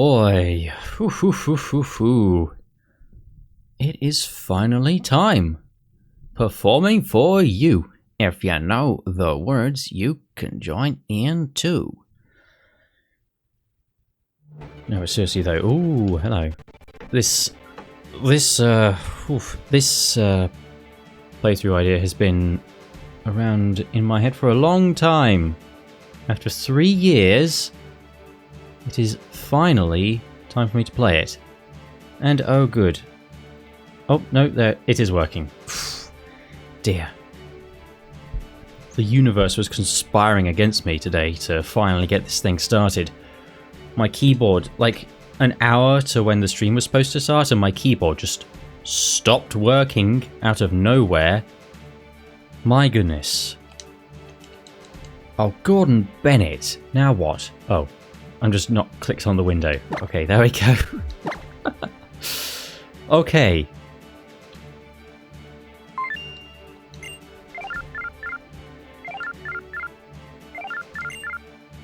boy. It is finally time. Performing for you. If you know the words, you can join in too. No, seriously though. Ooh, hello. This playthrough idea has been around in my head for a long time. After 3 years, it is finally time for me to play it. And oh good. Oh, no, there, it is working. Dear. The universe was conspiring against me today to finally get this thing started. My keyboard, like an hour to when the stream was supposed to start, and my keyboard just stopped working out of nowhere. My goodness. Oh, Gordon Bennett. Now what? Oh, I'm just not clicked on the window. Okay, there we go. Okay.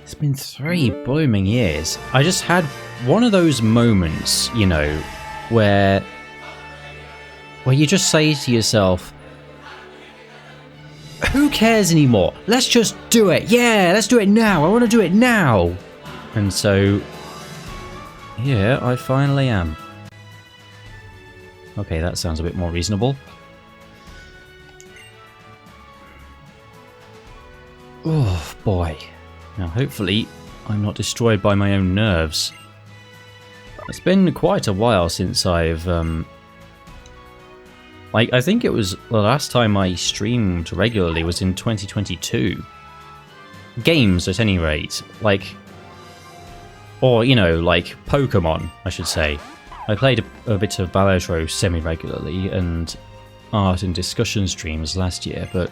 It's been 3 blooming years. I just had one of those moments, you know, where you just say to yourself, who cares anymore? Let's just do it. Yeah, let's do it now. I want to do it now. And so, yeah, I finally am. Okay, that sounds a bit more reasonable. Oh, boy. Now, hopefully, I'm not destroyed by my own nerves. It's been quite a while since I've, I think it was the last time I streamed regularly was in 2022. Games, at any rate. Like, or, you know, like Pokemon, I should say. I played a bit of Balatro semi-regularly and art and discussion streams last year, but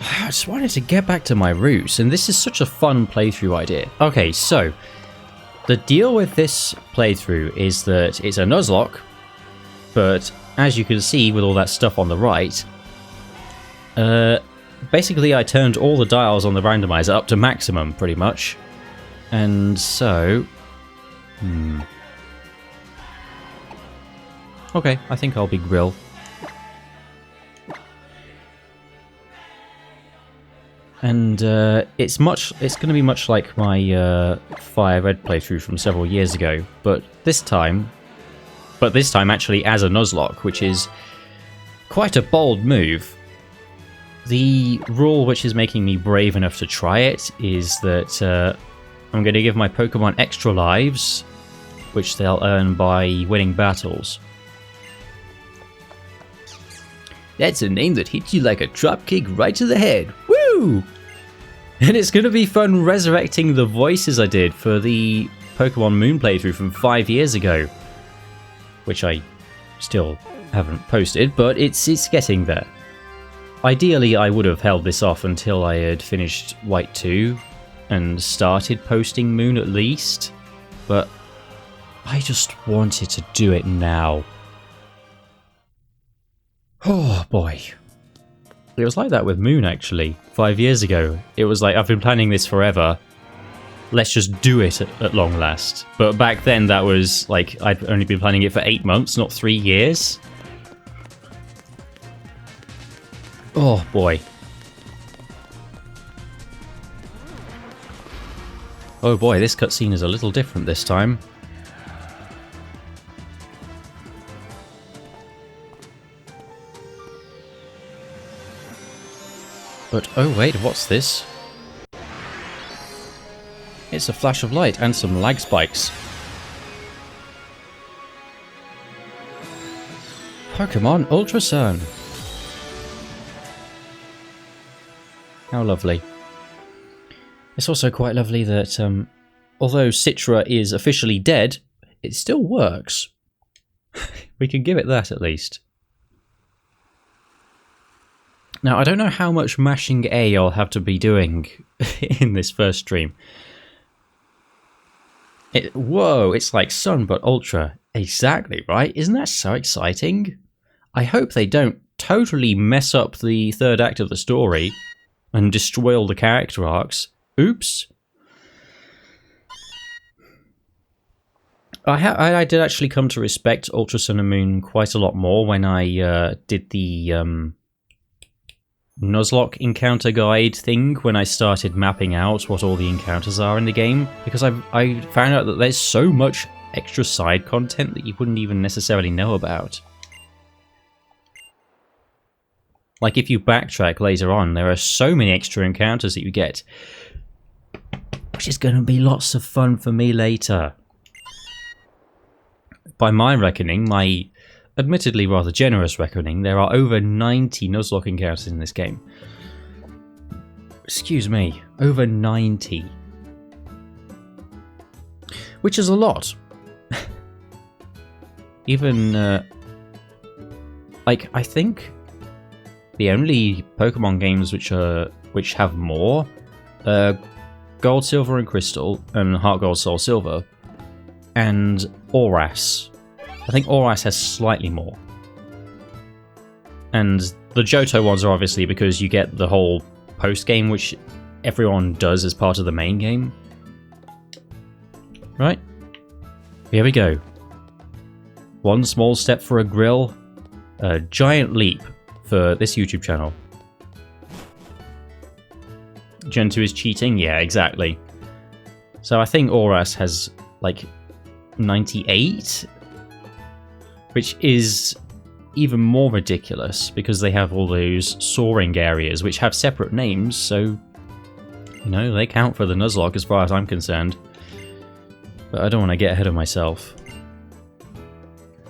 I just wanted to get back to my roots, and this is such a fun playthrough idea. Okay, so the deal with this playthrough is that it's a Nuzlocke, but as you can see with all that stuff on the right, basically I turned all the dials on the randomizer up to maximum, pretty much. And so... Okay, I think I'll be Grill. And it's going to be much like my Fire Red playthrough from several years ago, but this time actually as a Nuzlocke, which is quite a bold move. The rule which is making me brave enough to try it is that I'm going to give my Pokemon extra lives, which they'll earn by winning battles. That's a name that hits you like a dropkick right to the head. Woo! And it's going to be fun resurrecting the voices I did for the Pokemon Moon playthrough from 5 years ago, which I still haven't posted, but it's getting there. Ideally, I would have held this off until I had finished White 2 and started posting Moon at least, but I just wanted to do it now. Oh boy. It was like that with Moon actually, 5 years ago. It was like, I've been planning this forever. Let's just do it at long last. But back then that was like, I'd only been planning it for 8 months, not 3 years. Oh boy. Oh boy, this cutscene is a little different this time. But oh wait, what's this? It's a flash of light and some lag spikes. Pokemon Ultra Sun. How lovely. It's also quite lovely that, although Citra is officially dead, it still works. We can give it that at least. Now, I don't know how much mashing A I'll have to be doing in this first stream. Whoa, it's like Sun but Ultra. Exactly, right? Isn't that so exciting? I hope they don't totally mess up the third act of the story and destroy all the character arcs. Oops. I did actually come to respect Ultra Sun and Moon quite a lot more when I did the Nuzlocke encounter guide thing, when I started mapping out what all the encounters are in the game, because I found out that there's so much extra side content that you wouldn't even necessarily know about. Like, if you backtrack later on, there are so many extra encounters that you get, which is going to be lots of fun for me later. By my reckoning, my admittedly rather generous reckoning, there are over 90 Nuzlocke encounters in this game. Excuse me, over 90. Which is a lot. Even, like, I think the only Pokemon games which have more Gold, Silver and Crystal, and Heart Gold, Soul Silver, and Oras. I think Oras has slightly more. And the Johto ones are obviously because you get the whole post-game, which everyone does as part of the main game. Right? Here we go. One small step for a grill, a giant leap for this YouTube channel. Gen 2 is cheating? Yeah, exactly. So I think Oras has, like, 98, which is even more ridiculous because they have all those soaring areas which have separate names, so, you know, they count for the Nuzlocke as far as I'm concerned. But I don't want to get ahead of myself.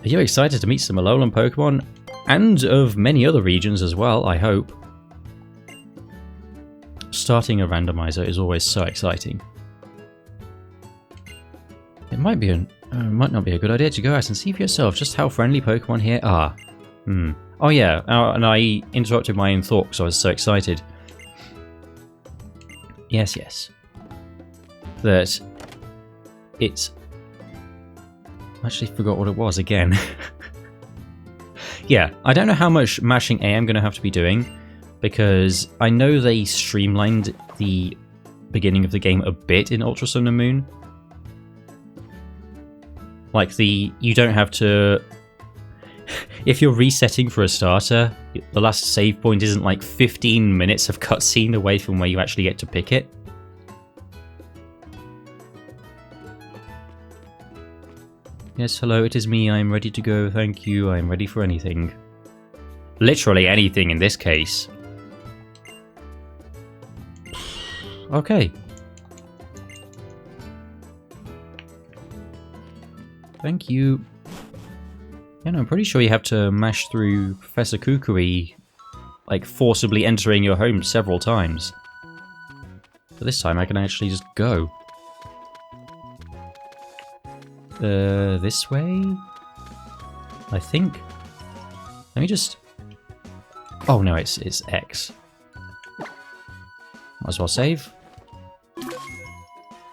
Are you excited to meet some Alolan Pokemon? And of many other regions as well, I hope. Starting a randomizer is always so exciting. It might not be a good idea to go out and see for yourself just how friendly Pokemon here are. Oh yeah, and I interrupted my own thought because I was so excited. Yes. That it's... I actually forgot what it was again. Yeah, I don't know how much mashing A I'm going to have to be doing, because I know they streamlined the beginning of the game a bit in Ultra Sun and Moon. Like, you don't have to... If you're resetting for a starter, the last save point isn't like 15 minutes of cutscene away from where you actually get to pick it. Yes, hello, it is me. I am ready to go. Thank you. I am ready for anything. Literally anything in this case. Okay. Thank you. Yeah, no, I'm pretty sure you have to mash through Professor Kukui, like forcibly entering your home several times. But this time I can actually just go. This way? I think. Let me just... Oh no, it's X. Might as well save.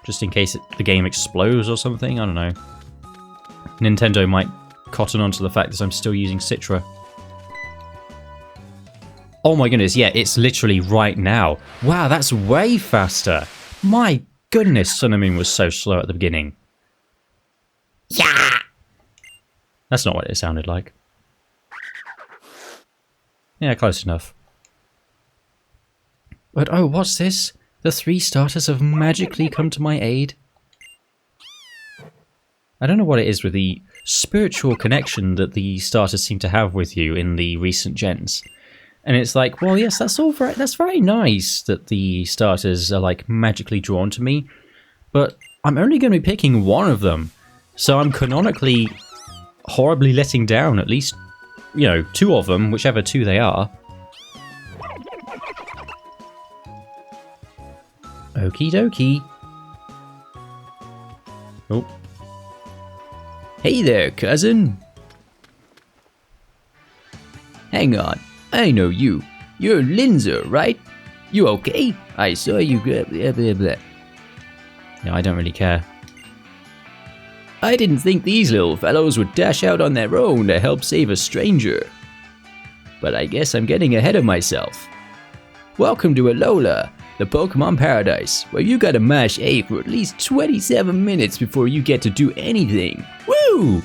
Just in case the game explodes or something, I don't know. Nintendo might cotton onto the fact that I'm still using Citra. Oh my goodness, yeah, it's literally right now. Wow, that's way faster. My goodness, Sun and Moon was so slow at the beginning. Yeah! That's not what it sounded like. Yeah, close enough. But oh, what's this? The 3 starters have magically come to my aid. I don't know what it is with the spiritual connection that the starters seem to have with you in the recent gens. And it's like, well, yes, that's very nice that the starters are like magically drawn to me, but I'm only going to be picking one of them. So I'm canonically horribly letting down at least, you know, 2 of them, whichever 2 they are. Okie dokie. Oh. Hey there, cousin. Hang on. I know you. You're Linzer, right? You okay? I saw you blah blah blah blah. No, I don't really care. I didn't think these little fellows would dash out on their own to help save a stranger. But I guess I'm getting ahead of myself. Welcome to Alola. the Pokemon Paradise, where you gotta mash A for at least 27 minutes before you get to do anything. Woo!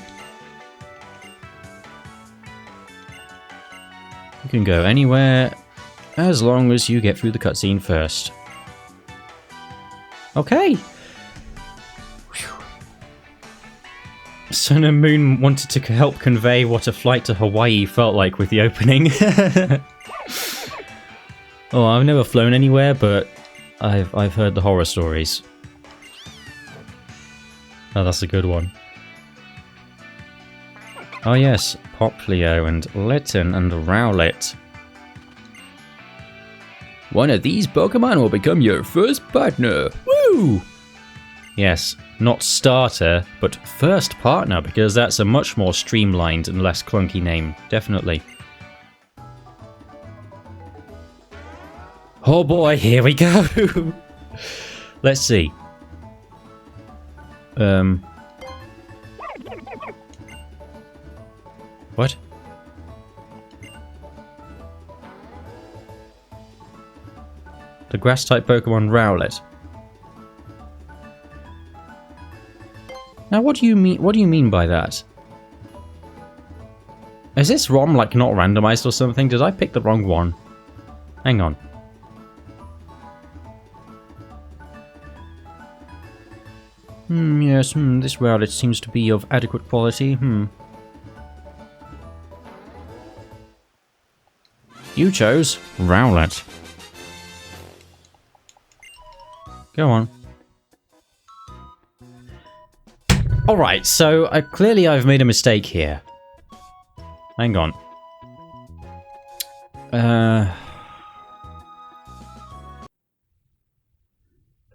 You can go anywhere as long as you get through the cutscene first. Okay. Whew. Sun and Moon wanted to help convey what a flight to Hawaii felt like with the opening. Oh, I've never flown anywhere, but I've heard the horror stories. Oh, that's a good one. Oh yes, Poplio and Litten and Rowlet. One of these Pokemon will become your first partner. Woo! Yes, not starter, but first partner, because that's a much more streamlined and less clunky name, definitely. Oh boy, here we go! Let's see. What? The grass-type Pokemon Rowlet. Now, what do you mean? What do you mean by that? Is this ROM like not randomized or something? Did I pick the wrong one? Hang on. Yes, this Rowlet seems to be of adequate quality, You chose Rowlet. Go on. Alright, so clearly I've made a mistake here. Hang on.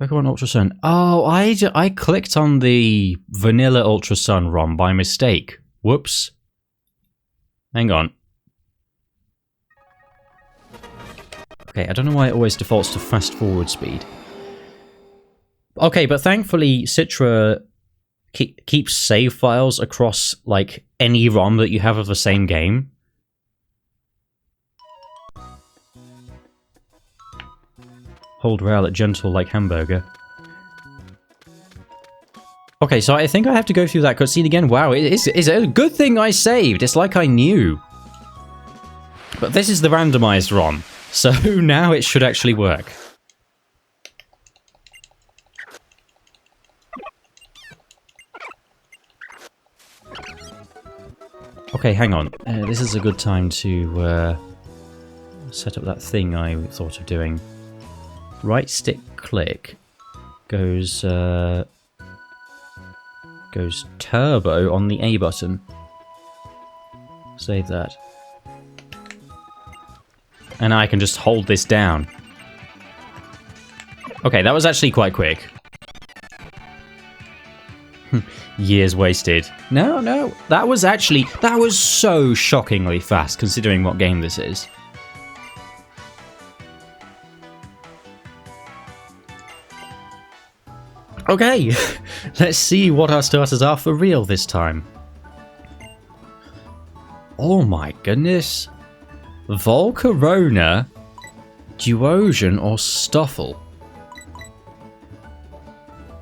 Pokemon Ultra Sun. Oh, I clicked on the Vanilla Ultra Sun ROM by mistake. Whoops. Hang on. Okay, I don't know why it always defaults to fast forward speed. Okay, but thankfully Citra keeps save files across, like, any ROM that you have of the same game. Hold Rowlet gentle like hamburger. Okay, so I think I have to go through that cutscene again. Wow, it's a good thing I saved. It's like I knew. But this is the randomized ROM, so now it should actually work. Okay, hang on. This is a good time to set up that thing I thought of doing. Right stick click goes turbo on the A button. Save that. And I can just hold this down. Okay, that was actually quite quick. Years wasted. No, that was so shockingly fast considering what game this is. Okay, let's see what our starters are for real this time. Oh my goodness. Volcarona, Duosion, or Stuffle.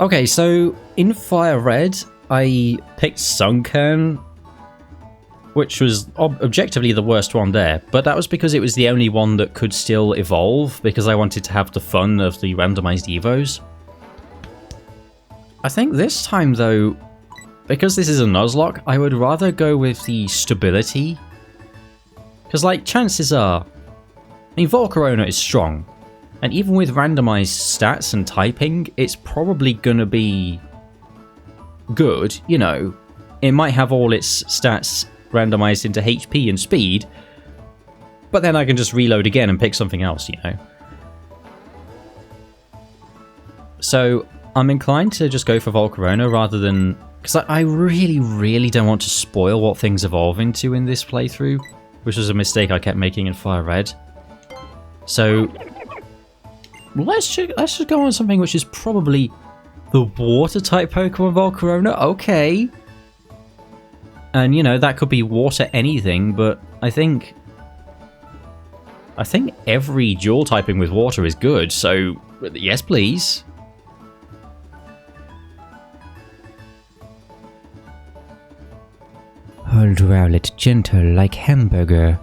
Okay, so in Fire Red, I picked Sunkern, which was objectively the worst one there, but that was because it was the only one that could still evolve, because I wanted to have the fun of the randomized Evos. I think this time, though, because this is a Nuzlocke, I would rather go with the stability. Because, like, chances are... I mean, Volcarona is strong. And even with randomized stats and typing, it's probably gonna be... good, you know. It might have all its stats randomized into HP and speed. But then I can just reload again and pick something else, you know. So... I'm inclined to just go for Volcarona rather than... Because I really, really don't want to spoil what things evolve into in this playthrough, which was a mistake I kept making in Fire Red. So, let's just go on something which is probably the Water-type Pokemon Volcarona. Okay. And, you know, that could be water anything, but I think... I think every dual typing with water is good, so yes please. Hold Rowlet gentle like hamburger.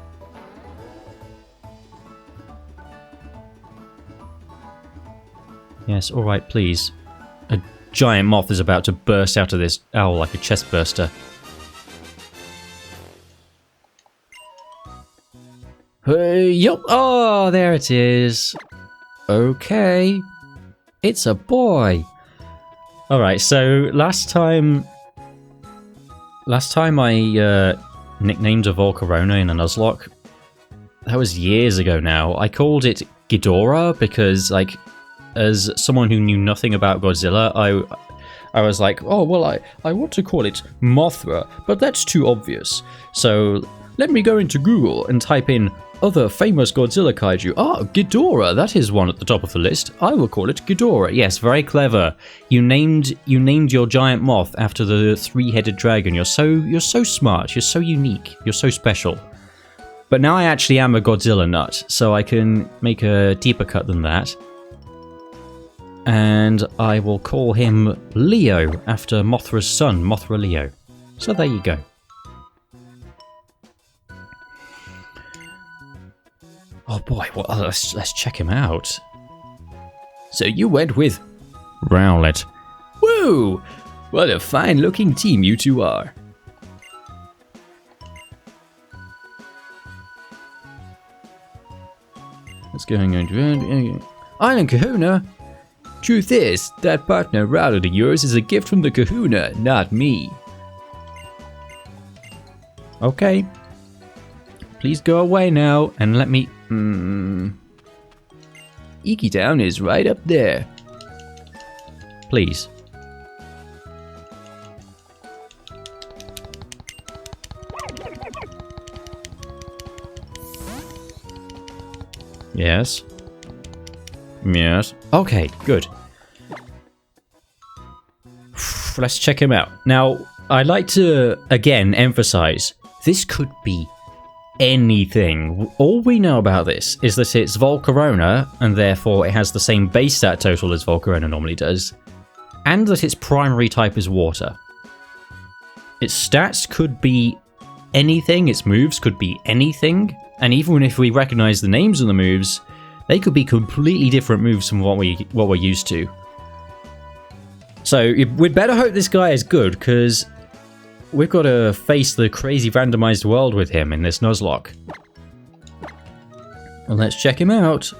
Yes, alright, please. A giant moth is about to burst out of this owl like a chest burster. Yup! Oh, there it is. Okay. It's a boy. Alright, so last time I nicknamed a Volcarona in a Nuzlocke, that was years ago now. I called it Ghidorah because, like, as someone who knew nothing about Godzilla, I was like, oh, well, I want to call it Mothra, but that's too obvious. So let me go into Google and type in other famous Godzilla kaiju. Ah, Ghidorah, that is one at the top of the list. I will call it Ghidorah. Yes, very clever. You named your giant moth after the three-headed dragon. You're so smart. You're so unique. You're so special. But now I actually am a Godzilla nut, so I can make a deeper cut than that. And I will call him Leo after Mothra's son, Mothra Leo. So there you go. Oh boy, well, let's check him out. So you went with Rowlet. Woo! What a fine-looking team you two are. What's going on? Island Kahuna? Truth is, that partner Rowlet of yours is a gift from the Kahuna, not me. Okay. Please go away now and let me... Iki Town is right up there. Please. Yes. Yes. Okay, good. Let's check him out. Now, I'd like to, again, emphasize, this could be anything. All we know about this is that it's Volcarona, and therefore it has the same base stat total as Volcarona normally does, and that its primary type is water. Its stats could be anything, its moves could be anything, and even if we recognize the names of the moves, they could be completely different moves from what we're used to. So we'd better hope this guy is good, because we've got to face the crazy randomized world with him in this Nuzlocke. Well, let's check him out.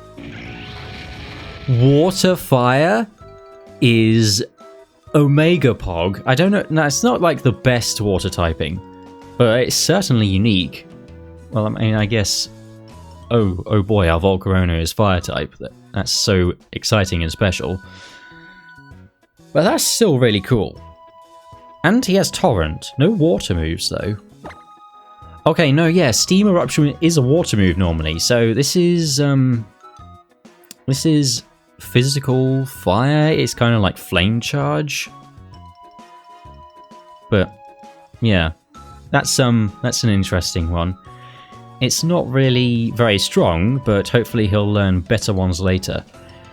Water Fire is Omega Pog. I don't know, no, it's not like the best water typing, but it's certainly unique. Well, I mean, I guess... Oh boy, our Volcarona is fire type. That's so exciting and special. But that's still really cool. And he has Torrent. No water moves, though. Okay, no, yeah, Steam Eruption is a water move normally. So this is physical fire. It's kind of like Flame Charge. But, yeah. That's an interesting one. It's not really very strong, but hopefully he'll learn better ones later.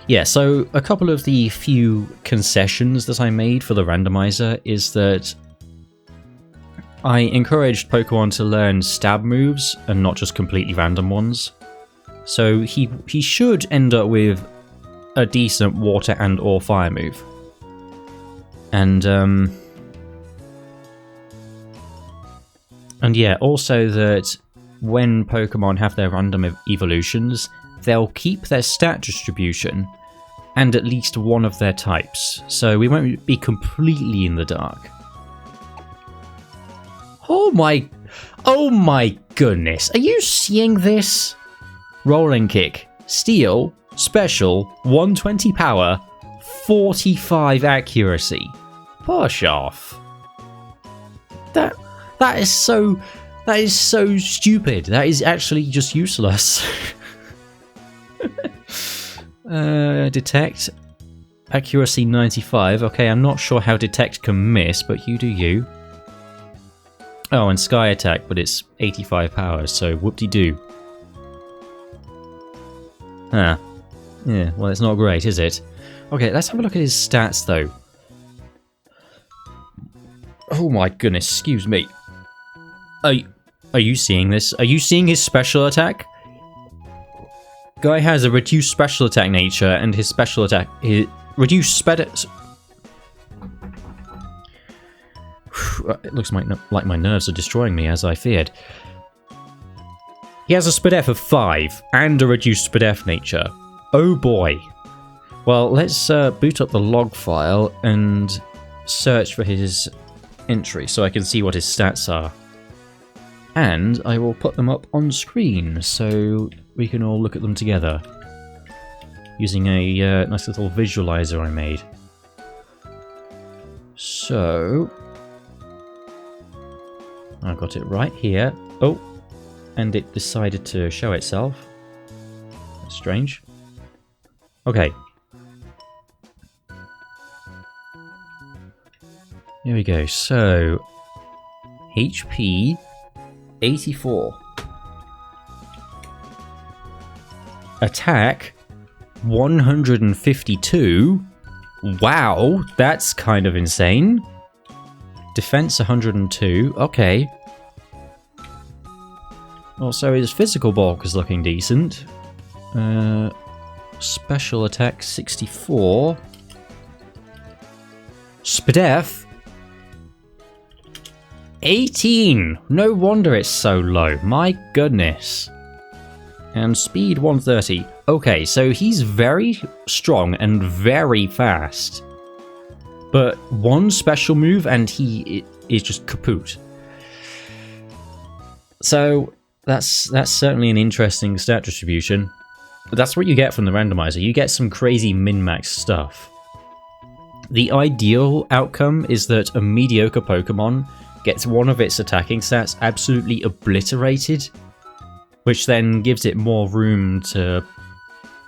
Yeah, so a couple of the few concessions that I made for the randomizer is that I encouraged Pokemon to learn stab moves and not just completely random ones. So he should end up with a decent water and or fire move. And yeah, also that when Pokemon have their random evolutions, they'll keep their stat distribution and at least one of their types, so we won't be completely in the dark. Oh my goodness, are you seeing this? Rolling Kick, Steel, Special, 120 power, 45 accuracy. Push off. That is so stupid. That is actually just useless. Detect. Accuracy 95. Okay, I'm not sure how Detect can miss, but you do you. Oh, and Sky Attack, but it's 85 power, so whoop-de-doo. Huh. Yeah, well, it's not great, is it? Okay, let's have a look at his stats, though. Oh my goodness, excuse me. Are you seeing this? Are you seeing his special attack? Guy has a reduced special attack nature, and his special attack... reduced It looks like my nerves are destroying me, as I feared. He has a SpDef of 5, and a reduced SpDef nature. Oh boy. Well, let's boot up the log file and search for his entry so I can see what his stats are. And I will put them up on screen so we can all look at them together. Using a nice little visualizer I made. So... I've got it right here. Oh, and it decided to show itself. That's strange. Okay. Here we go. So, HP 84. Attack 152. Wow, that's kind of insane. Defense 102. Okay. Also, his physical bulk is looking decent. Special attack 64. SpDef 18. No wonder it's so low. My goodness. And speed 130. Okay, so he's very strong and very fast. But one special move and he is just kaput. So that's certainly an interesting stat distribution. But that's what you get from the randomizer. You get some crazy min-max stuff. The ideal outcome is that a mediocre Pokemon gets one of its attacking stats absolutely obliterated, which then gives it more room to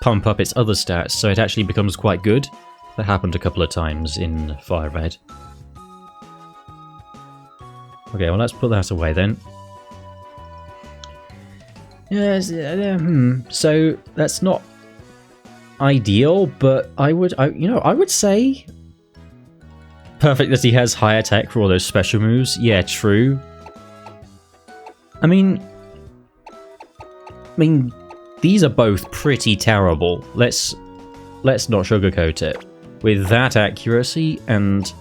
pump up its other stats, so it actually becomes quite good. That happened a couple of times in Fire Red. Okay, well let's put that away then. Yes, so that's not ideal, but I would say perfect that he has high attack for all those special moves. Yeah, true. I mean, these are both pretty terrible. Let's not sugarcoat it. With that accuracy and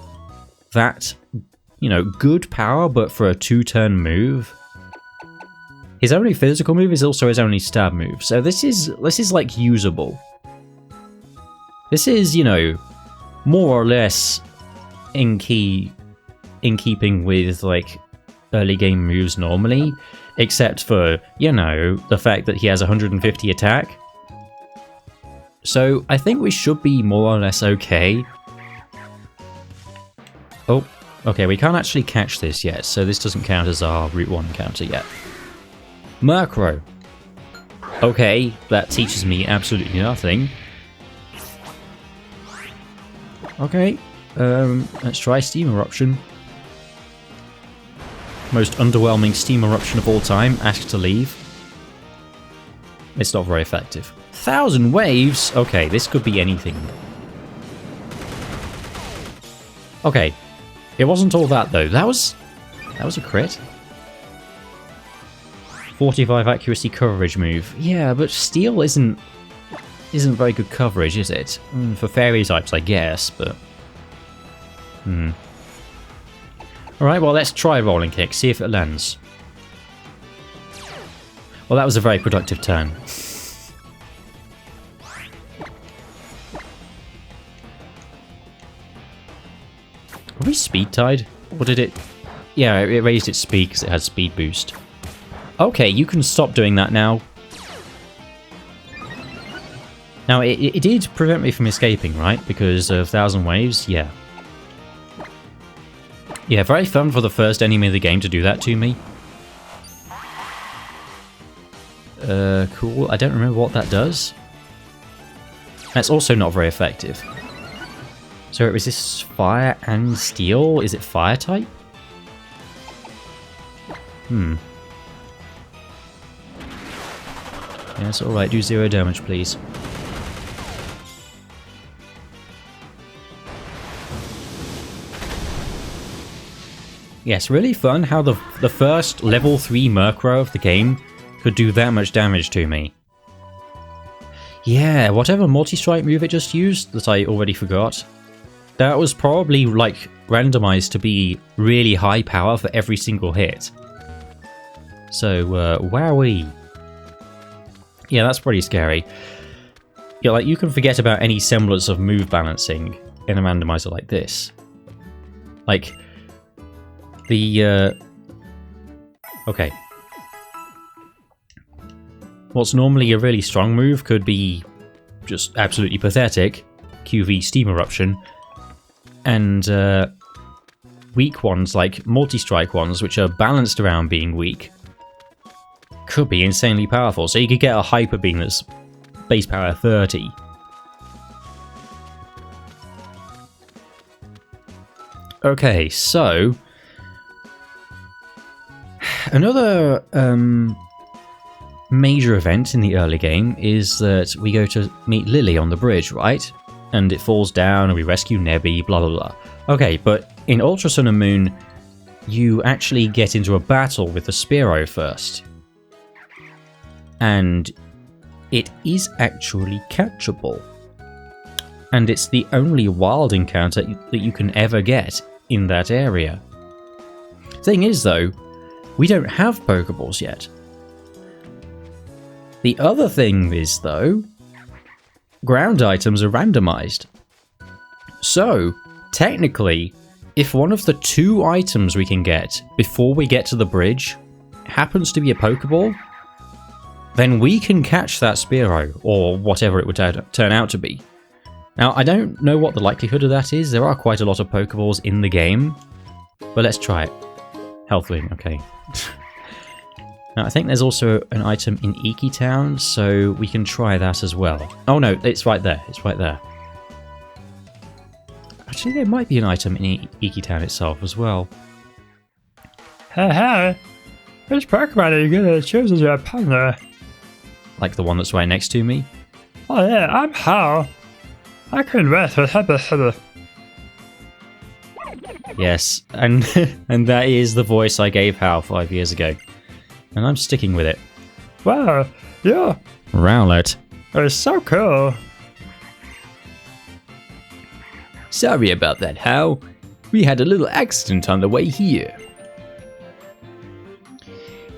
that, good power, but for a 2-turn move. His only physical move is also his only stab move, so this is like usable. This is, more or less in keeping with like early game moves normally, except for, the fact that he has 150 attack. So I think we should be more or less okay. Oh, okay, we can't actually catch this yet, so this doesn't count as our Route 1 counter yet. Murkrow. Okay, that teaches me absolutely nothing. Okay, let's try Steam Eruption. Most underwhelming Steam Eruption of all time. Ask to leave. It's not very effective. 1,000 waves? Okay, this could be anything. Okay, it wasn't all that though. That was a crit. 45 accuracy coverage move. Yeah, but steel isn't very good coverage, is it? For fairy types, I guess, but... Alright, well, let's try Rolling Kick, see if it lands. Well, that was a very productive turn. Are we speed tied? Or did it... Yeah, it raised its speed because it had speed boost. Okay, you can stop doing that now. Now, it did prevent me from escaping, right? Because of 1,000 waves? Yeah. Yeah, very fun for the first enemy of the game to do that to me. Cool. I don't remember what that does. That's also not very effective. So it resists fire and steel? Is it fire type? Yes, alright, do 0 damage, please. Yes, really fun how the first level 3 Murkrow of the game could do that much damage to me. Yeah, whatever multi-strike move it just used that I already forgot, that was probably like randomized to be really high power for every single hit. So, wowee. Yeah, that's pretty scary. Yeah, like you can forget about any semblance of move balancing in a randomizer like this. Like, okay. What's normally a really strong move could be just absolutely pathetic, QV Steam Eruption, and weak ones like multi-strike ones, which are balanced around being weak, could be insanely powerful. So you could get a Hyper Beam that's base power 30. Okay, so another major event in the early game is that we go to meet Lily on the bridge, right? And it falls down and we rescue Nebby, blah blah blah. Okay, but in Ultra Sun and Moon, you actually get into a battle with the Spearow first. And it is actually catchable. And it's the only wild encounter that you can ever get in that area. Thing is though, we don't have Pokeballs yet. The other thing is, though, ground items are randomized. So, technically, if one of the 2 items we can get before we get to the bridge happens to be a Pokeball, then we can catch that Spearow, or whatever it would turn out to be. Now, I don't know what the likelihood of that is. There are quite a lot of Pokeballs in the game, but let's try it. Health Wing, okay. Now, I think there's also an item in Iki Town, so we can try that as well. Oh no, it's right there. It's right there. Actually, there might be an item in Iki Town itself as well. Hey, which Pokemon are you gonna choose as your partner? Like the one that's right next to me? Oh yeah, I'm Hal. I can rest with Hubba. Yes, and and that is the voice I gave Hal 5 years ago. And I'm sticking with it. Wow, yeah. Rowlet. It's so cool. Sorry about that, Hal. We had a little accident on the way here.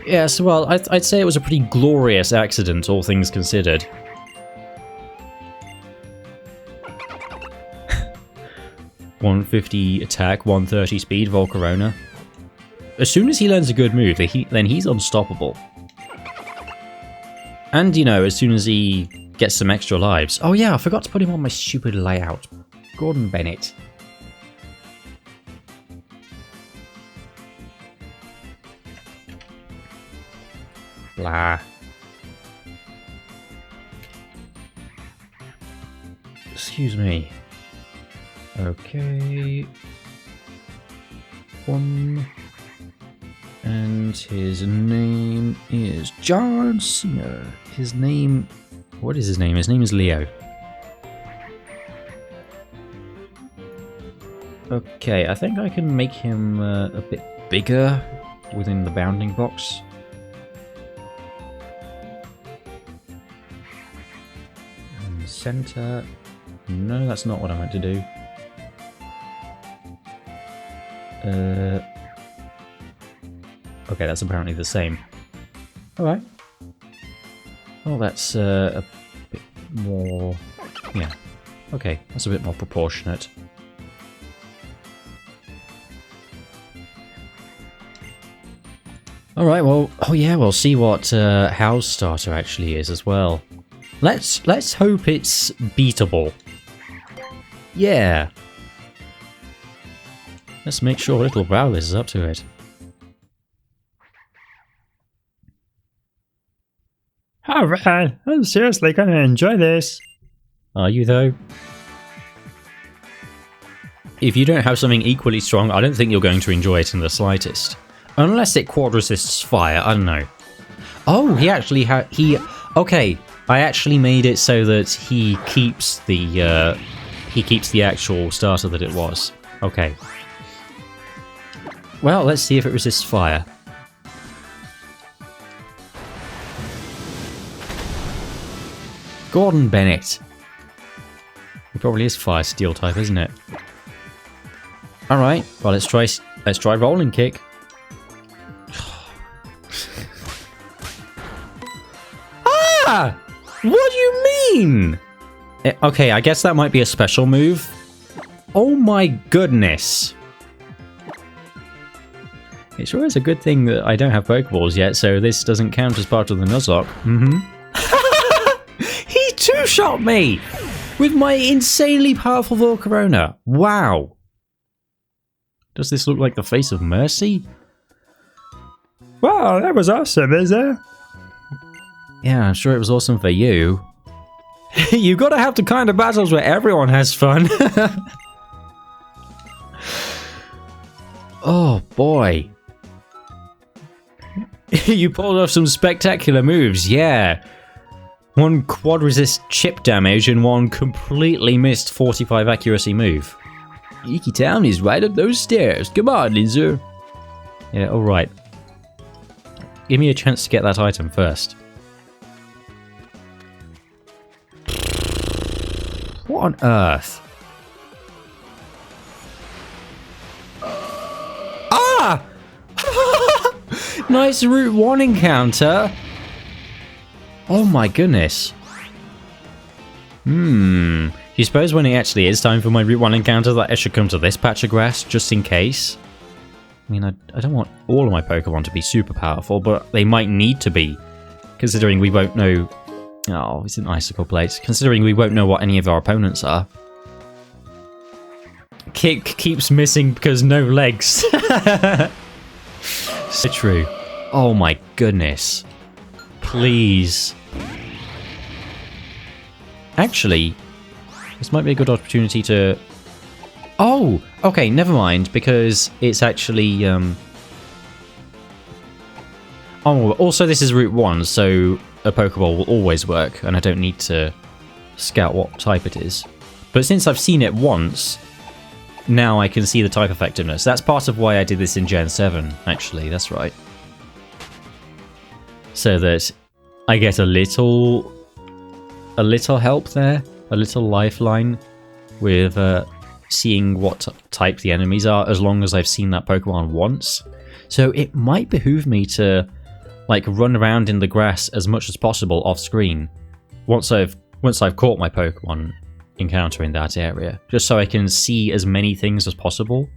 Yes, well, I'd say it was a pretty glorious accident, all things considered. (150 attack, 130 speed, Volcarona. As soon as he learns a good move, then he's unstoppable. And, you know, as soon as he gets some extra lives... Oh yeah, I forgot to put him on my stupid layout. Gordon Bennett. Blah. Excuse me. Okay. 1... And his name is John Cena. His name... What is his name? His name is Leo. Okay, I think I can make him a bit bigger within the bounding box. And center... No, that's not what I meant to do. Okay, that's apparently the same. Alright. Well, that's a bit more... Yeah. Okay, that's a bit more proportionate. Alright, well... Oh yeah, we'll see what Hal's starter actually is as well. Let's hope it's beatable. Yeah. Let's make sure little Rowlet is up to it. Alright, I'm seriously gonna enjoy this. Are you though? If you don't have something equally strong, I don't think you're going to enjoy it in the slightest. Unless it quad resists fire, I don't know. Oh, he actually Okay, I actually made it so that he keeps the actual starter that it was. Okay. Well, let's see if it resists fire. Gordon Bennett. He probably is fire steel type, isn't it? All right. Well, let's try rolling kick. Ah! What do you mean? Okay, I guess that might be a special move. Oh my goodness. It sure is a good thing that I don't have Pokeballs yet, so this doesn't count as part of the Nuzlocke. He two-shot me with my insanely powerful Volcarona. Wow. Does this look like the face of mercy? Wow, that was awesome, is it? Yeah, I'm sure it was awesome for you. You gotta have the kind of battles where everyone has fun. Oh boy. You pulled off some spectacular moves, yeah. One quad resist chip damage and one completely missed 45 accuracy move. Iki Town is right up those stairs. Come on, Linzer. Yeah, alright. Give me a chance to get that item first. What on earth? Ah! Nice Route 1 encounter. Oh my goodness. Do you suppose when it actually is time for my Route 1 encounter that I should come to this patch of grass, just in case? I mean, I don't want all of my Pokemon to be super powerful, but they might need to be. Considering we won't know... Oh, it's an Icicle Plate. Considering we won't know what any of our opponents are. Kick keeps missing because no legs. So true. Oh my goodness. Please. Actually, this might be a good opportunity to... Oh! Okay, never mind, because it's actually... Oh, also this is Route 1, so a Pokeball will always work, and I don't need to scout what type it is. But since I've seen it once, now I can see the type effectiveness. That's part of why I did this in Gen 7, actually, that's right. So that I get a little help there, a little lifeline with seeing what type the enemies are, as long as I've seen that Pokemon once. So it might behoove me to like run around in the grass as much as possible off screen once I've caught my Pokemon encountering that area, just so I can see as many things as possible.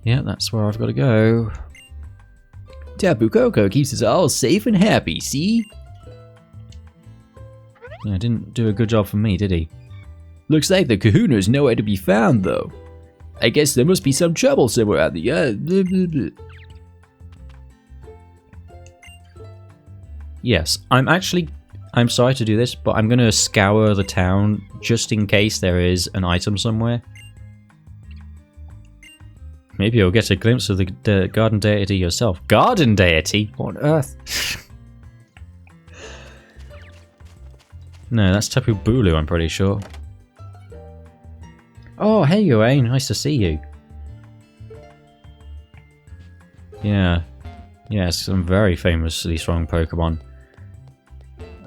Yeah, that's where I've got to go. Tapu Koko keeps us all safe and happy, see? Yeah, didn't do a good job for me, did he? Looks like the Kahuna's nowhere to be found, though. I guess there must be some trouble somewhere out there. Blah, blah, blah. Yes, I'm sorry to do this, but I'm going to scour the town just in case there is an item somewhere. Maybe you'll get a glimpse of the garden deity yourself. Garden deity? What on earth? No, that's Tapu Bulu, I'm pretty sure. Oh, hey, Yuane. Nice to see you. Yeah. Yeah, some very famously strong Pokemon.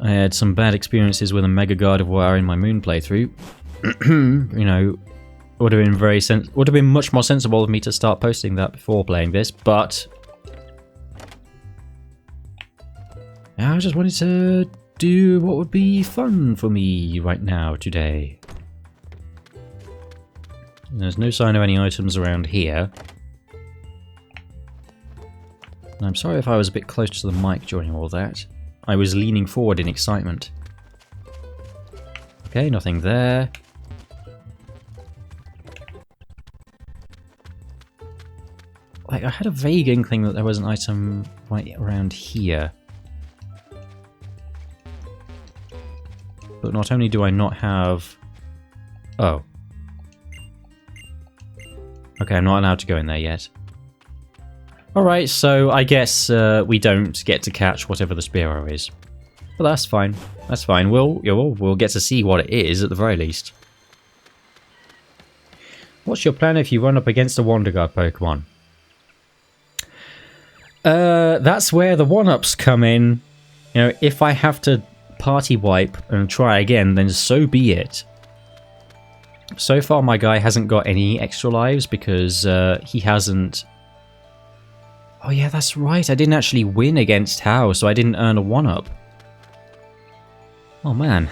I had some bad experiences with a Mega Gardevoir in my Moon playthrough. You know, would have been much more sensible of me to start posting that before playing this, but I just wanted to do what would be fun for me right now today. There's no sign of any items around here. And I'm sorry if I was a bit close to the mic during all that. I was leaning forward in excitement. Okay, nothing there. Like, I had a vague inkling that there was an item right around here. But not only do I not have... Oh. Okay, I'm not allowed to go in there yet. Alright, so I guess we don't get to catch whatever the Spearow is. But that's fine. That's fine. We'll get to see what it is at the very least. What's your plan if you run up against a Wander Guard Pokemon? That's where the 1-ups come in. You know, if I have to party wipe and try again, then so be it. So far, my guy hasn't got any extra lives because he hasn't... Oh yeah, that's right. I didn't actually win against Hao, so I didn't earn a 1-up. Oh man.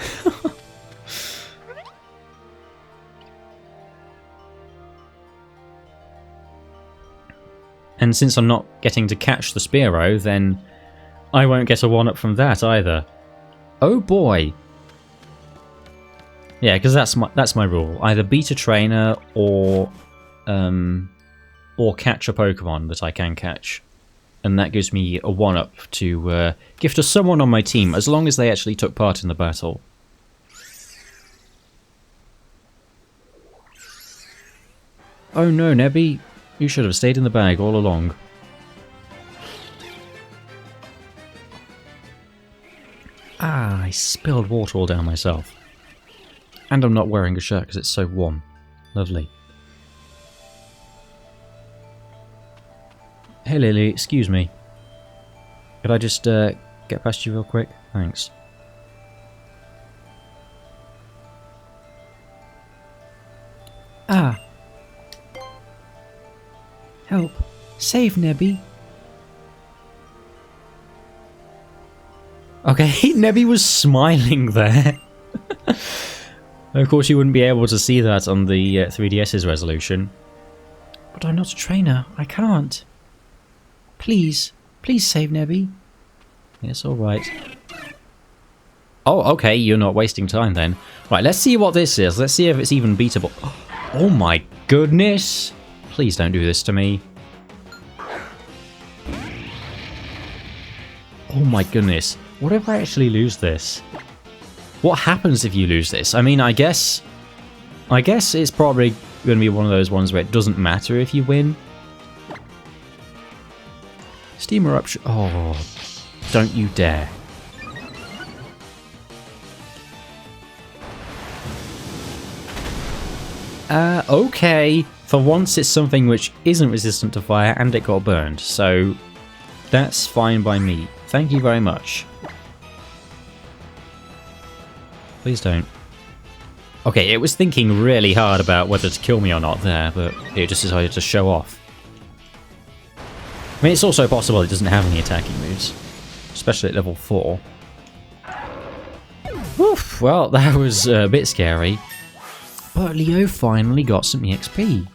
And since I'm not getting to catch the Spearow, then I won't get a 1-up from that either. Oh boy. Yeah, because that's my rule. Either beat a trainer or catch a Pokemon that I can catch. And that gives me a 1-up to give to someone on my team, as long as they actually took part in the battle. Oh no, Nebby. You should have stayed in the bag all along. Ah, I spilled water all down myself. And I'm not wearing a shirt because it's so warm. Lovely. Hey Lily, excuse me. Could I just get past you real quick? Thanks. Ah. Help. Save Nebby. Okay, Nebby was smiling there. Of course you wouldn't be able to see that on the 3DS's resolution. But I'm not a trainer. I can't. Please. Please save Nebby. Yes, alright. Oh, okay, you're not wasting time then. Right, let's see what this is. Let's see if it's even beatable. Oh my goodness! Please don't do this to me. Oh my goodness. What if I actually lose this? What happens if you lose this? I mean, I guess it's probably going to be one of those ones where it doesn't matter if you win. Steam Eruption. Oh, don't you dare. Okay. For once it's something which isn't resistant to fire and it got burned, so that's fine by me. Thank you very much. Please don't. Okay, it was thinking really hard about whether to kill me or not there, but it just decided to show off. I mean, it's also possible it doesn't have any attacking moves, especially at level 4. Oof, well, that was a bit scary. But Leo finally got some EXP.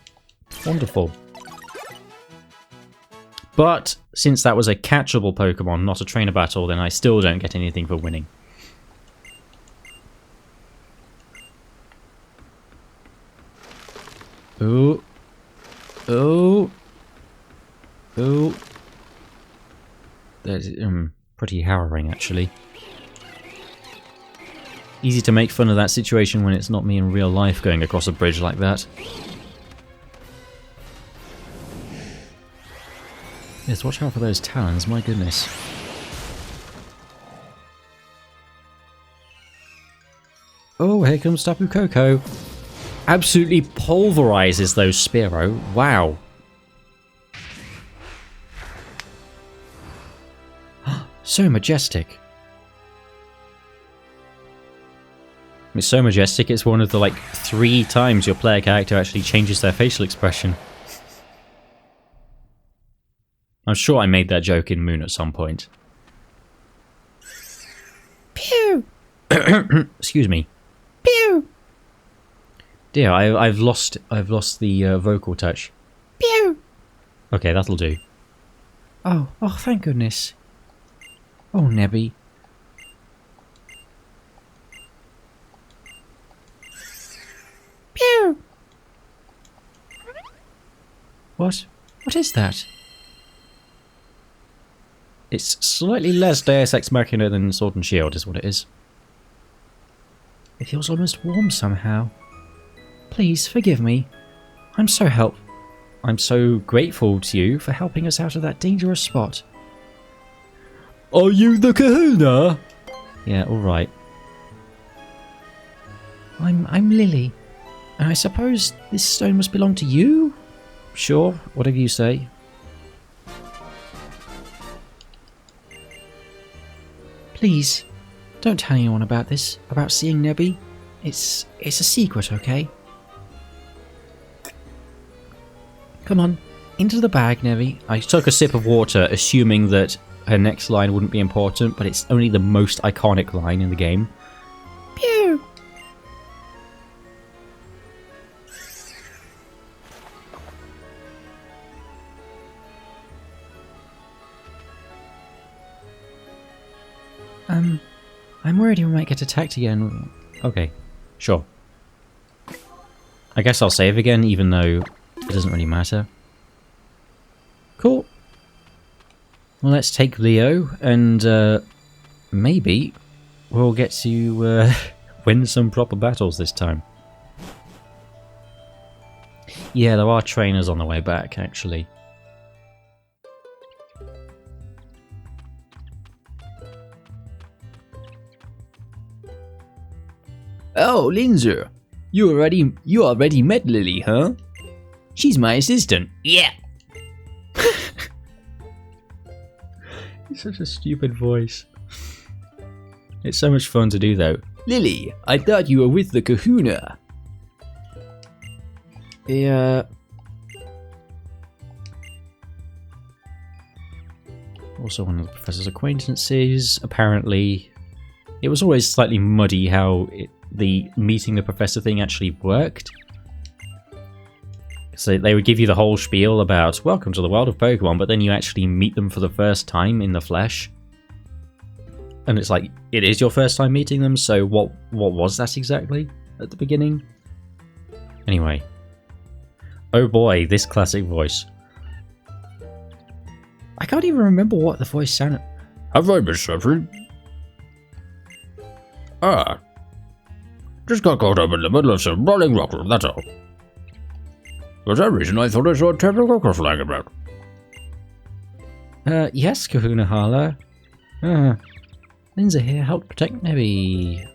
Wonderful. But since that was a catchable Pokemon, not a trainer battle, then I still don't get anything for winning. Ooh. Ooh. Ooh. That's pretty harrowing, actually. Easy to make fun of that situation when it's not me in real life going across a bridge like that. Yes, watch out for those talons, my goodness. Oh, here comes Tapu Koko. Absolutely pulverizes those Spearow. Wow. So majestic. It's so majestic, it's one of the, 3 times your player character actually changes their facial expression. I'm sure I made that joke in Moon at some point. Pew! Excuse me. Pew! Dear, I've lost the vocal touch. Pew! Okay, that'll do. Oh, thank goodness. Oh, Nebby. Pew! What? What is that? It's slightly less Deus Ex Machina than Sword and Shield is what it is. It feels almost warm somehow. Please, forgive me. I'm so I'm so grateful to you for helping us out of that dangerous spot. Are you the kahuna? Yeah, alright. I'm Lily. And I suppose this stone must belong to you? Sure, whatever you say. Please, don't tell anyone about this, about seeing Nebby. It's a secret, okay? Come on, into the bag, Nebby. I took a sip of water, assuming that her next line wouldn't be important, but it's only the most iconic line in the game. Pew! I'm worried we might get attacked again. Okay, sure. I guess I'll save again, even though it doesn't really matter. Cool. Well, let's take Leo, and maybe we'll get to win some proper battles this time. Yeah, there are trainers on the way back, actually. Oh, Linzer. You already met Lily, huh? She's my assistant. Yeah. It's such a stupid voice. It's so much fun to do, though. Lily, I thought you were with the kahuna. Yeah. Also one of the professor's acquaintances. Apparently, it was always slightly muddy how the meeting the professor thing actually worked. So they would give you the whole spiel about welcome to the world of Pokemon, but then you actually meet them for the first time in the flesh. And it's like, it is your first time meeting them, so what was that exactly at the beginning? Anyway. Oh boy, this classic voice. I can't even remember what the voice sounded. Have I been suffering? Ah. Just got caught up in the middle of some rolling rock, that's all. For some reason I thought I saw a technical flying about. Yes, Kahuna Hala. Linza here helped protect Nebby.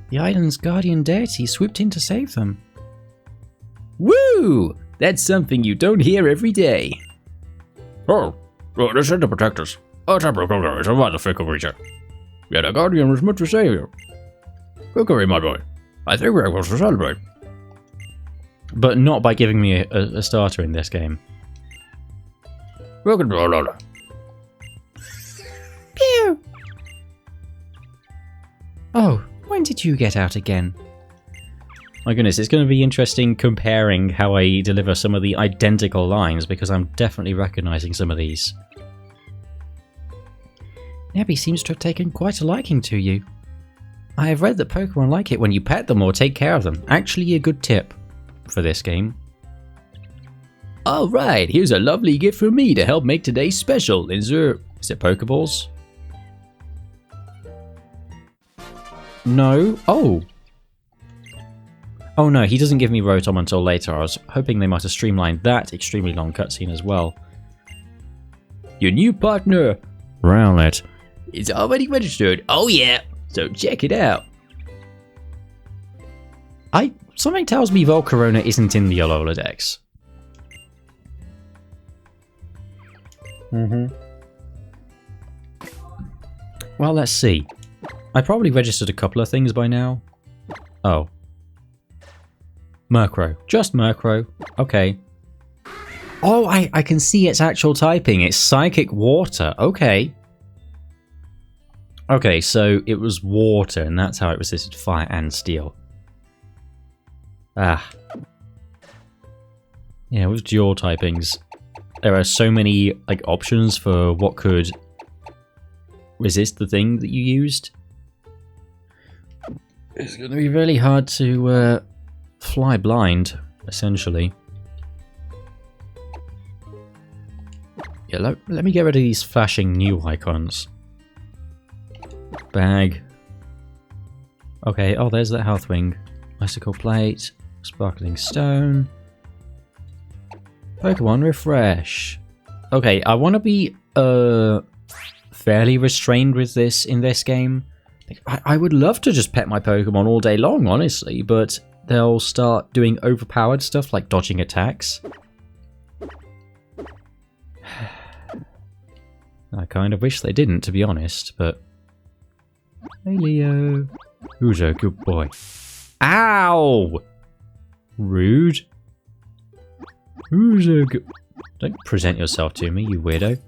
The island's guardian deity swooped in to save them. Woo! That's something you don't hear every day. Oh, well, they said to protect us. A temporal Kokiri is a rather fickle creature. Yet a guardian was meant to save you. Kokiri, my boy. I think we're able to celebrate. But not by giving me a starter in this game. Welcome to Alola. Pew! Oh, when did you get out again? My goodness, it's going to be interesting comparing how I deliver some of the identical lines, because I'm definitely recognizing some of these. Nebby seems to have taken quite a liking to you. I have read that Pokemon like it when you pet them or take care of them. Actually a good tip for this game. Alright, here's a lovely gift from me to help make today special. Is it Pokeballs? No. Oh. Oh no, he doesn't give me Rotom until later. I was hoping they might have streamlined that extremely long cutscene as well. Your new partner, Rowlet, is already registered. Oh yeah, so check it out. Something tells me Volcarona isn't in the Alola Dex. Well, let's see. I probably registered a couple of things by now. Oh. Murkrow. Just Murkrow. Okay. Oh, I can see its actual typing. It's Psychic Water. Okay. Okay, so it was water, and that's how it resisted fire and steel. Ah. Yeah, with dual typings, there are so many options for what could resist the thing that you used. It's going to be really hard to fly blind, essentially. Yeah, let me get rid of these flashing new icons. Bag. Okay, oh, there's that health wing. Icicle plate. Sparkling stone. Pokemon refresh. Okay, I want to be fairly restrained with this in this game. I would love to just pet my Pokemon all day long, honestly, but they'll start doing overpowered stuff like dodging attacks. I kind of wish they didn't, to be honest, but... Hey, Leo. Who's a good boy? Ow! Rude. Who's a good... Don't present yourself to me, you weirdo.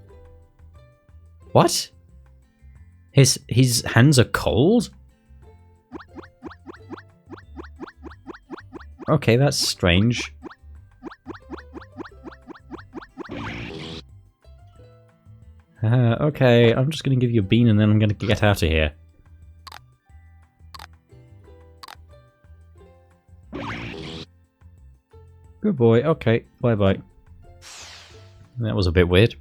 What? His hands are cold? Okay, that's strange. Okay, I'm just gonna give you a bean and then I'm gonna get out of here. Good boy, okay, bye-bye. That was a bit weird.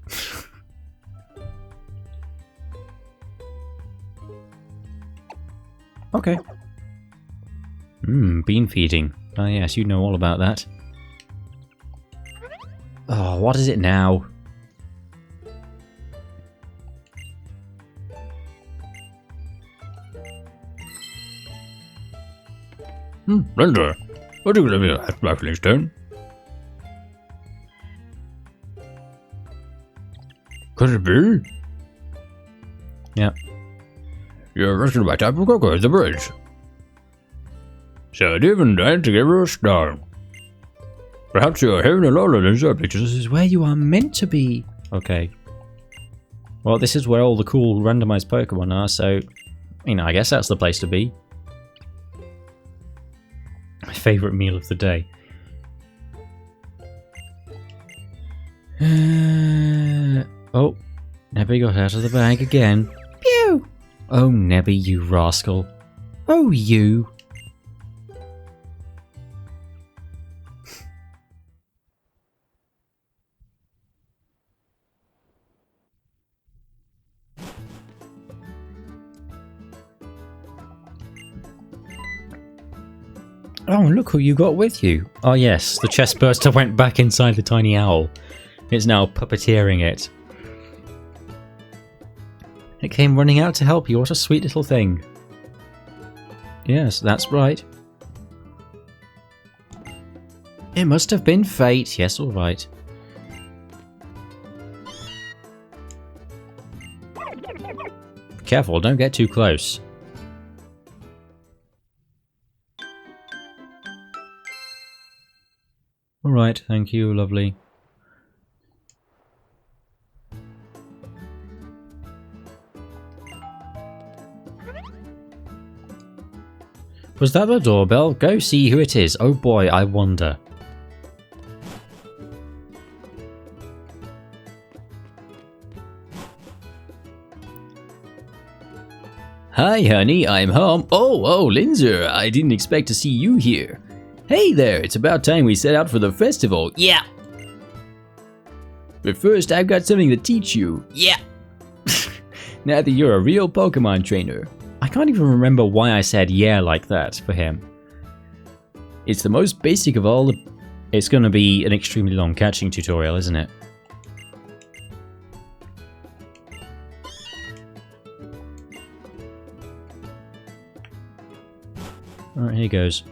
Okay. Bean feeding. Oh yes, you know all about that. Oh, what is it now? Render, what do you live here at Rifling Stone? Could it be? Yeah. You're resting by Tapu Koko at the bridge. So Dave and Dan to give her a star. Perhaps you're having a lot of desert pictures. This is where you are meant to be. Okay. Well, this is where all the cool randomized Pokemon are, so... You know, I guess that's the place to be. My favourite meal of the day. Oh, Nebby got out of the bag again. Pew! Oh, Nebby, you rascal. Oh, you. Oh, look who you got with you. Oh yes, the chestburster went back inside the tiny owl. It's now puppeteering it. It came running out to help you. What a sweet little thing. Yes, that's right. It must have been fate. Yes, all right. Careful, don't get too close. Alright, thank you, lovely. Was that the doorbell? Go see who it is. Oh boy, I wonder. Hi, honey, I'm home. Oh, Linzer, I didn't expect to see you here. Hey there, it's about time we set out for the festival. Yeah. But first, I've got something to teach you. Yeah. Now that you're a real Pokemon trainer. I can't even remember why I said yeah like that for him. It's the most basic of all the... It's going to be an extremely long catching tutorial, isn't it? Alright, here goes.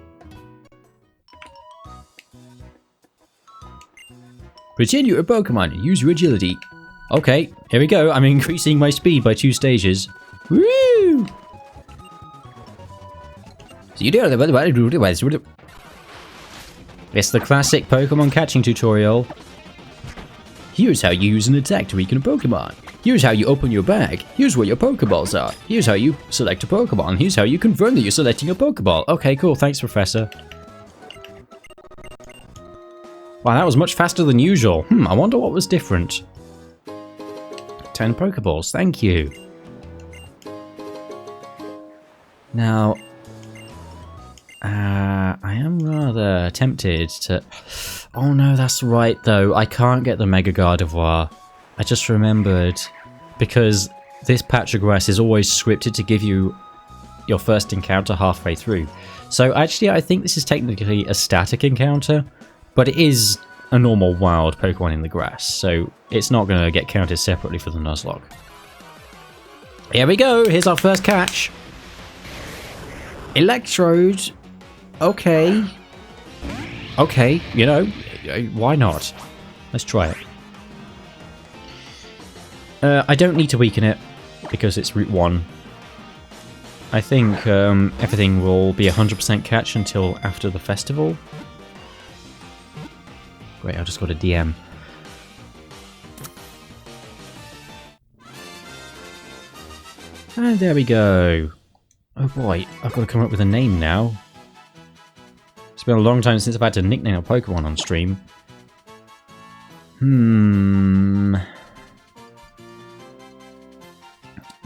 Pretend you're a Pokemon and use your agility. Okay, here we go. I'm increasing my speed by 2 stages. Woo! So you do it. It's the classic Pokemon catching tutorial. Here's how you use an attack to weaken a Pokemon. Here's how you open your bag. Here's where your Pokeballs are. Here's how you select a Pokemon. Here's how you confirm that you're selecting a Pokeball. Okay, cool. Thanks, Professor. Wow, that was much faster than usual. I wonder what was different. 10 Pokeballs, thank you. Now, I am rather tempted to... Oh no, that's right though. I can't get the Mega Gardevoir. I just remembered. Because this patch of grass is always scripted to give you your first encounter halfway through. So actually I think this is technically a static encounter. But it is a normal wild Pokemon in the grass, so it's not going to get counted separately for the Nuzlocke. Here we go, here's our first catch. Electrode. Okay. Okay, you know, why not? Let's try it. I don't need to weaken it, because it's Route 1. I think everything will be 100% catch until after the festival. Great, I just got a DM. And there we go. Oh boy, I've got to come up with a name now. It's been a long time since I've had to nickname a Pokemon on stream.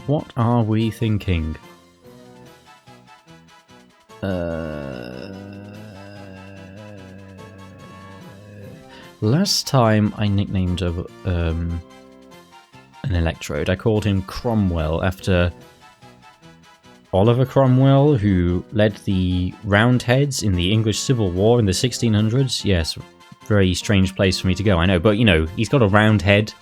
What are we thinking? Last time I nicknamed an Electrode, I called him Cromwell after Oliver Cromwell, who led the Roundheads in the English Civil War in the 1600s. Yes, very strange place for me to go, I know, but you know, he's got a round head.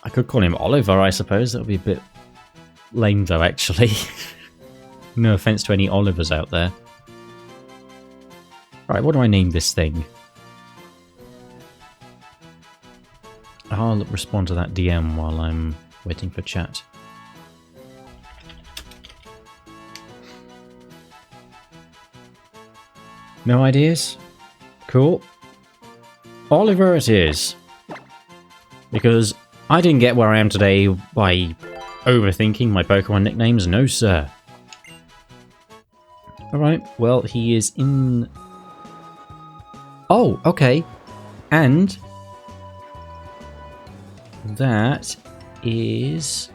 I could call him Oliver, I suppose. That would be a bit lame, though, actually. No offense to any Olivers out there. Alright, what do I name this thing? I'll respond to that DM while I'm waiting for chat. No ideas? Cool. Oliver it is. Because I didn't get where I am today by overthinking my Pokemon nicknames, no sir. Alright, well he is in... Oh, okay. And... that is...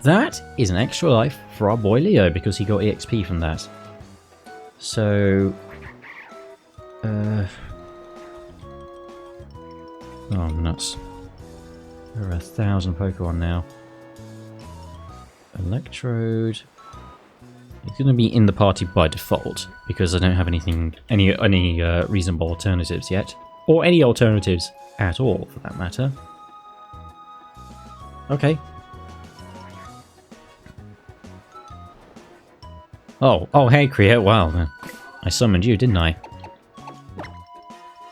that is an extra life for our boy Leo, because he got EXP from that. So... oh, nuts. There are 1,000 Pokemon now. Electrode... it's going to be in the party by default, because I don't have any reasonable alternatives yet. Or any alternatives at all, for that matter. Okay. Oh, hey, Kriya, wow. I summoned you, didn't I?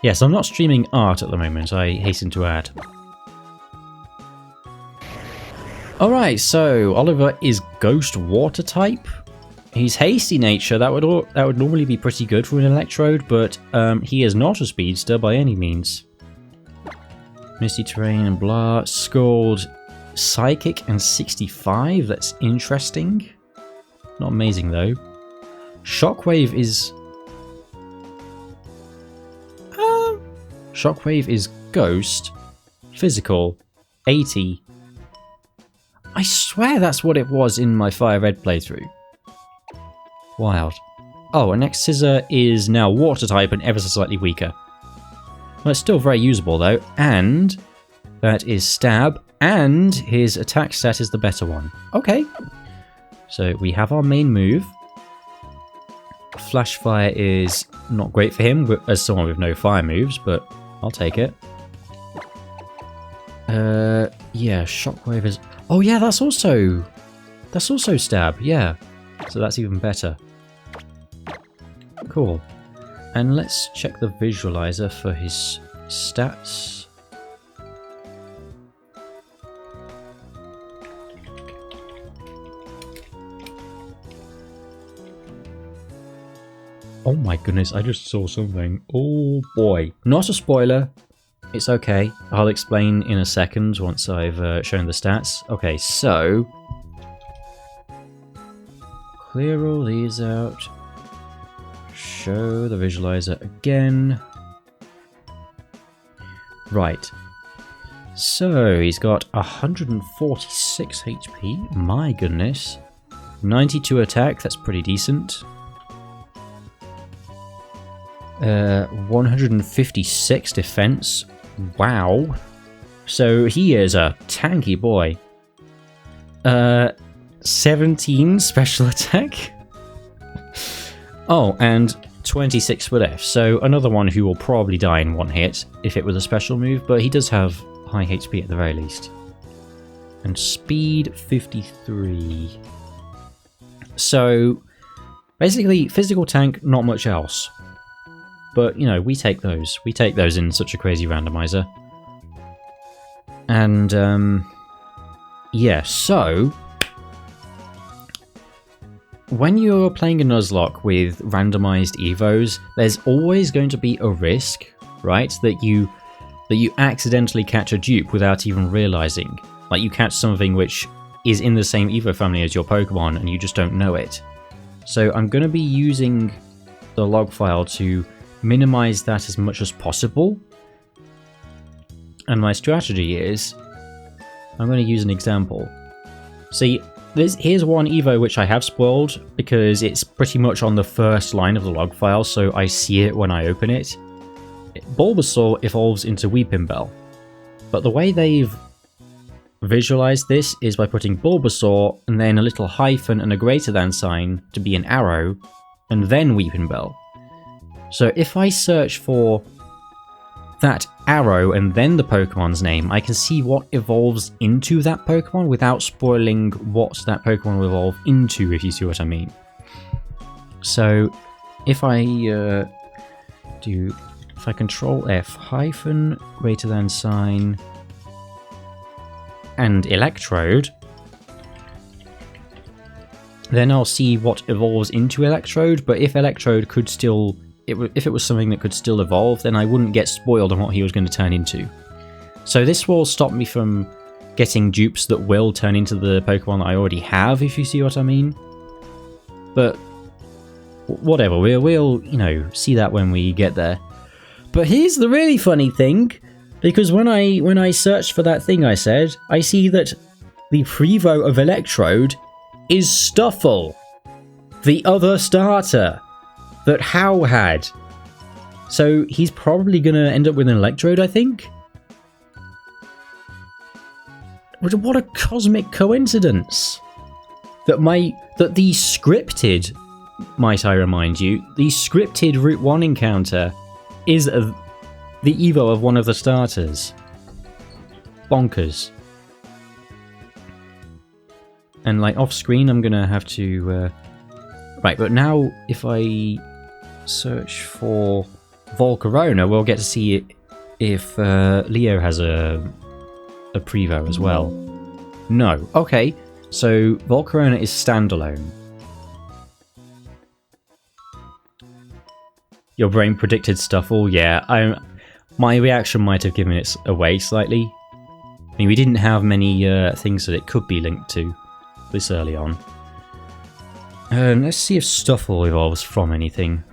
Yes, I'm not streaming art at the moment, I hasten to add. Alright, so Oliver is Ghost Water type. He's hasty nature, that would normally be pretty good for an Electrode, but he is not a speedster by any means. Misty Terrain and blah. Scald, Psychic and 65, that's interesting. Not amazing though. Shockwave is... Shockwave is Ghost, Physical, 80. I swear that's what it was in my Fire Red playthrough. Wild. Oh, and next Scissor is now Water type and ever so slightly weaker. Well, it's still very usable though, and that is Stab, and his attack stat is the better one. Okay. So we have our main move. Flash Fire is not great for him as someone with no fire moves, but I'll take it. Yeah, Shockwave is... oh yeah, that's also Stab, yeah. So that's even better. Cool. And let's check the visualizer for his stats. Oh my goodness, I just saw something. Oh boy. Not a spoiler. It's okay. I'll explain in a second once I've shown the stats. Okay, so... clear all these out. Show the visualizer again. Right. So, he's got 146 HP. My goodness. 92 attack, that's pretty decent. 156 defense. Wow. So he is a tanky boy. 17 special attack. Oh, and 26 foot F. So another one who will probably die in one hit if it was a special move, but he does have high HP at the very least. And speed 53. So basically, physical tank, not much else. But, you know, we take those. We take those in such a crazy randomizer. And, yeah, so when you're playing a Nuzlocke with randomized evos, there's always going to be a risk, right, that you accidentally catch a dupe without even realizing. Like, you catch something which is in the same evo family as your Pokemon and you just don't know it. So I'm going to be using the log file to minimize that as much as possible. And my strategy is, I'm going to use an example. See, here's one evo which I have spoiled because it's pretty much on the first line of the log file, so I see it when I open it. Bulbasaur evolves into Weepinbell, but the way they've visualized this is by putting Bulbasaur and then a little hyphen and a greater than sign to be an arrow, and then Weepinbell. So if I search for that arrow and then the Pokemon's name, I can see what evolves into that Pokemon without spoiling what that Pokemon will evolve into, if you see what I mean. So if I if I control F, hyphen, greater than sign, and Electrode, then I'll see what evolves into Electrode, but if Electrode could still, if it was something that could still evolve, then I wouldn't get spoiled on what he was going to turn into. So this will stop me from getting dupes that will turn into the Pokemon that I already have, if you see what I mean. But whatever, we'll you know, see that when we get there. But here's the really funny thing, because when I searched for that thing I said, I see that the Prevo of Electrode is Stuffle, the other starter that How had. So he's probably going to end up with an Electrode, I think? What a cosmic coincidence! That the scripted, might I remind you, the scripted Route 1 encounter is the Evo of one of the starters. Bonkers. And like off screen I'm going to have to... Right, but now if I search for Volcarona, we'll get to see if Leo has a Prevo as well. No. Okay, so Volcarona is standalone. Your brain predicted Stuffle, yeah. My reaction might have given it away slightly. I mean, we didn't have many things that it could be linked to this early on. Let's see if Stuffle evolves from anything.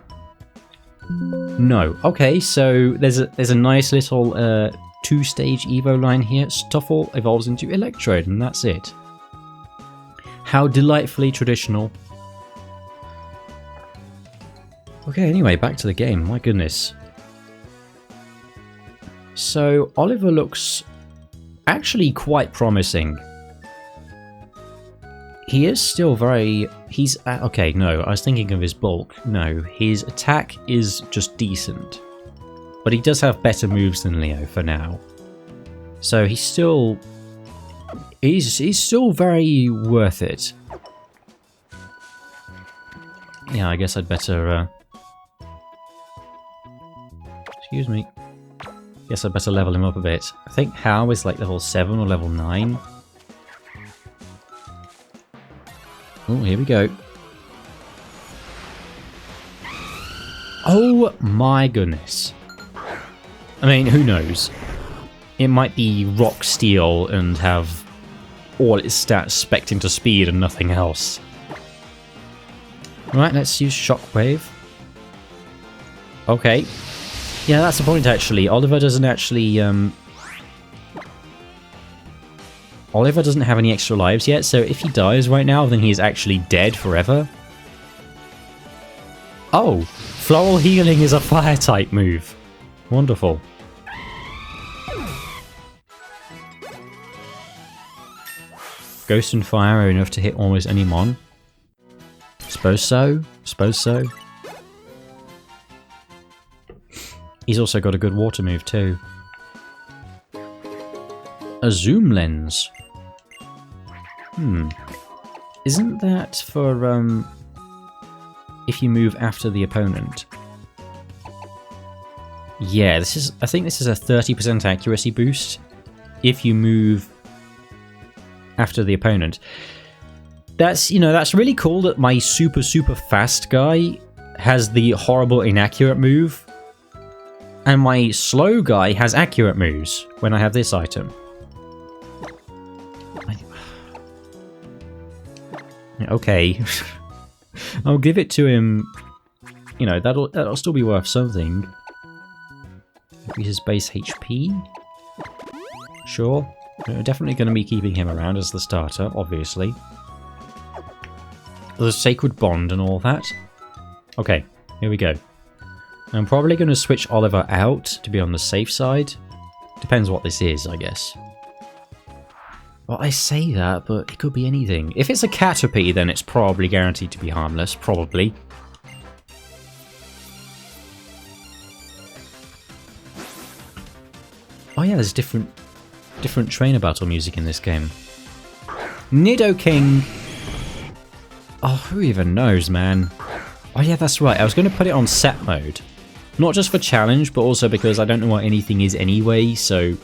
No. Okay, so there's a nice little two-stage Evo line here. Stuffle evolves into Electrode, and that's it. How delightfully traditional. Okay, anyway, back to the game. My goodness. So, Oliver looks actually quite promising. He is still very... okay, no, I was thinking of his bulk. No, his attack is just decent. But he does have better moves than Leo for now. So he's still... He's still very worth it. Yeah, I guess I'd better... Excuse me. Guess I'd better level him up a bit. I think How is like level 7 or level 9. Oh, here we go. Oh my goodness. I mean, who knows? It might be rock steel and have all its stats spec'd into speed and nothing else. Right, let's use Shockwave. Okay. Yeah, that's the point actually. Oliver doesn't actually... Oliver doesn't have any extra lives yet, so if he dies right now, then he's actually dead forever. Oh! Floral Healing is a fire-type move. Wonderful. Ghost and fire are enough to hit almost any mon. Suppose so. Suppose so. He's also got a good water move too. A zoom lens. Isn't that for if you move after the opponent? Yeah, this is. I think this is a 30% accuracy boost if you move after the opponent. That's, you know, that's really cool that my super fast guy has the horrible inaccurate move, and my slow guy has accurate moves when I have this item. Okay. I'll give it to him. You know, that'll still be worth something. His base HP. Sure. We're definitely going to be keeping him around as the starter, obviously. The Sacred Bond and all that. Okay, here we go. I'm probably going to switch Oliver out to be on the safe side. Depends what this is, I guess. Well, I say that, but it could be anything. If it's a Caterpie, then it's probably guaranteed to be harmless. Probably. Oh yeah, there's different trainer battle music in this game. Nidoking! Oh, who even knows, man? Oh yeah, that's right. I was going to put it on set mode. Not just for challenge, but also because I don't know what anything is anyway, so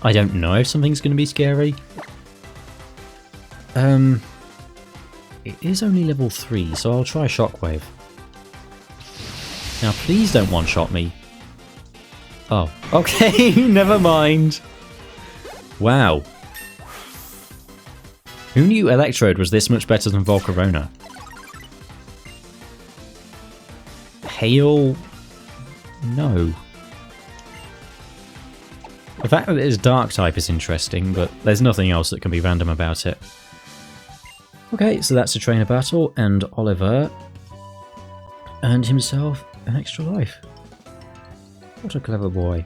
I don't know if something's going to be scary. It is only level 3, so I'll try Shockwave. Now please don't one-shot me. Oh, okay, never mind. Wow. Who knew Electrode was this much better than Volcarona? Hail? No. The fact that it is Dark type is interesting, but there's nothing else that can be random about it. Okay, so that's a trainer battle, and Oliver earned himself an extra life. What a clever boy.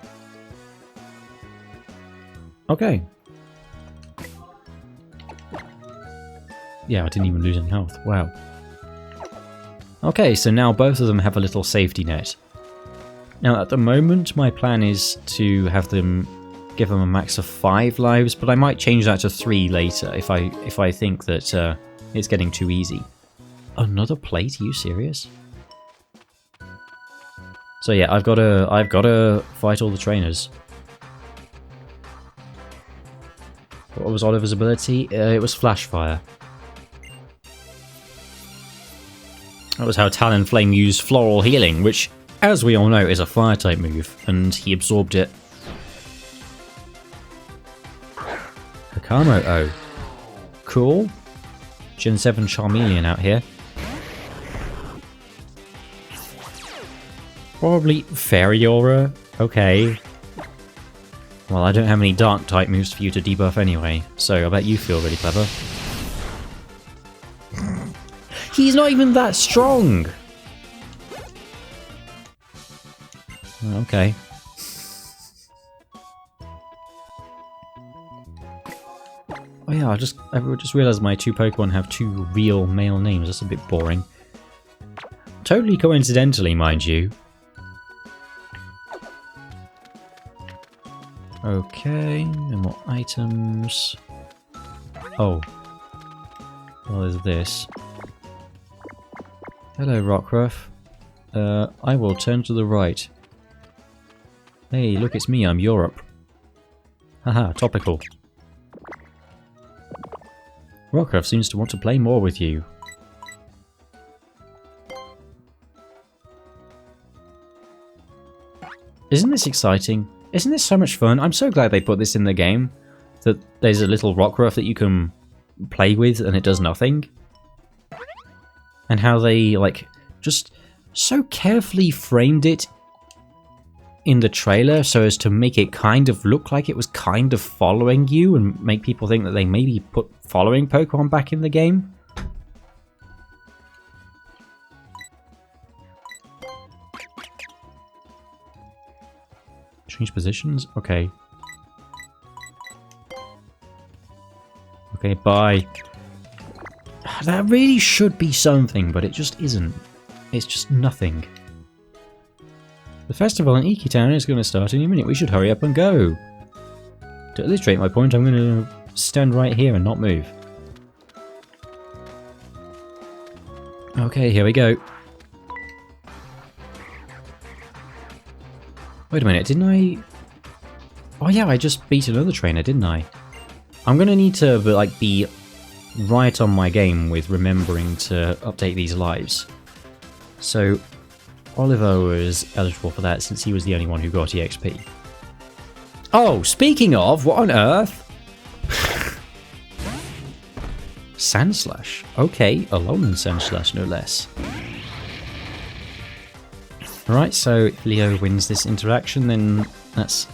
Okay. Yeah, I didn't even lose any health. Wow. Okay, so now both of them have a little safety net. Now, at the moment, my plan is to have them give them a max of 5 lives, but I might change that to 3 later if I think that it's getting too easy. Another plate? Are you serious? So yeah, I've got to fight all the trainers. What was Oliver's ability? It was Flash Fire. That was how Talonflame used Floral Healing, which, as we all know, is a Fire-type move, and he absorbed it. Hakamo, oh. Cool. Gen 7 Charmeleon out here. Probably Fairy Aura. Okay. Well, I don't have any Dark-type moves for you to debuff anyway, so I bet you feel really clever. He's not even that strong! Okay. Oh yeah, I just realised my 2 Pokemon have 2 real male names. That's a bit boring. Totally coincidentally, mind you. Okay, and what items? Oh. Well, there's this. Hello, Rockruff. I will turn to the right. Hey, look, it's me, I'm Europe. Haha, topical. Rockruff seems to want to play more with you. Isn't this exciting? Isn't this so much fun? I'm so glad they put this in the game. That there's a little Rockruff that you can play with and it does nothing. And how they, like, just so carefully framed it in the trailer so as to make it kind of look like it was kind of following you and make people think that they maybe put following Pokemon back in the game. Change positions? Okay. Okay, Okay, bye. That really should be something, but it just isn't. It's just nothing. The festival in Iki Town is going to start any minute. We should hurry up and go. To illustrate my point, I'm going to stand right here and not move. Okay, here we go. Wait a minute, didn't I... Oh yeah, I just beat another trainer, didn't I? I'm going to need to like be right on my game with remembering to update these lives. So, Oliver was eligible for that since he was the only one who got EXP. Oh, speaking of, what on earth? Sandslash. Okay, Alolan Sandslash, no less. Right, so if Leo wins this interaction, then that's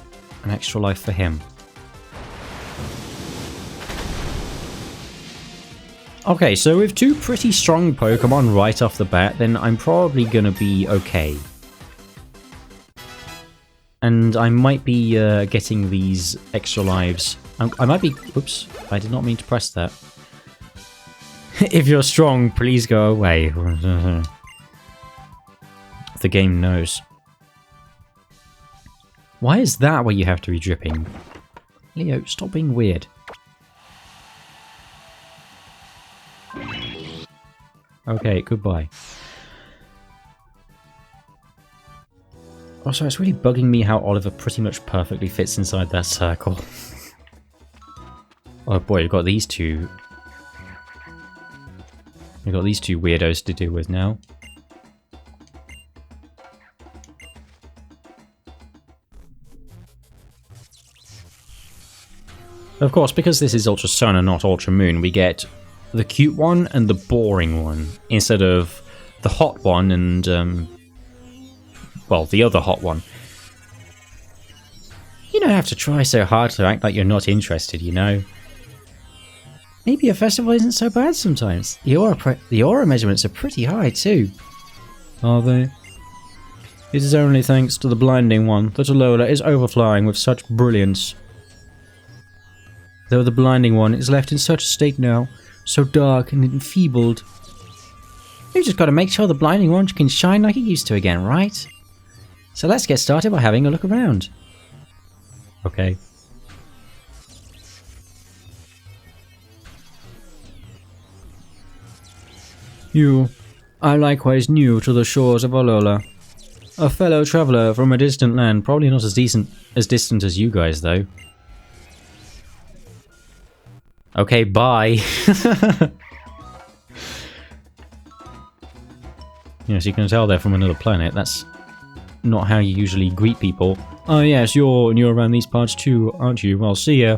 an extra life for him. Okay, so with two pretty strong Pokemon right off the bat, then I'm probably gonna be okay. And I might be getting these extra lives. I might be... Oops, I did not mean to press that. If you're strong, please go away. The game knows. Why is that where you have to be dripping? Leo, stop being weird. Okay, goodbye. Also, it's really bugging me how Oliver pretty much perfectly fits inside that circle. Oh boy, you've got these two. You've got these two weirdos to deal with now. Of course, because this is Ultra Sun and not Ultra Moon, we get the cute one and the boring one, instead of the hot one and, well, the other hot one. You don't have to try so hard to act like you're not interested, you know. Maybe a festival isn't so bad sometimes. The aura measurements are pretty high too. Are they? It is only thanks to the blinding one that Alola is overflowing with such brilliance. Though the blinding one is left in such a state now, so dark and enfeebled. We've just got to make sure the blinding one can shine like it used to again, right? So let's get started by having a look around. Okay. You are likewise new to the shores of Alola. A fellow traveller from a distant land, probably not as distant as you guys, though. Okay, bye. Yes, you can tell they're from another planet. That's not how you usually greet people. Oh yes, you're around these parts too, aren't you? Well, see ya.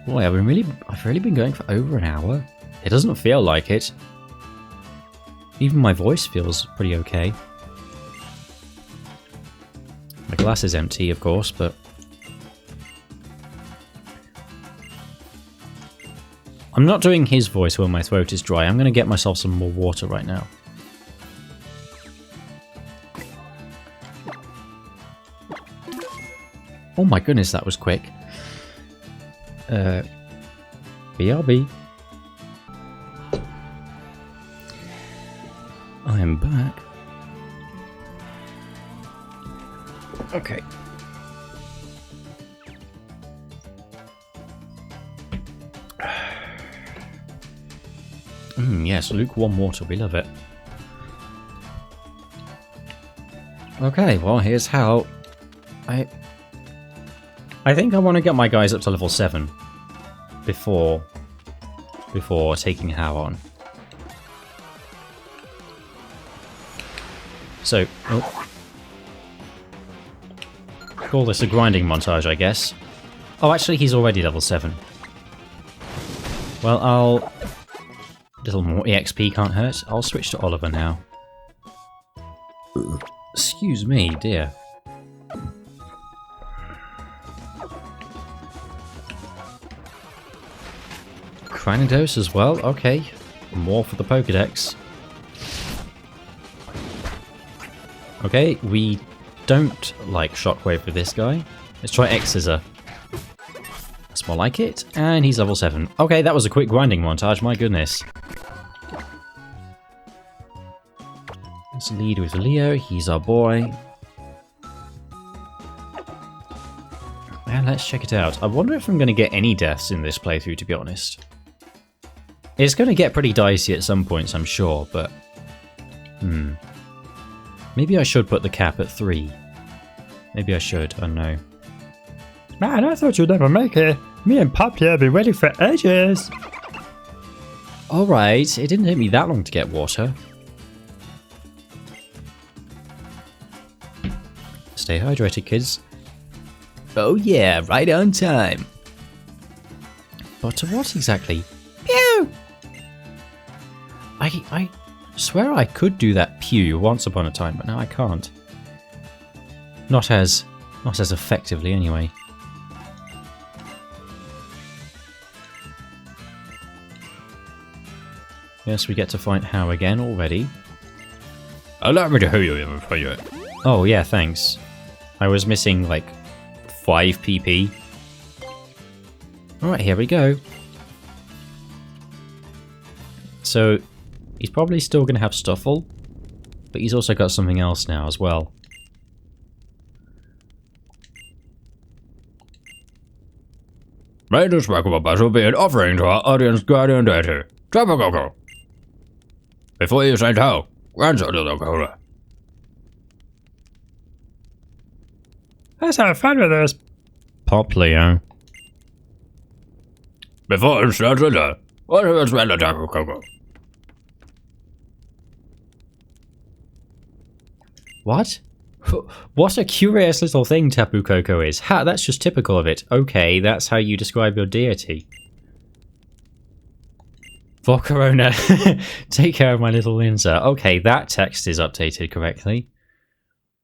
Boy, I've really been going for over an hour. It doesn't feel like it. Even my voice feels pretty okay. My glass is empty, of course, but... I'm not doing his voice when my throat is dry. I'm going to get myself some more water right now. Oh my goodness, that was quick. BRB. I am back. Okay. Yes, lukewarm water, we love it. Okay, well, here's how. I think I want to get my guys up to level 7 before taking How on. So, call this a grinding montage, I guess. Oh, actually, he's already level 7. Well, a little more EXP can't hurt. I'll switch to Oliver now. Excuse me, dear. Cranidos as well, okay. More for the Pokedex. Okay, we don't like Shockwave with this guy. Let's try X-Scissor. That's more like it. And he's level 7. Okay, that was a quick grinding montage, my goodness. Let's lead with Leo, he's our boy. And let's check it out. I wonder if I'm going to get any deaths in this playthrough, to be honest. It's going to get pretty dicey at some points, I'm sure, but... Maybe I should put the cap at 3. Maybe I should, I don't know. Man, I thought you'd never make it. Me and Pop here have been waiting for ages. Alright, it didn't take me that long to get water. Stay hydrated, kids. Oh yeah, right on time. But to what exactly? Pew! I swear I could do that pew once upon a time, but now I can't. Not as effectively anyway. Yes, we get to fight How again already. Allow me to hear you for you. Oh yeah, thanks. I was missing like 5 PP. Alright, here we go. So, he's probably still going to have Stuffle, but he's also got something else now as well. May this remarkable battle be an offering to our audience guardian deity, Tapu. Before you send how, grandson of the Cola. Let's have fun with this. Pop Leo. Before it starts with that, what is the Tapu? What? What a curious little thing Tapu Koko is. Ha, that's just typical of it. Okay, that's how you describe your deity. For Corona, take care of my little Linza. Okay, that text is updated correctly.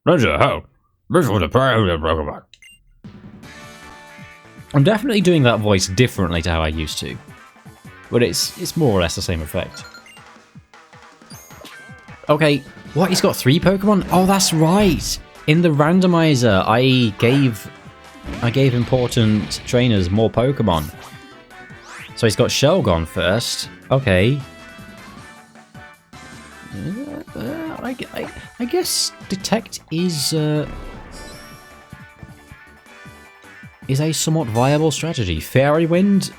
Linza, how? This was a prayer of the Pokemon. I'm definitely doing that voice differently to how I used to. But it's more or less the same effect. Okay, what? He's got 3 Pokemon? Oh, that's right! In the randomizer, I gave important trainers more Pokemon. So he's got Shelgon first. Okay. I guess Detect is a somewhat viable strategy. Fairy Wind?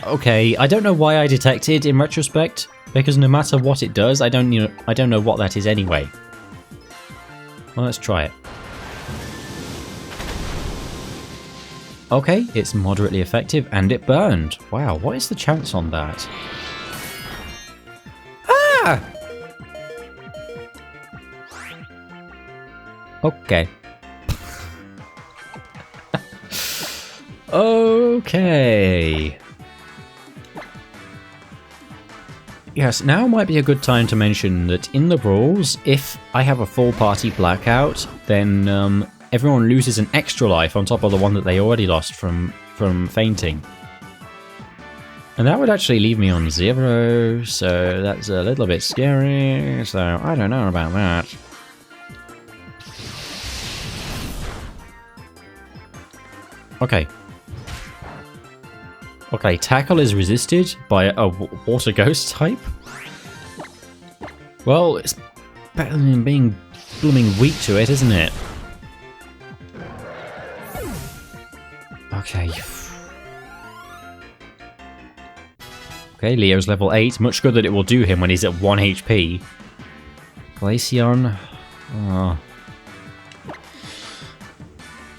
Okay, I don't know why I detected in retrospect, because no matter what it does, I don't know what that is anyway. Well, let's try it. Okay, it's moderately effective, and it burned. Wow, what is the chance on that? Ah! Okay. Okay. Yes, now might be a good time to mention that in the rules, if I have a full party blackout, then everyone loses an extra life on top of the one that they already lost from fainting. And that would actually leave me on 0, so that's a little bit scary, so I don't know about that. Okay. Okay, Tackle is resisted by a Water Ghost type? Well, it's better than being blooming weak to it, isn't it? Okay. Okay, Leo's level 8. Much good that it will do him when he's at 1 HP. Glaceon. Oh.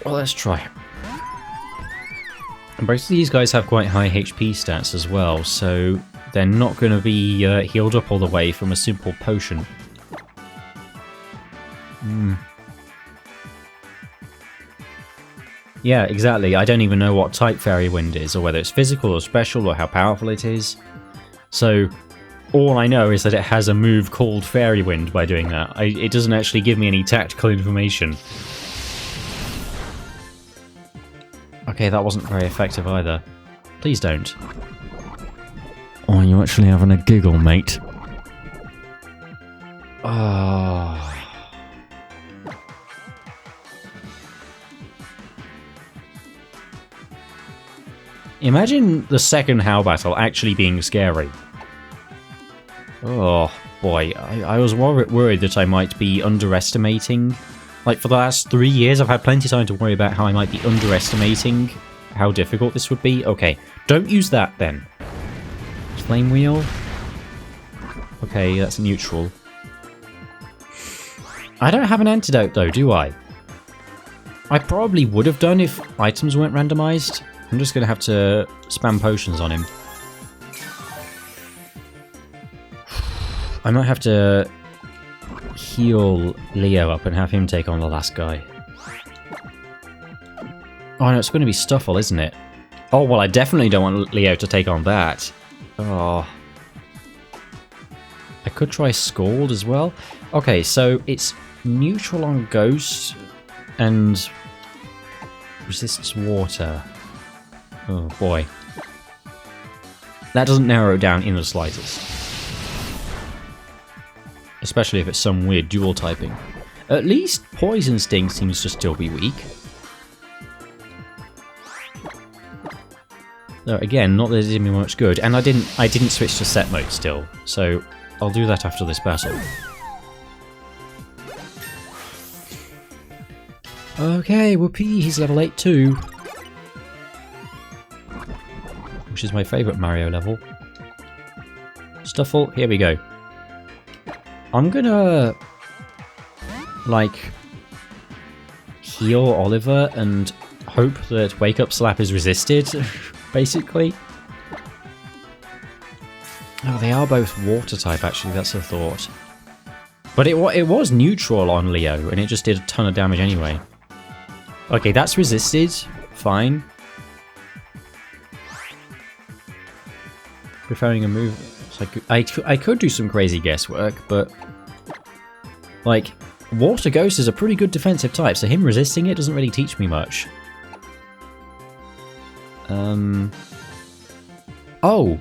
Well, let's try. And both of these guys have quite high HP stats as well, so they're not going to be healed up all the way from a simple potion. Yeah, exactly. I don't even know what type Fairy Wind is, or whether it's physical or special, or how powerful it is. So, all I know is that it has a move called Fairy Wind by doing that. It doesn't actually give me any tactical information. Okay, that wasn't very effective either. Please don't. Oh, you're actually having a giggle, mate. Oh. Imagine the second How battle actually being scary. Oh boy, I was worried that I might be underestimating. Like, for the last 3 years, I've had plenty of time to worry about how I might be underestimating how difficult this would be. Okay, don't use that then. Flame wheel. Okay, that's neutral. I don't have an antidote though, do I? I probably would have done if items weren't randomized. I'm just going to have to spam potions on him. I might have to heal Leo up and have him take on the last guy. Oh no, it's going to be Stuffle, isn't it? Oh, well, I definitely don't want Leo to take on that. Oh. I could try Scald as well. Okay, so it's neutral on Ghost and resists water. Oh boy. That doesn't narrow it down in the slightest. Especially if it's some weird dual typing. At least Poison Sting seems to still be weak. Though again, not that it did me much good, and I didn't switch to set mode still, so I'll do that after this battle. Okay, whoopee, he's level 8 too. Which is my favourite Mario level. Stuffle, here we go. I'm gonna, like, heal Oliver and hope that Wake Up Slap is resisted, basically. Oh, they are both water type, actually, that's a thought. But it was neutral on Leo, and it just did a ton of damage anyway. Okay, that's resisted. Fine. Preferring a move... So I could do some crazy guesswork, but... Like, Water Ghost is a pretty good defensive type, so him resisting it doesn't really teach me much. Oh!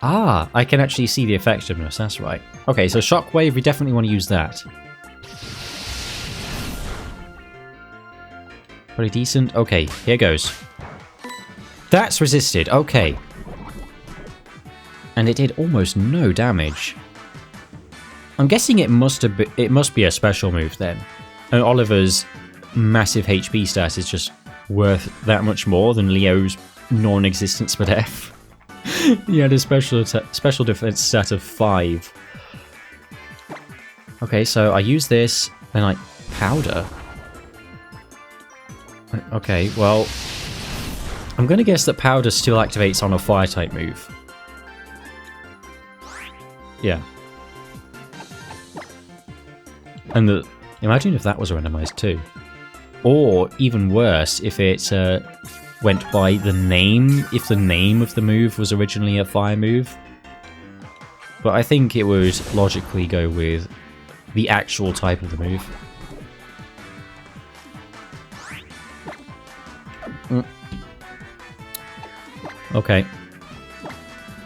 Ah, I can actually see the effectiveness, that's right. Okay, so Shockwave, we definitely want to use that. Pretty decent. Okay, here goes. That's resisted, okay. And it did almost no damage. I'm guessing it must be a special move then. And Oliver's massive HP stat is just worth that much more than Leo's non-existent split F. He had a special defense stat of 5. Okay, so I use this, and I powder. Okay, well, I'm gonna guess that powder still activates on a fire type move. Yeah. And imagine if that was randomized too. Or, even worse, if it went by the name, if the name of the move was originally a fire move. But I think it would logically go with the actual type of the move. Okay.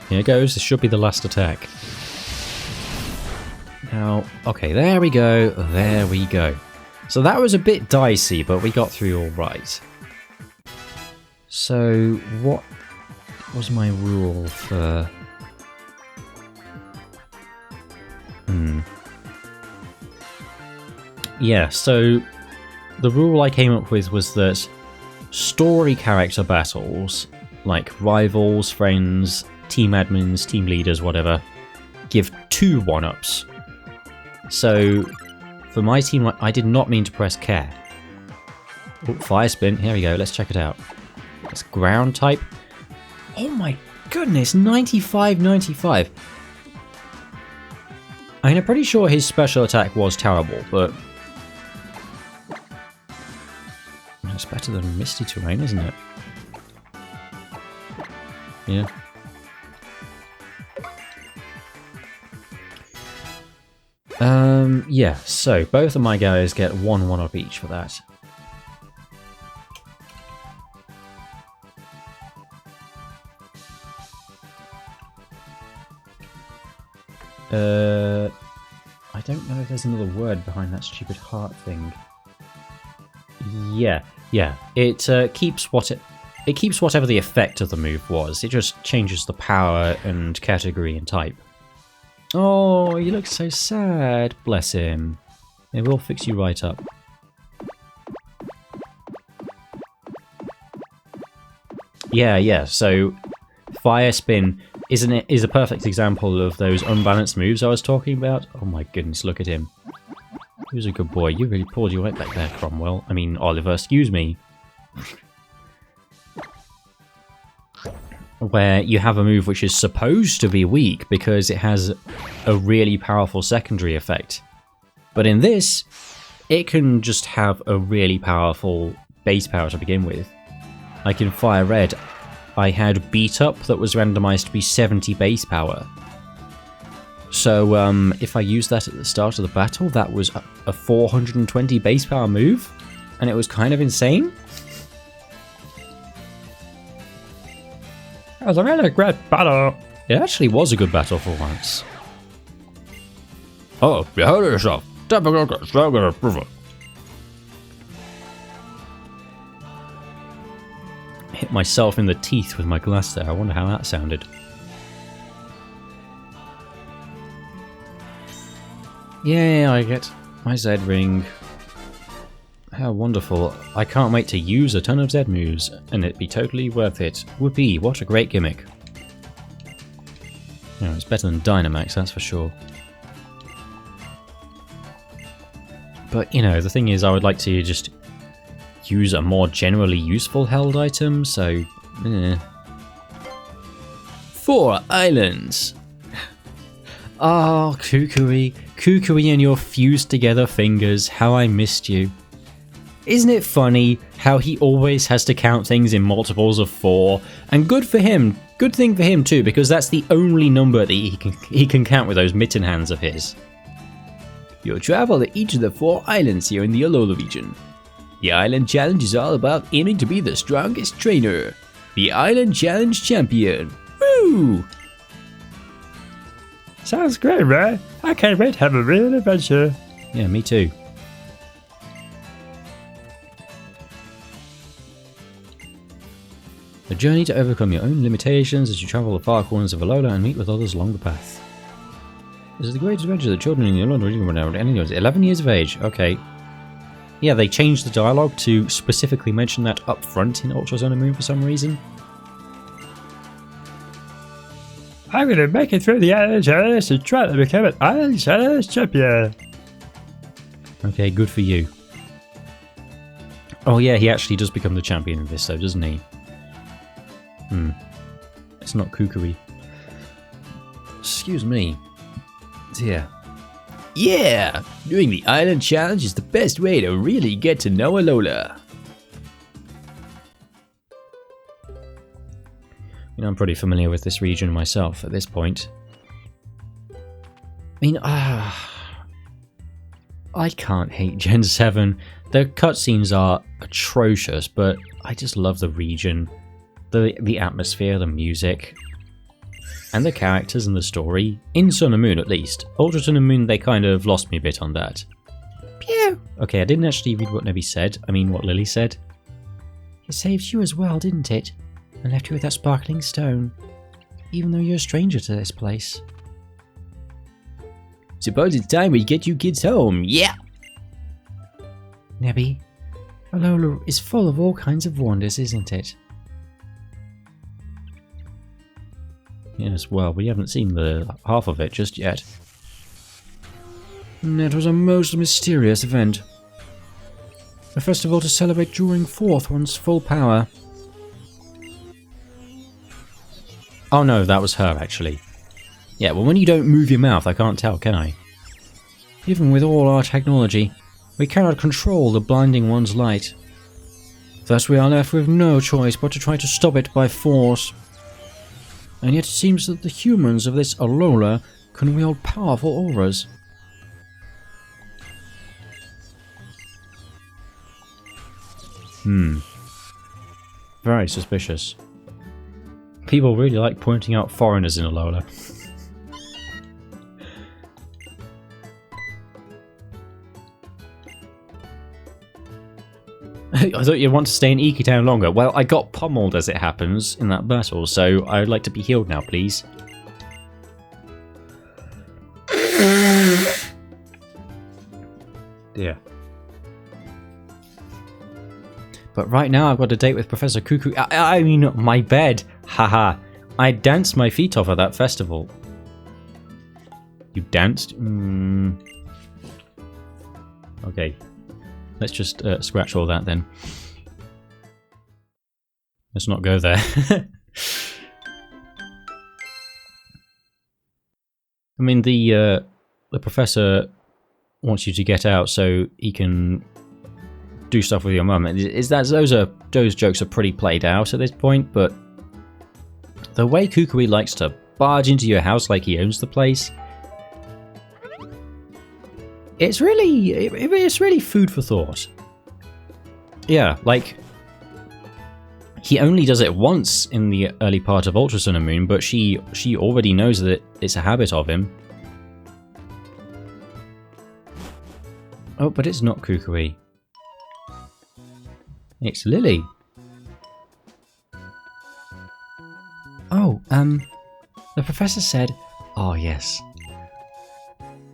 Here goes, this should be the last attack. Now, okay, there we go, there we go. So that was a bit dicey, but we got through alright. So, what was my rule for... Yeah, so the rule I came up with was that story character battles, like rivals, friends, team admins, team leaders, whatever, give 2 1-ups. So, for my team, I did not mean to press care. Oh, fire spin, here we go, let's check it out. It's ground type. Oh my goodness, 95-95. I mean, I'm pretty sure his special attack was terrible, but... It's better than Misty Terrain, isn't it? Yeah. Yeah, so both of my guys get 1 1-up each for that. I don't know if there's another word behind that stupid heart thing. Yeah. It keeps what it... it keeps whatever the effect of the move was. It just changes the power and category and type. Oh, he looks so sad. Bless him. It will fix you right up. Yeah, so Fire Spin is a perfect example of those unbalanced moves I was talking about. Oh my goodness, look at him. He was a good boy. You really pulled your weight back there, Cromwell. I mean, Oliver, excuse me. Where you have a move which is supposed to be weak because it has a really powerful secondary effect. But in this, it can just have a really powerful base power to begin with. Like in Fire Red, I had Beat Up that was randomized to be 70 base power. So if I used that at the start of the battle, that was a 420 base power move, and it was kind of insane. It was a really great battle. It actually was a good battle for once. Oh, you heard of yourself. Hit myself in the teeth with my glass there. I wonder how that sounded. Yay, I get my Z ring. How wonderful. I can't wait to use a ton of Z moves, and it'd be totally worth it. Whoopee, what a great gimmick. You know, it's better than Dynamax, that's for sure. But, you know, the thing is, I would like to just use a more generally useful held item, so... 4 islands! Oh, Kukui. Kukui and your fused together fingers, how I missed you. Isn't it funny how he always has to count things in multiples of 4? And good for him. Good thing for him too, because that's the only number that he can count with those mitten hands of his. You'll travel to each of the 4 islands here in the Alola region. The Island Challenge is all about aiming to be the strongest trainer. The Island Challenge champion. Woo! Sounds great, Ray. I can't wait to have a real adventure. Yeah, me too. A journey to overcome your own limitations as you travel the far corners of Alola and meet with others along the path. This is the greatest adventure that children in the Alola region were now 11 years of age. Okay. Yeah, they changed the dialogue to specifically mention that up front in Ultra Sun and Moon for some reason. I'm gonna make it through the Island Challenge and try to become an Island Challenge champion. Okay, good for you. Oh yeah, he actually does become the champion of this though, doesn't he? It's not Kukui. Excuse me. Dear. Yeah! Doing the Island Challenge is the best way to really get to know Alola. You know, I'm pretty familiar with this region myself at this point. I mean, I can't hate Gen 7. The cutscenes are atrocious, but I just love the region. The atmosphere, the music, and the characters and the story. In Sun and Moon, at least. Ultra Sun and Moon, they kind of lost me a bit on that. Pew! Okay, I didn't actually read what Nebby said. I mean, what Lily said. It saved you as well, didn't it? And left you with that sparkling stone. Even though you're a stranger to this place. Suppose it's time we get you kids home, yeah! Nebby, Alola is full of all kinds of wonders, isn't it? Yes, well, we haven't seen the half of it just yet. It was a most mysterious event. A festival to celebrate drawing forth one's full power. Oh no, that was her, actually. Yeah, well, when you don't move your mouth, I can't tell, can I? Even with all our technology, we cannot control the blinding one's light. Thus we are left with no choice but to try to stop it by force. And yet it seems that the humans of this Alola can wield powerful auras. Very suspicious. People really like pointing out foreigners in Alola. I thought you'd want to stay in Iki Town longer. Well, I got pummeled as it happens in that battle, so I would like to be healed now, please. Dear. But right now I've got a date with Professor Cuckoo. I mean, my bed. Haha. I danced my feet off at that festival. You danced? Okay. Let's just scratch all that then. Let's not go there. I mean, the professor wants you to get out so he can do stuff with your mum. Those jokes are pretty played out at this point, but the way Kukui likes to barge into your house like he owns the place, it's really food for thought. Yeah, like, he only does it once in the early part of Ultra Sun and Moon, but she already knows that it's a habit of him. Oh, but it's not Kukui. It's Lily. Oh, the professor said, oh yes.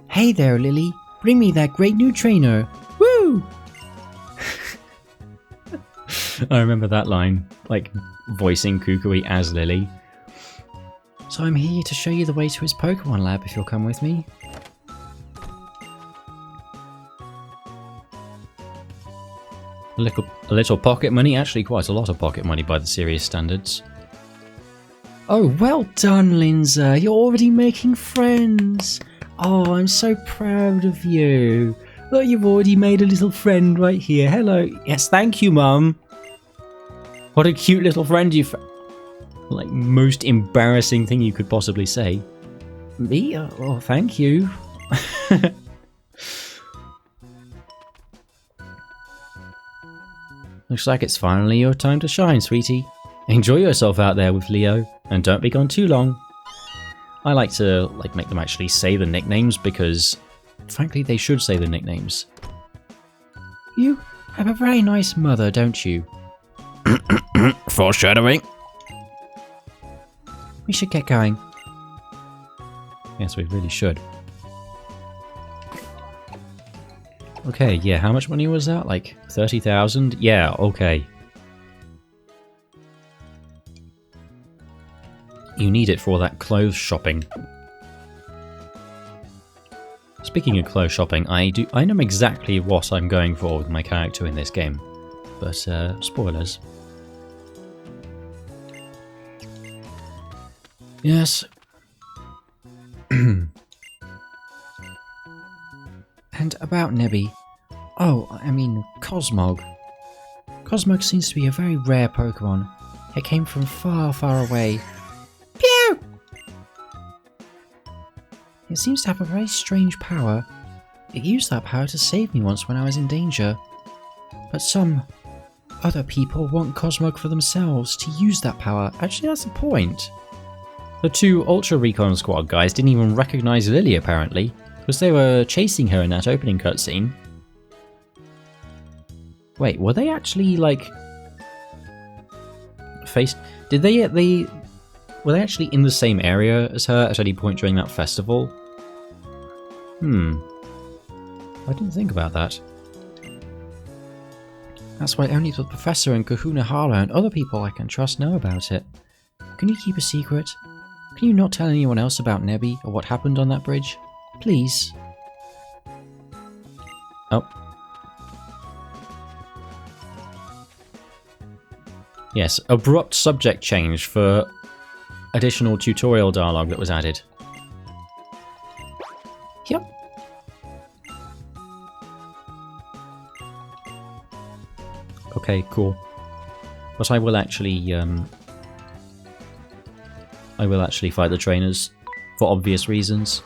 Hey there, Lily. Bring me that great new trainer. Woo! I remember that line, like voicing Kukui as Lily. So I'm here to show you the way to his Pokemon lab if you'll come with me. A little pocket money, actually quite a lot of pocket money by the serious standards. Oh, well done, Linza. You're already making friends. Oh, I'm so proud of you. Look, you've already made a little friend right here. Hello. Yes, thank you, Mum. What a cute little friend you've... Like, most embarrassing thing you could possibly say. Me? Oh, thank you. Looks like it's finally your time to shine, sweetie. Enjoy yourself out there with Leo, and don't be gone too long. I like to make them actually say the nicknames because, frankly, they should say the nicknames. You have a very nice mother, don't you? Foreshadowing. We should get going. Yes, we really should. Okay, yeah, how much money was that? Like 30,000? Yeah, okay. You need it for all that clothes shopping. Speaking of clothes shopping, I know exactly what I'm going for with my character in this game. But, spoilers. Yes. And about Nebby. Oh, I mean, Cosmog. Cosmog seems to be a very rare Pokemon. It came from far, far away. Pew! It seems to have a very strange power. It used that power to save me once when I was in danger. But some other people want Cosmog for themselves to use that power. Actually, that's the point. The two Ultra Recon Squad guys didn't even recognize Lily, apparently, because they were chasing her in that opening cutscene. Wait, were they actually, like... Were they actually in the same area as her at any point during that festival? I didn't think about that. That's why only the Professor and Kahuna Hala and other people I can trust know about it. Can you keep a secret? Can you not tell anyone else about Nebby or what happened on that bridge? Please. Oh. Yes, abrupt subject change for additional tutorial dialogue that was added. Yep. Okay, cool. But I will actually fight the trainers for obvious reasons.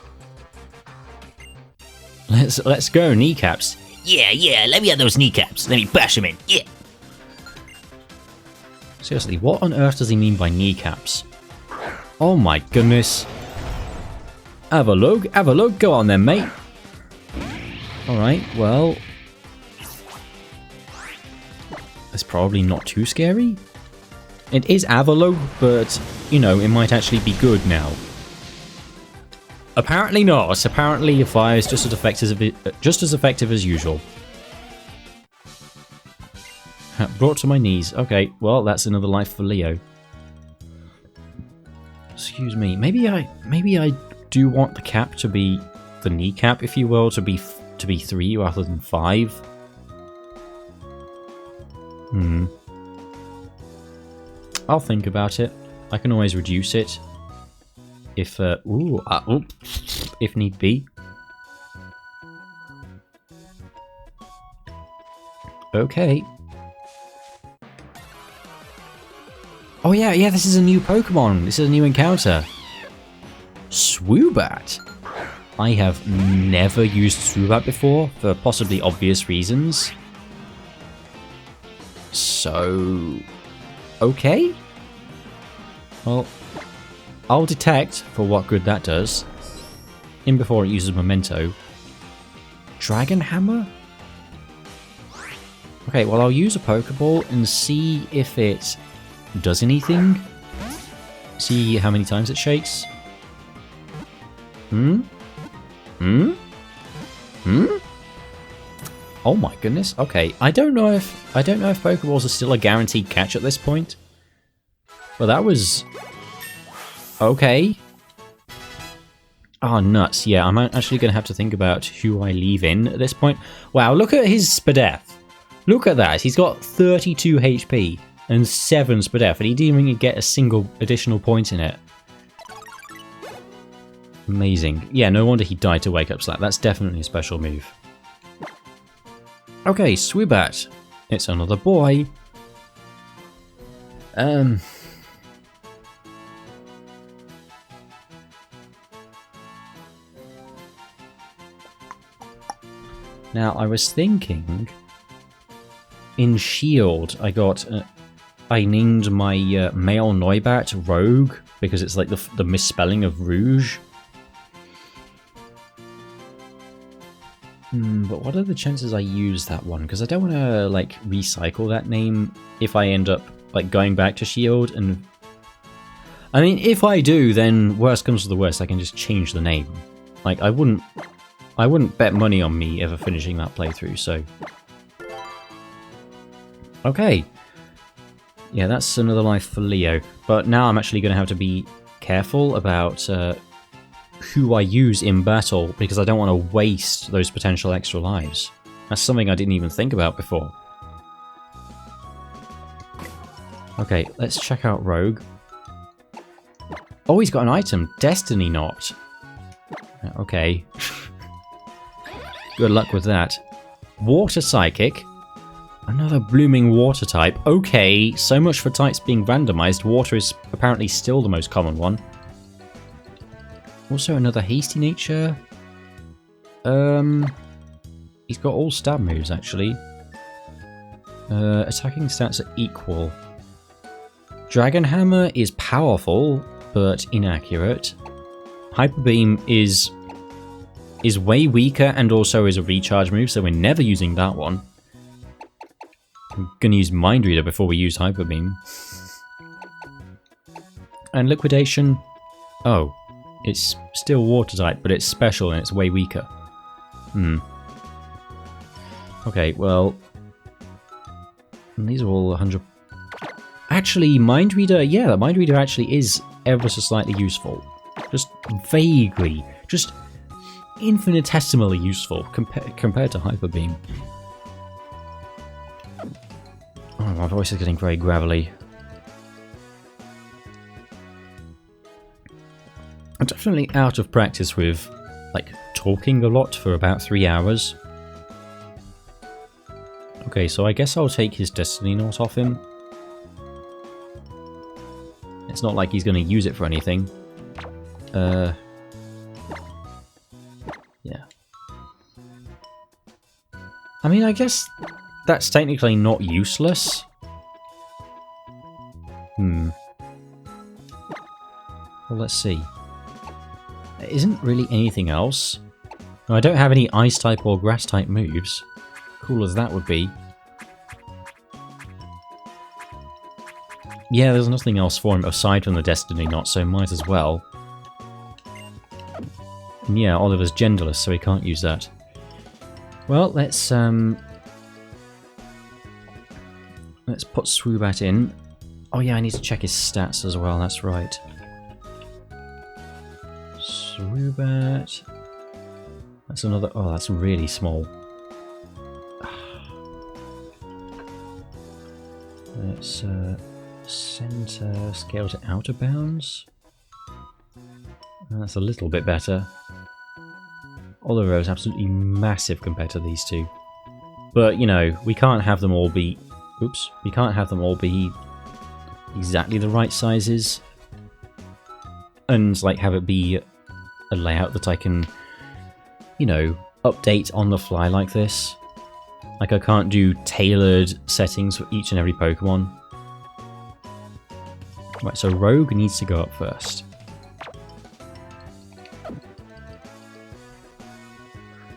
Let's go, kneecaps. Yeah, let me have those kneecaps. Let me bash them in. Yeah. Seriously, what on earth does he mean by kneecaps? Oh my goodness. Have a look, go on then, mate. Alright, well... It's probably not too scary. It is Avalo, but, you know, it might actually be good now. Apparently not. Apparently your fire is just as effective as usual. Brought to my knees. Okay, well, that's another life for Leo. Excuse me. Maybe I do want the cap to be the kneecap, if you will, to be 3 rather than 5. I'll think about it. I can always reduce it if if need be. Okay. Oh yeah, this is a new Pokemon. This is a new encounter. Swoobat. I have never used Swoobat before, for possibly obvious reasons. So... okay? Well, I'll detect for what good that does. In before it uses Memento. Dragon Hammer? Okay, well I'll use a Pokeball and see if it does anything. See how many times it shakes. Oh my goodness. Okay, I don't know if Pokeballs are still a guaranteed catch at this point. Well, that was okay. Oh, nuts. Yeah, I'm actually going to have to think about who I leave in at this point. Wow, look at his Spadef. Look at that. He's got 32 HP and 7 Spadef, and he didn't even get a single additional point in it. Amazing. Yeah, no wonder he died to Wake Up Slap. That's definitely a special move. Okay, Swoobat. It's another boy. Now, I was thinking, in Shield, I named my male Noibat Rogue, because it's like the misspelling of Rouge. But what are the chances I use that one? Because I don't want to, like, recycle that name if I end up, like, going back to Shield, and... I mean, if I do, then worst comes to the worst, I can just change the name. Like, I wouldn't bet money on me ever finishing that playthrough, so... Okay. Yeah, that's another life for Leo. But now I'm actually going to have to be careful about who I use in battle, because I don't want to waste those potential extra lives. That's something I didn't even think about before. Okay, let's check out Rogue. Oh, he's got an item. Destiny Knot. Okay. Good luck with that. Water Psychic. Another blooming water type. Okay, so much for types being randomized. Water is apparently still the most common one. Also another hasty nature. He's got all stab moves actually. Attacking stats are equal. Dragon Hammer is powerful, but inaccurate. Hyper Beam is way weaker and also is a recharge move, so we're never using that one. I'm gonna use Mind Reader before we use Hyper Beam. And Liquidation. Oh. It's still water type, but it's special and it's way weaker. Okay, well... these are all 100... Actually, Mind Reader... yeah, Mind Reader actually is ever so slightly useful. Just vaguely. Just infinitesimally useful compared to Hyper Beam. Oh, my voice is getting very gravelly. I'm definitely out of practice with, like, talking a lot for about 3 hours. Okay, so I guess I'll take his Destiny Knot off him. It's not like he's going to use it for anything. Yeah. I mean, I guess that's technically not useless. Well, let's see. There isn't really anything else. No, I don't have any Ice-type or Grass-type moves. Cool as that would be. Yeah, there's nothing else for him aside from the Destiny Knot, so might as well. And yeah, Oliver's genderless, so he can't use that. Well, let's put Swoobat in. Oh yeah, I need to check his stats as well, that's right. Swoobat. That's another... Oh, that's really small. Let's center scale to outer bounds. That's a little bit better. Oliver is absolutely massive compared to these two. But, you know, we can't have them all be... Oops. We can't have them all be exactly the right sizes. And, like, have it be a layout that I can, you know, update on the fly like this. Like, I can't do tailored settings for each and every Pokemon. Right, so Rogue needs to go up first.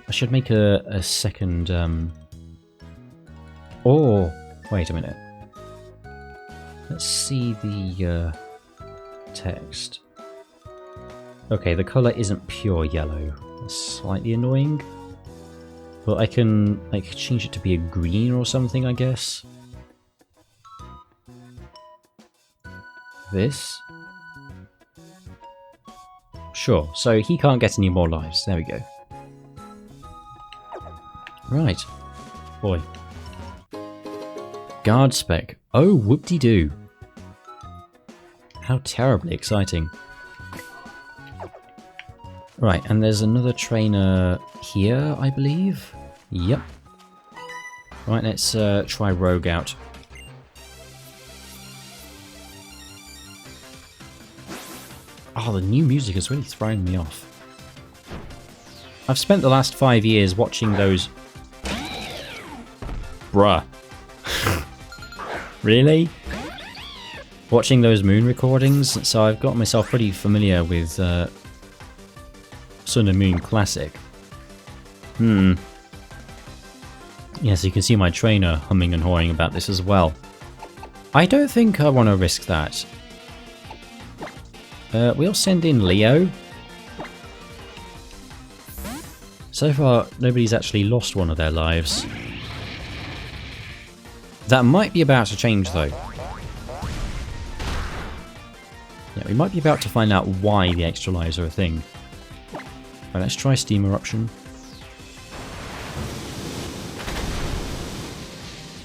I should make a second... Oh, wait a minute. Let's see the text. Okay, the colour isn't pure yellow. That's slightly annoying. But I can, like, change it to be a green or something, I guess. This. Sure, so he can't get any more lives. There we go. Right. Boy. Guard spec. Oh, whoop-de-doo. How terribly exciting. Right, and there's another trainer here, I believe. Yep. Right, let's try Rogue out. Oh, the new music has really thrown me off. I've spent the last 5 years watching those... Bruh. Really? Watching those moon recordings, so I've got myself pretty familiar with Sun and Moon Classic. Yes, you can see my trainer humming and hawing about this as well. I don't think I want to risk that. We'll send in Leo. So far, nobody's actually lost one of their lives. That might be about to change, though. Yeah, we might be about to find out why the extra lives are a thing. Right, let's try Steam Eruption.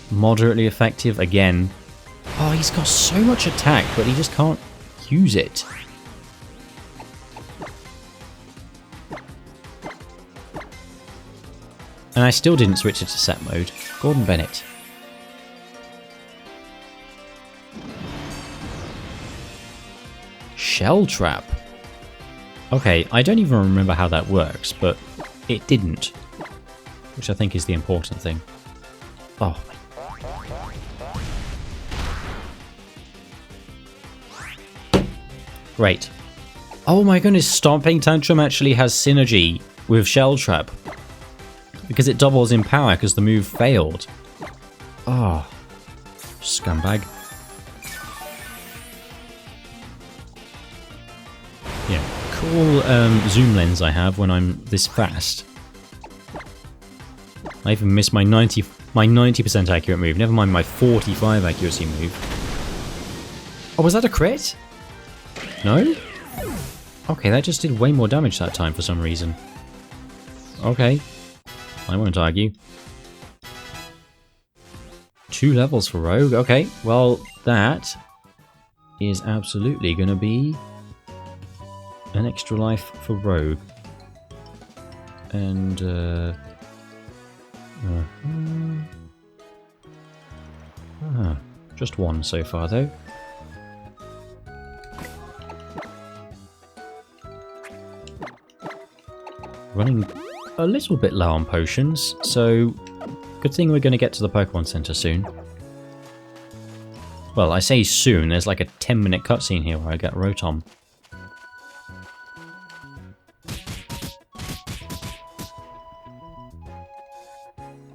Moderately effective again. Oh, he's got so much attack, but he just can't use it. And I still didn't switch it to set mode. Gordon Bennett. Shell Trap. Okay, I don't even remember how that works, but it didn't. Which I think is the important thing. Oh. Great. Oh my goodness, Stomping Tantrum actually has synergy with Shell Trap. Because it doubles in power because the move failed. Oh. Scumbag. Yeah, cool zoom lens I have when I'm this fast. I even missed my 90% accurate move, never mind my 45 accuracy move. Oh, was that a crit? No? Okay, that just did way more damage that time for some reason. Okay. I won't argue. 2 levels for Rogue. Okay, well, that is absolutely going to be an extra life for Rogue. And, just 1 so far, though. Running a little bit low on potions, so good thing we're going to get to the Pokemon Center soon. Well, I say soon, there's like a 10-minute cutscene here where I get Rotom.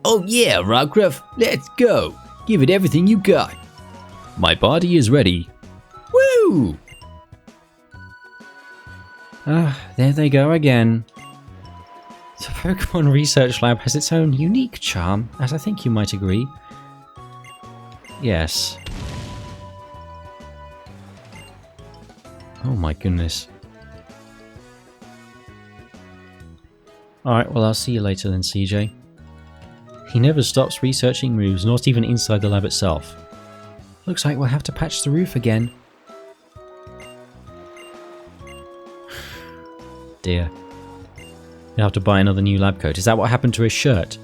Oh yeah, Rockruff, let's go. Give it everything you got. My body is ready. Woo! Ah, there they go again. The Pokemon Research Lab has its own unique charm, as I think you might agree. Yes. Oh my goodness. Alright, well I'll see you later then, CJ. He never stops researching moves, not even inside the lab itself. Looks like we'll have to patch the roof again. Dear. You'll have to buy another new lab coat. Is that what happened to his shirt?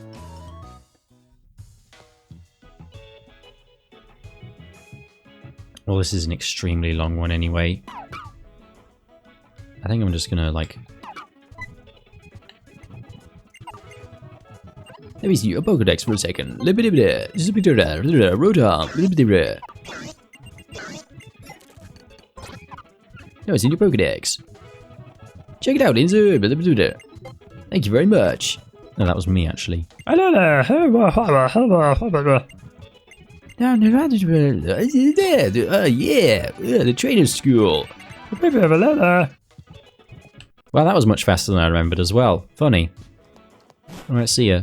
Well, this is an extremely long one anyway. I think I'm just gonna, like... Let me see your Pokedex for a second. Rotom. No, it's in your Pokedex. Check it out, Linzer. Thank you very much. No, that was me, actually. Hello there. Yeah, the trainer school. Well, that was much faster than I remembered as well. Funny. Alright, see ya.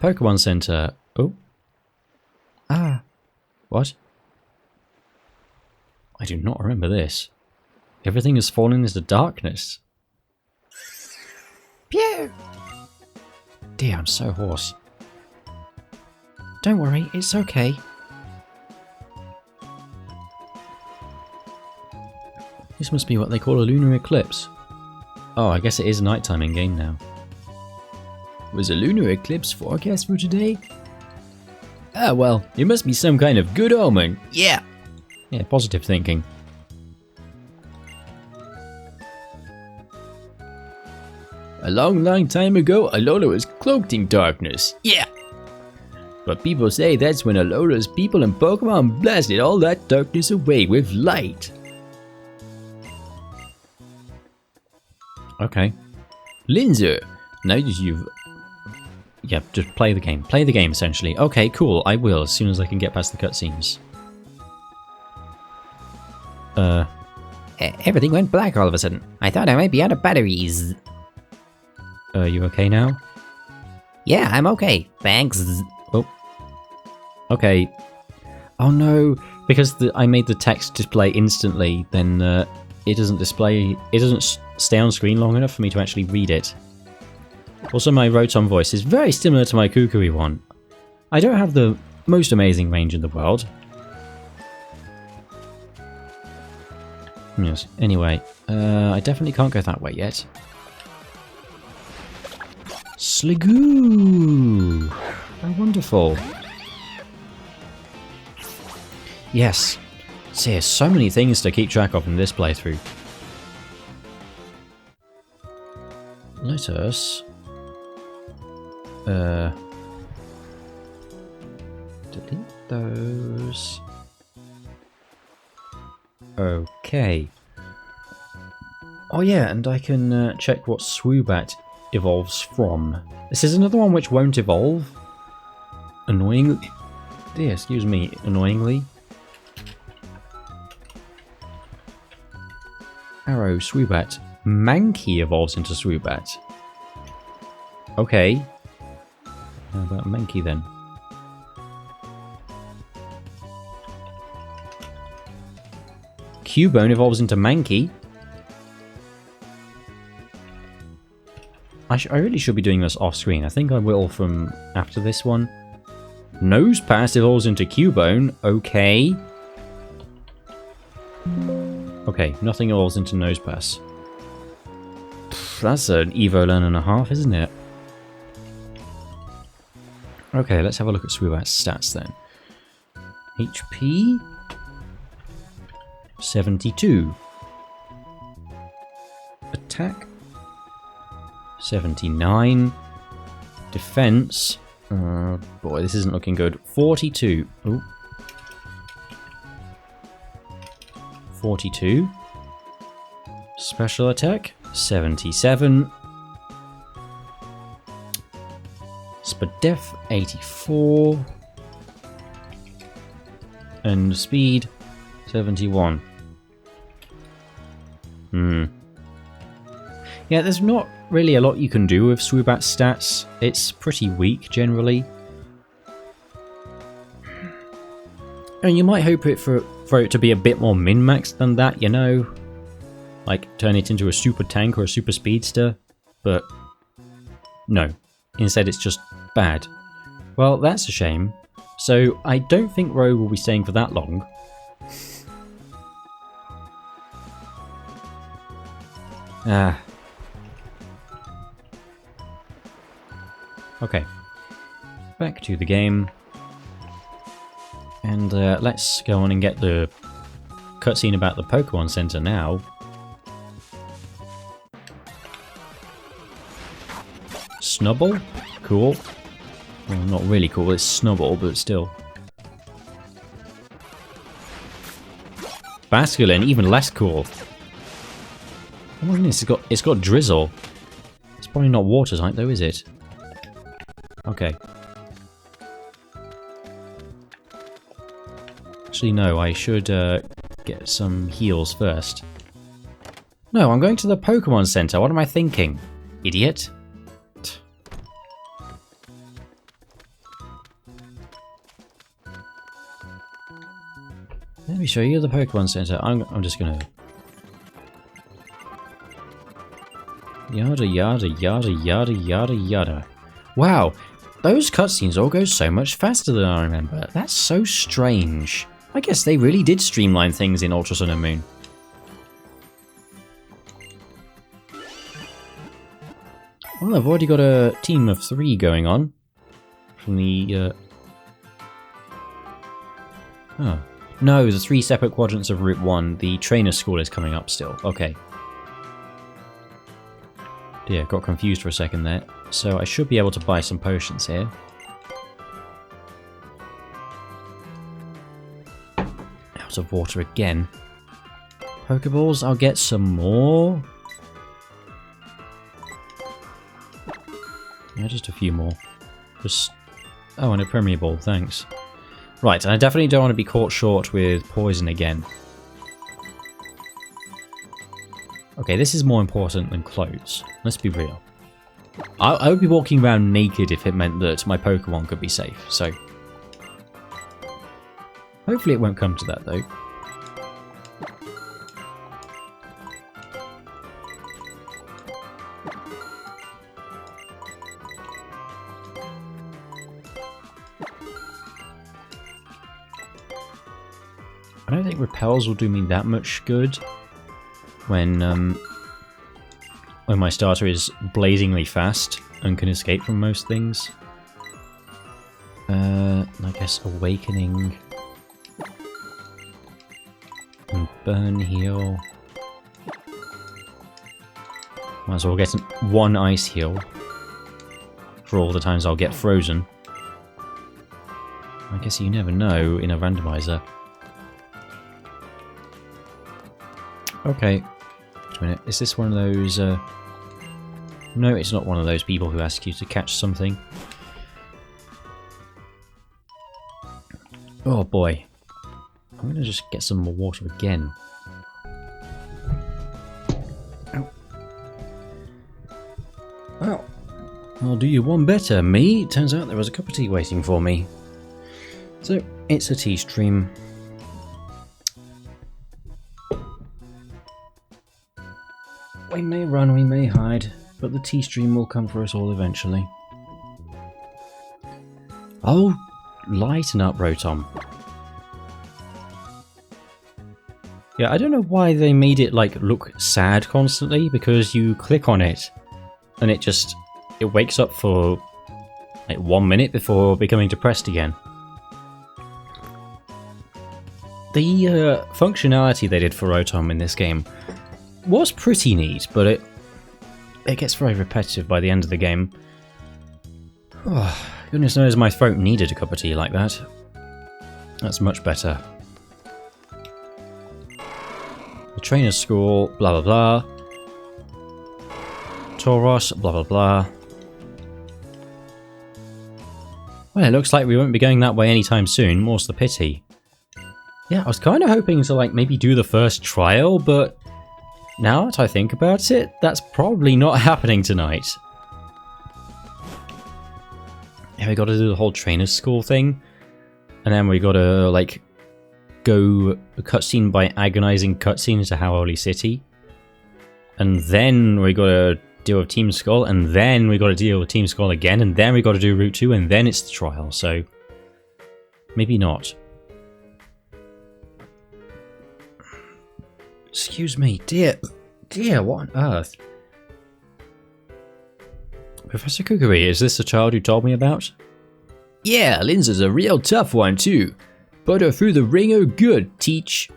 Pokemon Center. Oh. Ah. What? I do not remember this. Everything has fallen into darkness. Pew! Dear, I'm so hoarse. Don't worry, it's okay. This must be what they call a lunar eclipse. Oh, I guess it is nighttime in game now. Was a lunar eclipse forecast for today? Ah, well, it must be some kind of good omen. Yeah. Yeah, positive thinking. A long time ago, Alola was cloaked in darkness. Yeah. But people say that's when Alola's people and Pokemon blasted all that darkness away with light. Okay. Linzer, now that you've... Yeah, just play the game. Play the game, essentially. Okay, cool. I will, as soon as I can get past the cutscenes. Everything went black all of a sudden. I thought I might be out of batteries. You okay now? Yeah, I'm okay. Thanks. Oh. Okay. Oh no, because I made the text display instantly, then it doesn't display... It doesn't stay on screen long enough for me to actually read it. Also, my Rotom voice is very similar to my Kukui one. I don't have the most amazing range in the world. Yes, anyway, I definitely can't go that way yet. Sligoo! Oh, wonderful. Yes. See, so many things to keep track of in this playthrough. Let us... delete those. Okay. Oh yeah, and I can check what Swoobat evolves from. This is another one which won't evolve. Annoyingly. Yeah, excuse me, annoyingly. Arrow, Swoobat. Mankey evolves into Swoobat. Okay. How about Mankey then? Cubone evolves into Mankey. I really should be doing this off screen. I think I will from after this one. Nosepass evolves into Cubone. Okay. Okay, nothing evolves into Nosepass. That's an Evo Learn and a half, isn't it? Okay, let's have a look at Swoobat's stats then. HP 72. Attack 79. Defense. Boy, this isn't looking good. 42. Ooh. 42. Special attack 77. but def 84. And speed 71. Yeah, there's not really a lot you can do with Swoobat's stats. It's pretty weak generally. And you might hope for it to be a bit more min-maxed than that, you know? Like, turn it into a super tank or a super speedster. But, no. Instead, it's just bad. Well, that's a shame. So, I don't think Roe will be staying for that long. Ah. Okay. Back to the game. And let's go on and get the cutscene about the Pokemon Center now. Snubble? Cool. Well, not really cool, it's Snubble, but still. Basculin, even less cool. Oh my goodness, it's got Drizzle. It's probably not water type though, is it? Okay. Actually, no, I should get some heals first. No, I'm going to the Pokemon Center. What am I thinking? Idiot. Let me show you the Pokemon Center. I'm just gonna... Yada yada yada yada yada yada. Wow, those cutscenes all go so much faster than I remember. That's so strange. I guess they really did streamline things in Ultra Sun and Moon. Well, I've already got a team of 3 going on. From the... Oh. No, the 3 separate quadrants of Route 1. The trainer school is coming up still. Okay. Yeah, got confused for a second there. So I should be able to buy some potions here. Out of water again. Pokeballs, I'll get some more. Yeah, just a few more. Just... Oh, and a Premier Ball, thanks. Right, and I definitely don't want to be caught short with poison again. Okay, this is more important than clothes. Let's be real. I would be walking around naked if it meant that my Pokemon could be safe, so... Hopefully it won't come to that, though. I don't think repels will do me that much good when my starter is blazingly fast and can escape from most things. I guess awakening and burn heal. Might as well get one ice heal for all the times I'll get frozen. I guess you never know in a randomizer. Okay. Wait a minute. Is this one of those... No, it's not one of those people who ask you to catch something. Oh boy. I'm gonna just get some more water again. Ow. Well, I'll do you one better, me. Turns out there was a cup of tea waiting for me. So, it's a tea stream. We may run, we may hide, but the tea stream will come for us all eventually. Oh, lighten up, Rotom. Yeah, I don't know why they made it like look sad constantly, because you click on it and it wakes up for like 1 minute before becoming depressed again. The functionality they did for Rotom in this game was pretty neat, but it gets very repetitive by the end of the game. Oh, goodness knows my throat needed a cup of tea like that. That's much better. The trainer's school, blah blah blah. Tauros, blah blah blah. Well, it looks like we won't be going that way anytime soon, more's the pity. Yeah, I was kind of hoping to like maybe do the first trial, but now that I think about it, that's probably not happening tonight. Yeah, we gotta do the whole trainer's school thing, and then we gotta like go cutscene by agonizing cutscene to Howley City, and then we gotta deal with Team Skull, and then we gotta deal with Team Skull again, and then we gotta do Route 2, and then it's the trial, so maybe not. Excuse me, dear, what on earth? Professor Kukuri, is this the child you told me about? Yeah, Linza's a real tough one too. Put her through the ringer good, teach.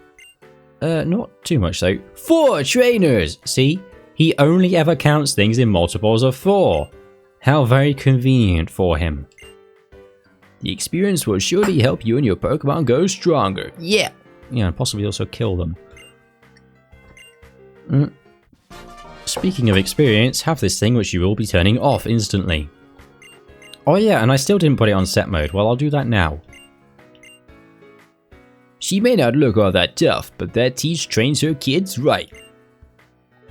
Not too much though. 4 trainers! See? He only ever counts things in multiples of 4. How very convenient for him. The experience will surely help you and your Pokemon go stronger. Yeah! Yeah, and possibly also kill them. Speaking of experience, have this thing which you will be turning off instantly. Oh yeah, and I still didn't put it on set mode. Well, I'll do that now. She may not look all that tough, but that teach trains her kids right.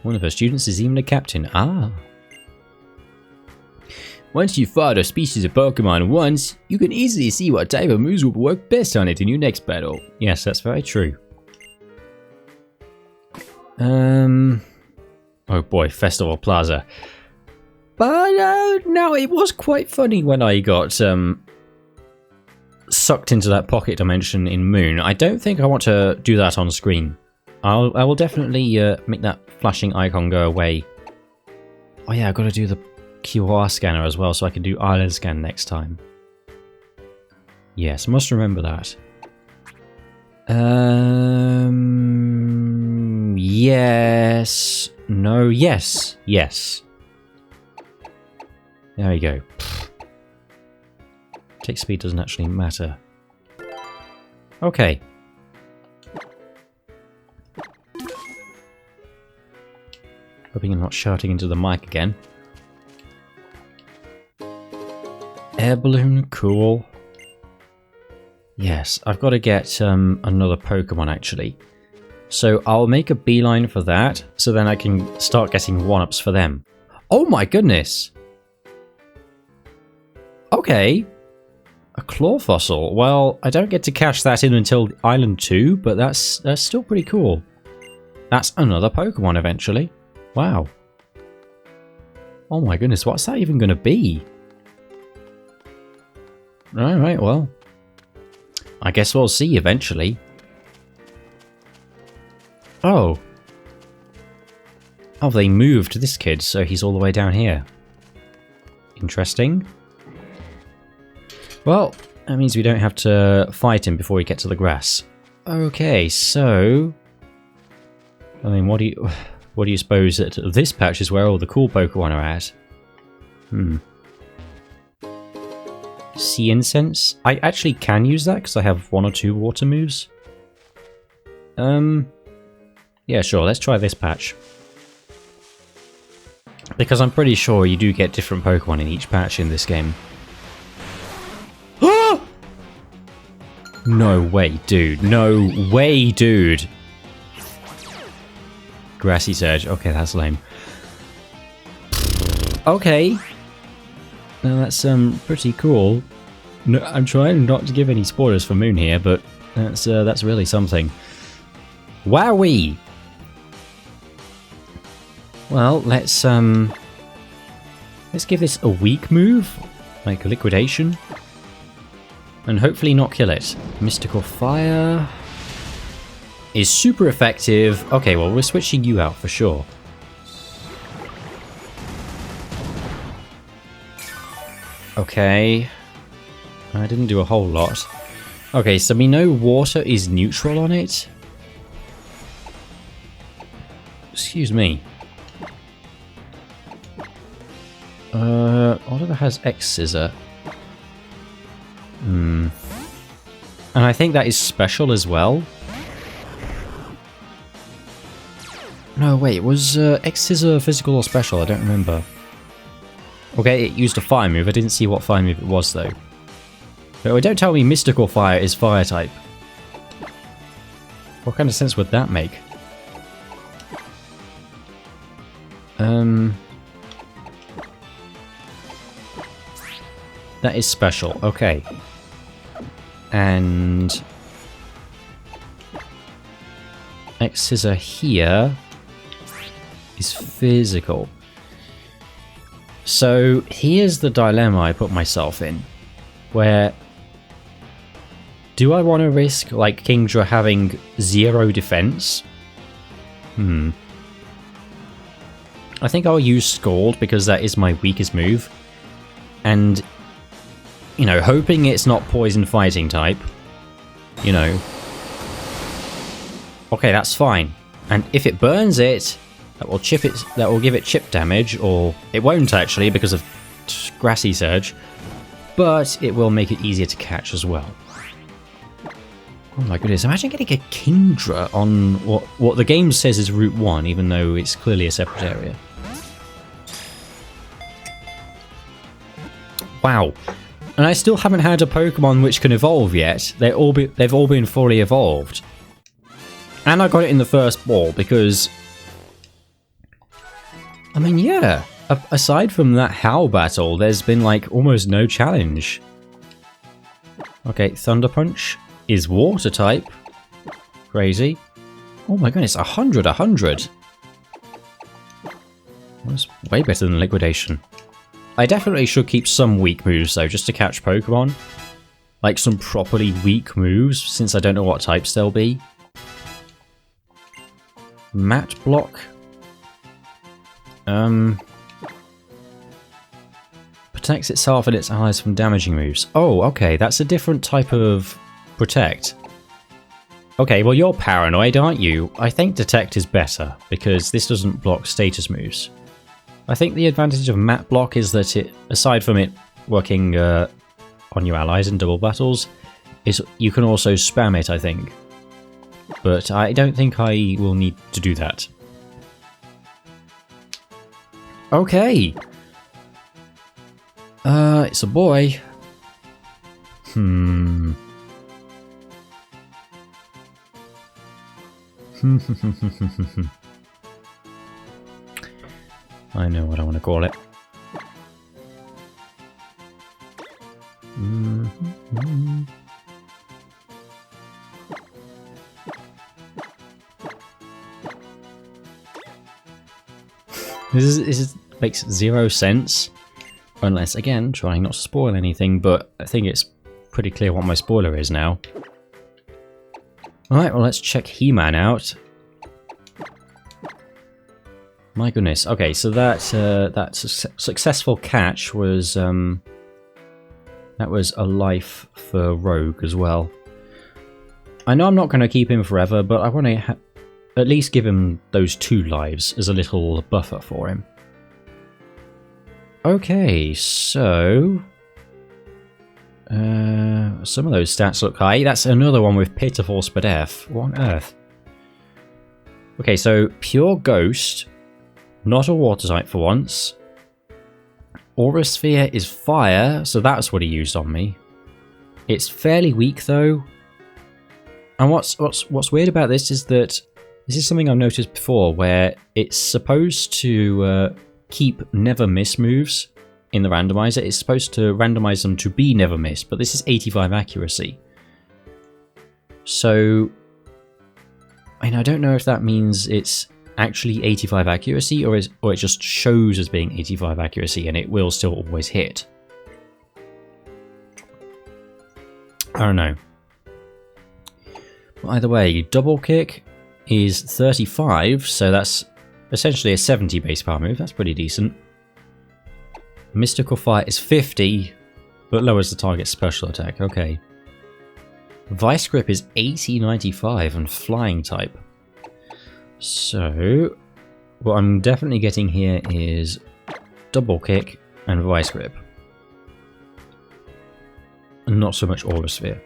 One of her students is even a captain. Ah. Once you've fought a species of Pokemon once, you can easily see what type of moves will work best on it in your next battle. Yes, that's very true. Oh boy, Festival Plaza. But no, it was quite funny when I got sucked into that pocket dimension in Moon. I don't think I want to do that on screen. I will definitely make that flashing icon go away. Oh yeah, I've got to do the QR scanner as well, so I can do island scan next time. Yes, must remember that. Yes. No, yes. Yes. There we go. Tick speed doesn't actually matter. Okay. Hoping I'm not shouting into the mic again. Air balloon, cool. Yes, I've got to get another Pokemon actually. So I'll make a beeline for that, so then I can start getting 1-ups for them. Oh my goodness! Okay. A claw fossil. Well, I don't get to cash that in until Island 2, but that's still pretty cool. That's another Pokemon eventually. Wow. Oh my goodness, what's that even going to be? Alright, well. I guess we'll see eventually. Oh. Oh, they moved this kid, so he's all the way down here. Interesting. Well, that means we don't have to fight him before we get to the grass. Okay, so... I mean, what do you suppose that this patch is where all the cool Pokemon are at? Sea Incense? I actually can use that because I have 1 or 2 water moves. Yeah, sure, let's try this patch. Because I'm pretty sure you do get different Pokemon in each patch in this game. No way, dude. No way, dude. Grassy Surge. Okay, that's lame. Okay. Now that's pretty cool. No, I'm trying not to give any spoilers for Moon here, but that's really something. Wowee! Well, let's give this a weak move, like Liquidation, and hopefully not kill it. Mystical Fire is super effective. Okay, well, we're switching you out for sure. Okay. I didn't do a whole lot. Okay, so we know water is neutral on it. Excuse me. Oliver has X-Scissor. And I think that is special as well. No, wait, was X-Scissor physical or special? I don't remember. Okay, it used a fire move. I didn't see what fire move it was, though. But don't tell me Mystical Fire is fire type. What kind of sense would that make? That is special, okay. And X Scissor here is physical. So here's the dilemma I put myself in, where do I want to risk like Kingdra having 0 defense? I think I'll use Scald because that is my weakest move. And, you know, hoping it's not poison fighting type, you know. Okay, that's fine. And if it burns it, that will chip it. That will give it chip damage, or it won't actually because of Grassy Surge. But it will make it easier to catch as well. Oh my goodness! Imagine getting a Kingdra on what the game says is Route 1, even though it's clearly a separate area. Wow. And I still haven't had a Pokemon which can evolve yet. They've all been fully evolved. And I got it in the first ball because... I mean, yeah. Aside from that Howl battle, there's been like almost no challenge. Okay, Thunder Punch is water type. Crazy. Oh my goodness, 100. That's way better than Liquidation. I definitely should keep some weak moves though, just to catch Pokemon. Like some properly weak moves, since I don't know what types they'll be. Mat Block. Protects itself and its allies from damaging moves. Oh, okay, that's a different type of protect. Okay, well you're paranoid, aren't you? I think Detect is better, because this doesn't block status moves. I think the advantage of Mat Block is that it, aside from it working on your allies in double battles, is you can also spam it, I think. But I don't think I will need to do that. Okay. It's a boy. I know what I want to call it. This makes 0 sense. Unless, again, trying not to spoil anything, but I think it's pretty clear what my spoiler is now. Alright, well let's check He-Man out. My goodness. Okay, so that successful catch was that was a life for Rogue as well. I know I'm not going to keep him forever, but I want to at least give him those 2 lives as a little buffer for him. Okay, so some of those stats look high. That's another one with pitiful SPDF. What on earth? Okay, so Pure Ghost. Not a water type for once. Aura Sphere is fire, so that's what he used on me. It's fairly weak though. And what's weird about this is that this is something I've noticed before, where it's supposed to keep never miss moves in the randomizer. It's supposed to randomize them to be never miss, but this is 85 accuracy. So, I mean, I don't know if that means it's actually 85 accuracy, or it just shows as being 85 accuracy and it will still always hit. I don't know. But either way, Double Kick is 35, so that's essentially a 70 base power move. That's pretty decent. Mystical Fire is 50, but lowers the target's special attack. Okay. Vice Grip is 80-95 and flying type. So, what I'm definitely getting here is Double Kick and Vice Grip. And not so much Aura Sphere.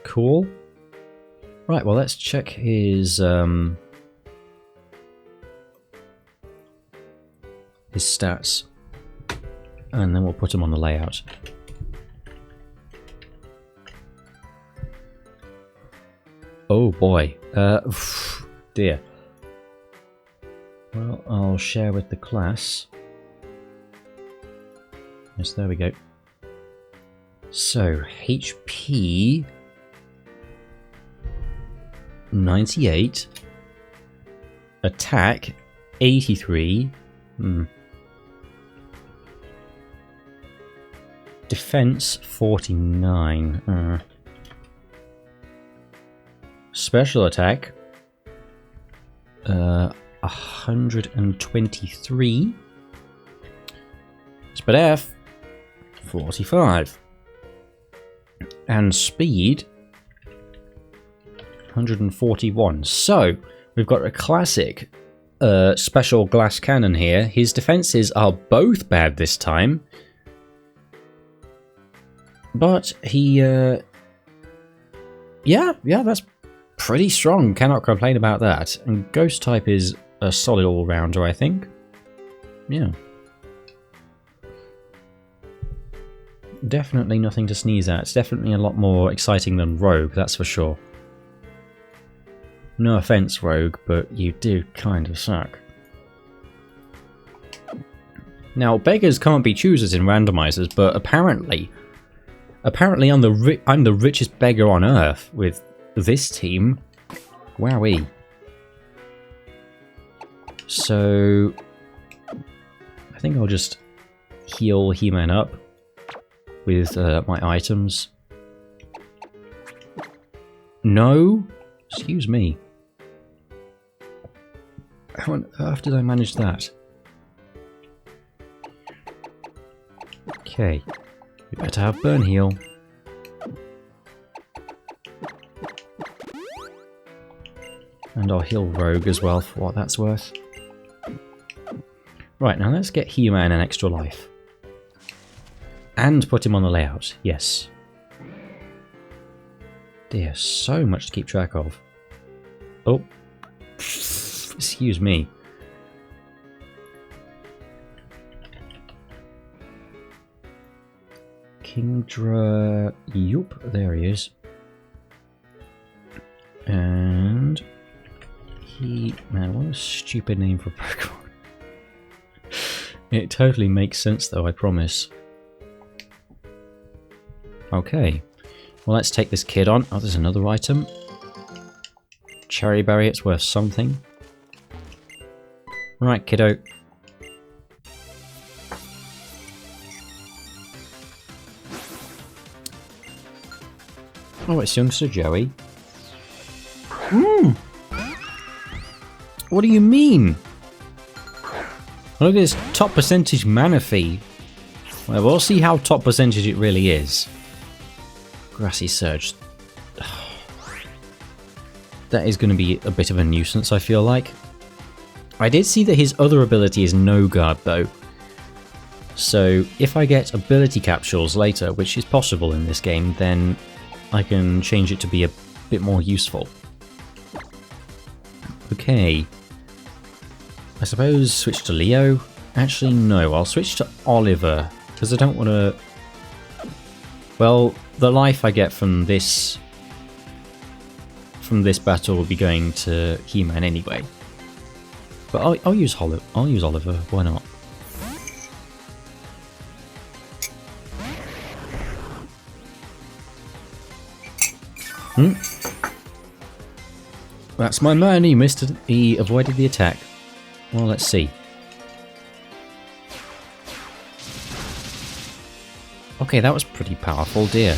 Cool. Right, well let's check his stats. And then we'll put him on the layout. Oh boy. Dear. Well, I'll share with the class. Yes, there we go. So, HP 98. Attack 83. Defense 49. Special attack 123. Speed F 45. And speed 141. So we've got a classic special glass cannon here. His defenses are both bad this time. But he yeah, that's pretty strong. Cannot complain about that. And Ghost type is a solid all-rounder, I think. Yeah. Definitely nothing to sneeze at. It's definitely a lot more exciting than Rogue, that's for sure. No offense, Rogue, but you do kind of suck. Now, beggars can't be choosers in randomizers, but apparently I'm the richest beggar on Earth with this team. Wowee. So I think I'll just heal He-Man up with my items. No? Excuse me. How on earth did I manage that? Okay. We better have burn heal. And I'll heal Rogue as well for what that's worth. Right, now let's get He-Man an extra life. And put him on the layout, yes. Dear, so much to keep track of. Oh. Excuse me. Kingdra... Yup, there he is. And... Man, what a stupid name for a Pokemon. It totally makes sense though, I promise. Okay. Well, let's take this kid on. Oh, there's another item. Cherry berry, it's worth something. Right, kiddo. Oh, it's youngster Joey. What do you mean? Look at this top percentage mana fee. Well, we'll see how top percentage it really is. Grassy Surge. That is going to be a bit of a nuisance, I feel like. I did see that his other ability is No Guard, though. So, if I get ability capsules later, which is possible in this game, then I can change it to be a bit more useful. Okay. I suppose switch to Leo? Actually, no, I'll switch to Oliver, because I don't want to... Well, the life I get from this battle will be going to He-Man anyway. But I'll use Oliver, why not? That's my man, he avoided the attack. Well, let's see. Okay, that was pretty powerful, dear.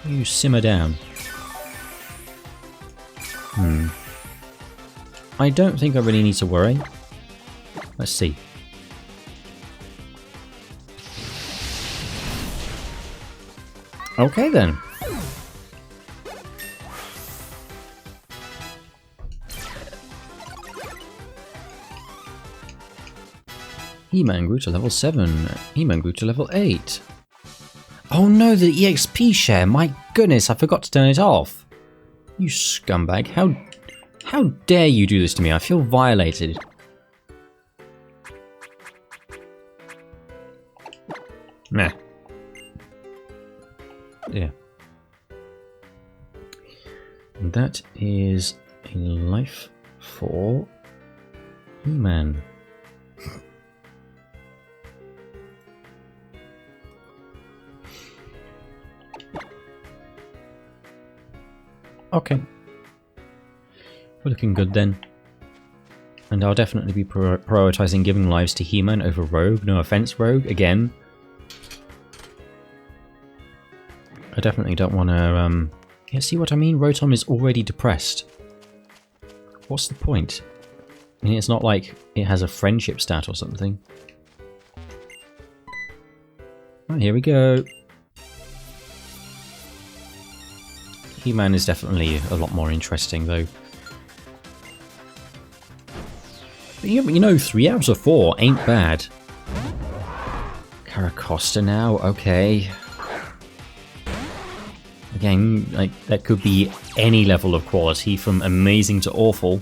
You simmer down. I don't think I really need to worry. Let's see. Okay then. He-Man grew to level 7. He-Man grew to level 8. Oh no, the EXP share! My goodness, I forgot to turn it off. You scumbag. How dare you do this to me? I feel violated. Meh. Yeah. And that is a life for He-Man. Okay. We're looking good then. And I'll definitely be prioritizing giving lives to He-Man over Rogue. No offense, Rogue, again. I definitely don't want to, yeah, see what I mean? Rotom is already depressed. What's the point? I mean, it's not like it has a friendship stat or something. Oh, here we go. He-Man is definitely a lot more interesting, though. But you know, 3 out of 4 ain't bad. Caracosta now, okay. Again, like, that could be any level of quality, from amazing to awful.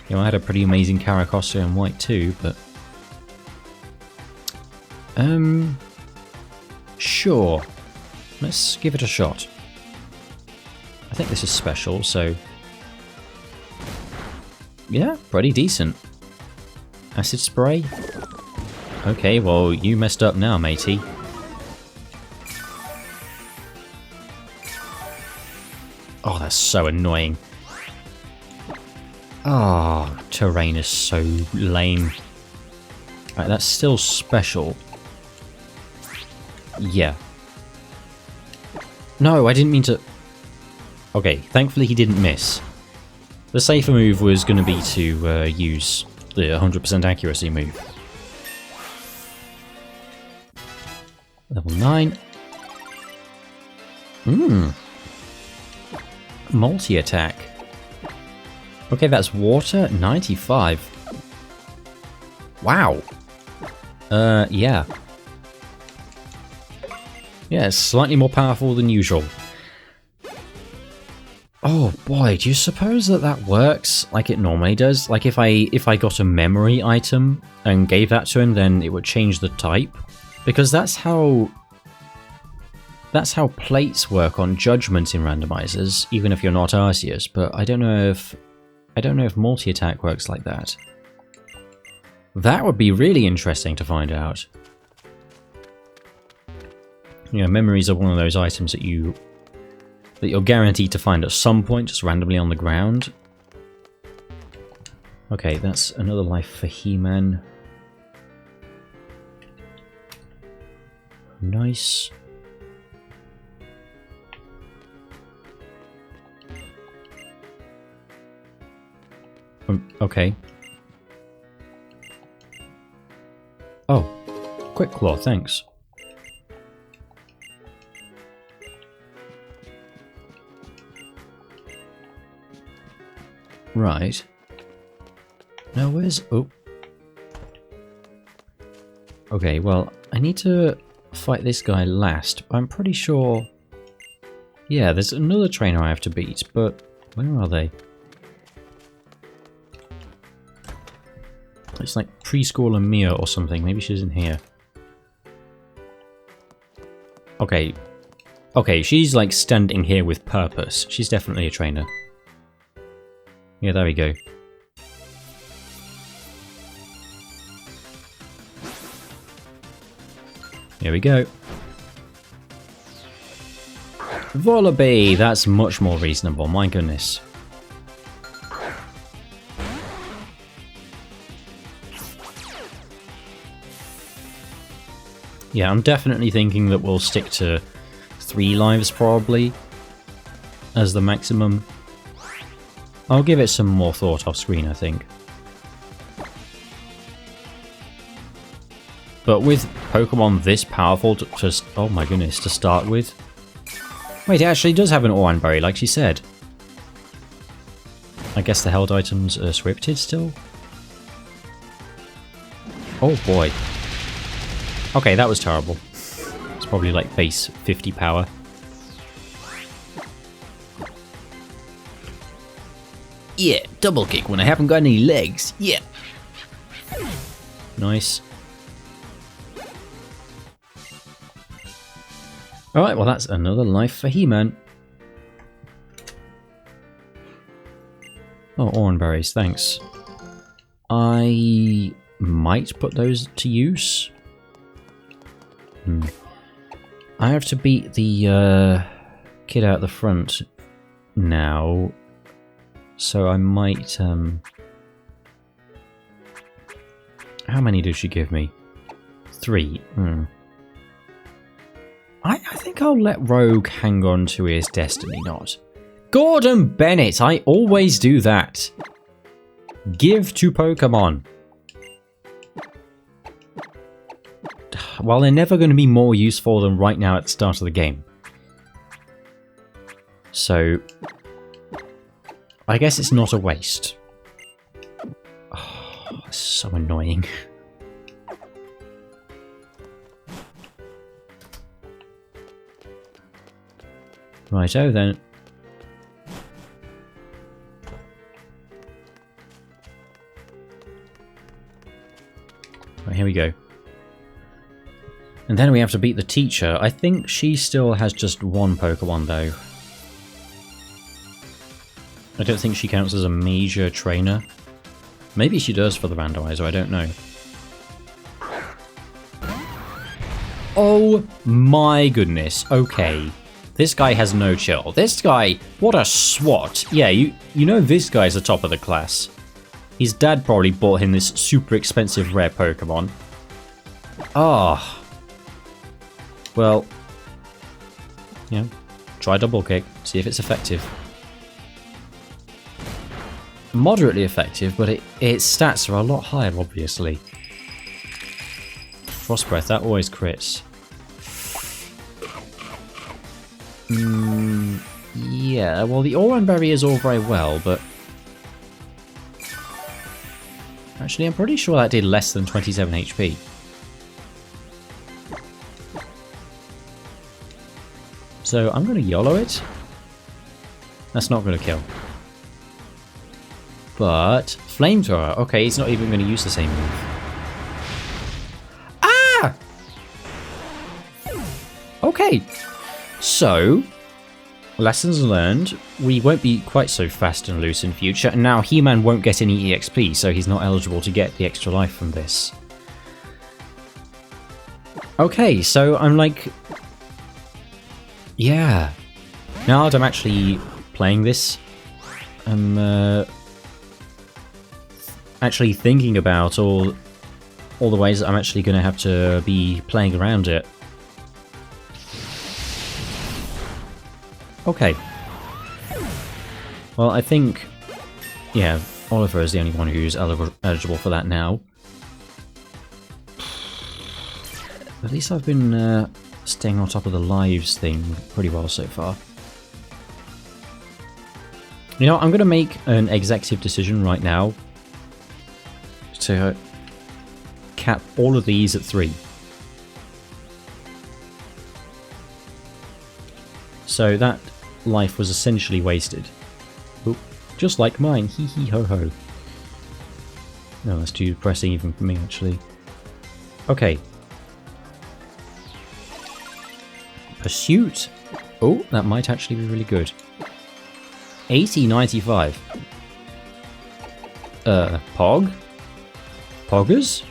You know, I had a pretty amazing Caracosta in white too, but... Sure. Let's give it a shot. I think this is special, so... Yeah, pretty decent. Acid spray? Okay, well, you messed up now, matey. Oh, that's so annoying. Oh, terrain is so lame. Right, that's still special. Yeah. No, I didn't mean to... Okay, thankfully he didn't miss. The safer move was going to be to use the 100% accuracy move. Level 9. Multi-attack. Okay, that's water. 95. Wow. Yeah. Yeah, it's slightly more powerful than usual. Oh boy, do you suppose that that works like it normally does? Like if I got a memory item and gave that to him, then it would change the type? Because that's how plates work on judgment in randomizers, even if you're not Arceus, but I don't know if multi-attack works like that. That would be really interesting to find out. You know, memories are one of those items that you're guaranteed to find at some point, just randomly on the ground. Okay, that's another life for He-Man. Nice. Okay. Oh, Quick Claw, thanks. Right. Now where's... Oh. Okay, well, I need to fight this guy last, but I'm pretty sure... Yeah, there's another trainer I have to beat, but where are they? It's like Preschooler Mia or something. Maybe she's in here. Okay. Okay, she's like standing here with purpose. She's definitely a trainer. Yeah, there we go. Here we go. Volibee! That's much more reasonable, my goodness. Yeah, I'm definitely thinking that we'll stick to 3 lives probably as the maximum. I'll give it some more thought off screen, I think. But with Pokemon this powerful to just... Oh my goodness, to start with. Wait, it actually does have an Oran Berry, like she said. I guess the held items are scripted still? Oh boy. Okay, that was terrible. It's probably like base 50 power. Yeah, double kick when I haven't got any legs. Yeah. Nice. Alright, well that's another life for He-Man. Oh, oranberries, thanks. I might put those to use. I have to beat the kid out the front now, so I might... How many did she give me? 3. I think I'll let Rogue hang on to his destiny knot. Gordon Bennett! I always do that. Give to Pokemon. Well, they're never going to be more useful than right now at the start of the game. So, I guess it's not a waste. Oh, that's so annoying. Righto then. Right, here we go. And then we have to beat the teacher. I think she still has just 1 Pokemon though. I don't think she counts as a major trainer. Maybe she does for the randomizer, I don't know. Oh my goodness, okay. This guy has no chill. This guy, what a swat. Yeah, you know this guy's the top of the class. His dad probably bought him this super expensive rare Pokemon. Ah. Well, yeah, try double kick, see if it's effective. Moderately effective, but its stats are a lot higher, obviously. Frost Breath, that always crits. Yeah, well, the Oranberry is all very well, but... Actually, I'm pretty sure that did less than 27 HP. So I'm going to YOLO it. That's not going to kill. But Flamethrower. Okay, he's not even going to use the same move. Ah! Okay. So, lessons learned. We won't be quite so fast and loose in future. And now He-Man won't get any EXP, so he's not eligible to get the extra life from this. Okay, so I'm like... Yeah. Now that I'm actually playing this, I'm actually thinking about all the ways that I'm actually going to have to be playing around it. Okay. Well, I think, yeah, Oliver is the only one who's eligible for that now. At least I've been staying on top of the lives thing pretty well so far. You know, I'm going to make an executive decision right now to cap all of these at 3. So that life was essentially wasted. Oop, just like mine, hee hee ho ho. No, that's too depressing even for me actually. Okay. Pursuit. Oh, that might actually be really good. 80-95. Pog? Poggers?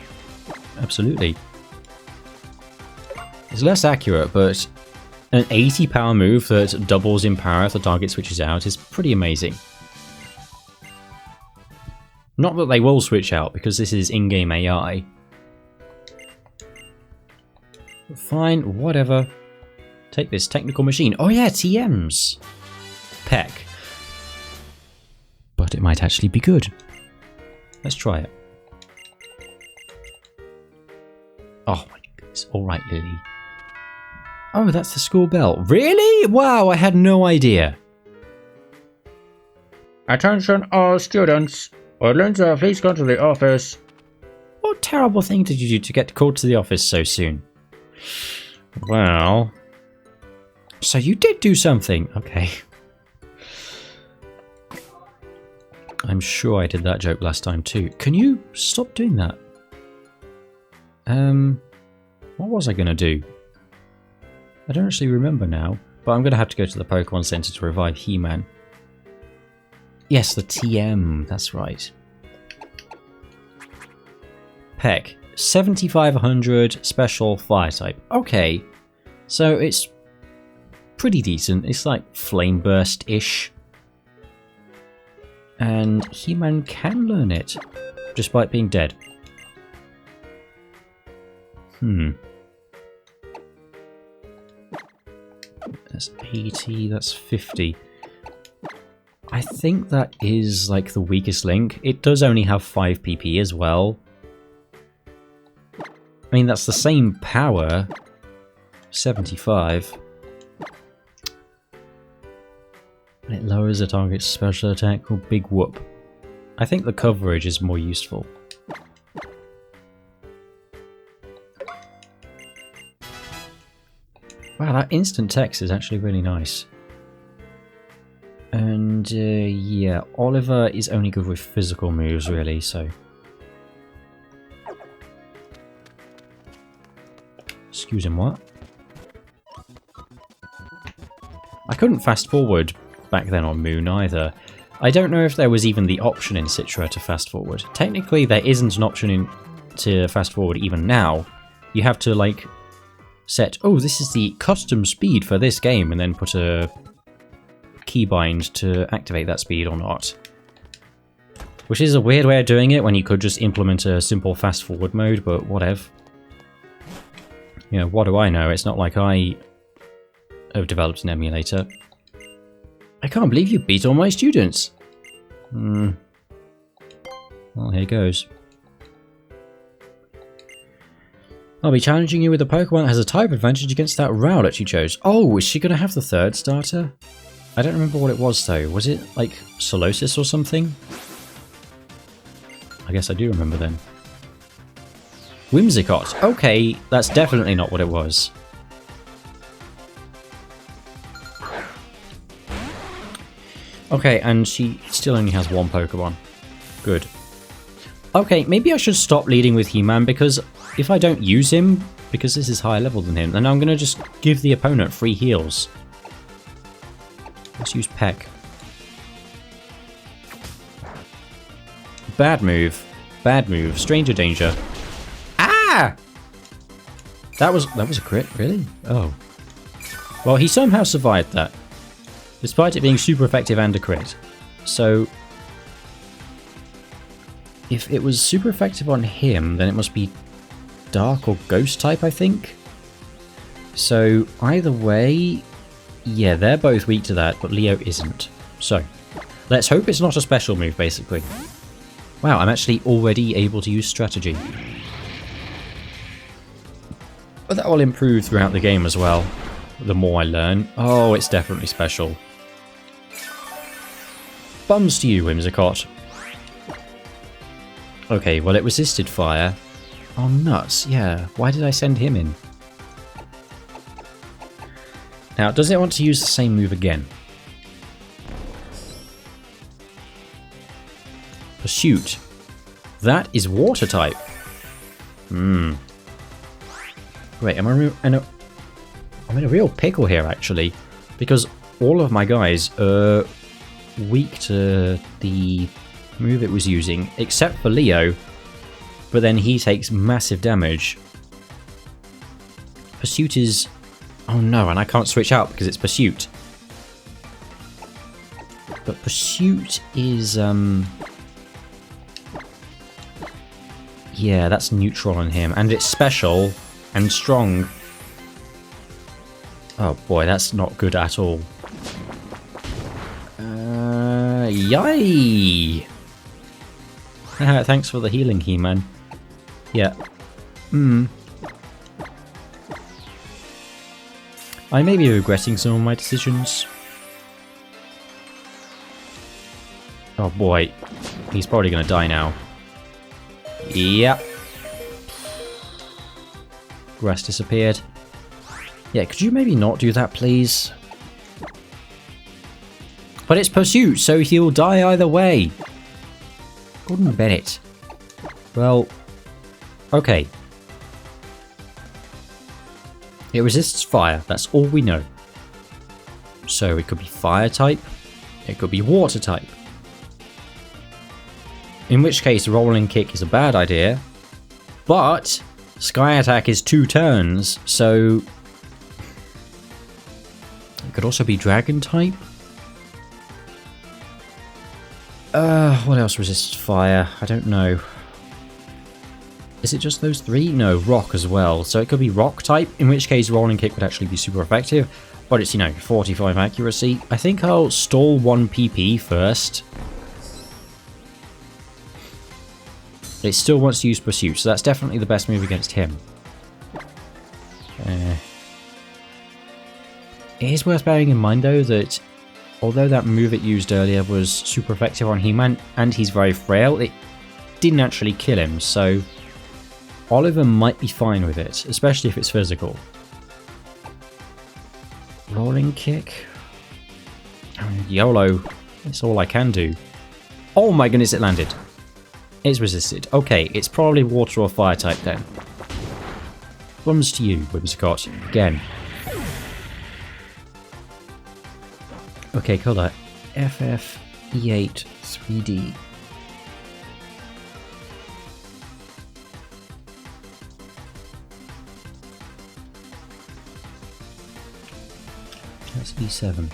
Absolutely. It's less accurate, but an 80 power move that doubles in power if the target switches out is pretty amazing. Not that they will switch out, because this is in-game AI. Fine, whatever. Take this technical machine. Oh yeah, TMs. Peck. But it might actually be good. Let's try it. Oh my goodness. Alright, Lily. Oh, that's the school bell. Really? Wow, I had no idea. Attention all students. Linda, please come to the office. What terrible thing did you do to get called to the office so soon? Well... So you did do something. Okay. I'm sure I did that joke last time too. Can you stop doing that? What was I going to do? I don't actually remember now, but I'm going to have to go to the Pokemon Center to revive He-Man. Yes, the TM, that's right. Peck, 7500 special fire type. Okay, so it's pretty decent. It's like flame burst-ish. And He-Man can learn it, despite being dead. That's 80, that's 50. I think that is like the weakest link. It does only have 5 PP as well. I mean, that's the same power. 75. And it lowers the target's special attack called Big Whoop. I think the coverage is more useful. Wow, that instant text is actually really nice. And yeah, Oliver is only good with physical moves, really, so... Excuse him, what? I couldn't fast forward back then on Moon either. I don't know if there was even the option in Citra to fast forward. Technically, there isn't an option to fast forward even now. You have to, like, set, oh, this is the custom speed for this game, and then put a keybind to activate that speed or not. Which is a weird way of doing it when you could just implement a simple fast forward mode, but whatever. You know, what do I know? It's not like I have developed an emulator. I can't believe you beat all my students. Well, here goes. I'll be challenging you with a Pokemon that has a type advantage against that Rowlet you chose. Oh, is she going to have the third starter? I don't remember what it was though. Was it like Solosis or something? I guess I do remember then. Whimsicott. Okay, that's definitely not what it was. Okay, and she still only has one Pokemon. Good. Okay, maybe I should stop leading with He-Man, because if I don't use him, because this is higher level than him, then I'm going to just give the opponent free heals. Let's use Peck. Bad move. Bad move. Stranger danger. Ah! That was a crit, really? Oh. Well, he somehow survived that. Despite it being super effective and a crit. So, if it was super effective on him, then it must be Dark or Ghost type, I think? So, either way, yeah, they're both weak to that, but Leo isn't. So, let's hope it's not a special move, basically. Wow, I'm actually already able to use strategy. But that will improve throughout the game as well, the more I learn. Oh, it's definitely special. Bums to you, Whimsicott. Okay, well it resisted fire. Oh, nuts, yeah. Why did I send him in? Now, does it want to use the same move again? Pursuit. That is water type. Wait, am I I'm in a real pickle here, actually. Because all of my guys are weak to the move it was using, except for Leo. But then he takes massive damage. Pursuit is... Oh no, and I can't switch out because it's Pursuit. But Pursuit is... Yeah, that's neutral on him. And it's special and strong. Oh boy, that's not good at all. Yay! Thanks for the healing, He-Man. Yeah. I may be regretting some of my decisions. Oh boy. He's probably going to die now. Yep. Grass disappeared. Yeah, could you maybe not do that, please? But it's Pursuit, so he'll die either way. Gordon Bennett. Well, okay. It resists fire, that's all we know. So it could be fire type, it could be water type. In which case, rolling kick is a bad idea. But sky attack is 2 turns, so it could also be dragon type. What else resists fire? I don't know. Is it just those 3? No, rock as well. So it could be rock type, in which case rolling kick would actually be super effective. But it's, 45 accuracy. I think I'll stall 1 PP first. It still wants to use Pursuit, so that's definitely the best move against him. It is worth bearing in mind, though, that although that move it used earlier was super effective on He-Man, and he's very frail, it didn't actually kill him, so Oliver might be fine with it, especially if it's physical. Rolling kick? YOLO. That's all I can do. Oh my goodness, it landed. It's resisted. Okay, it's probably water or fire type then. Comes to you, Whimsicott. Again. Okay, colour. FF E8 3D. That's E7.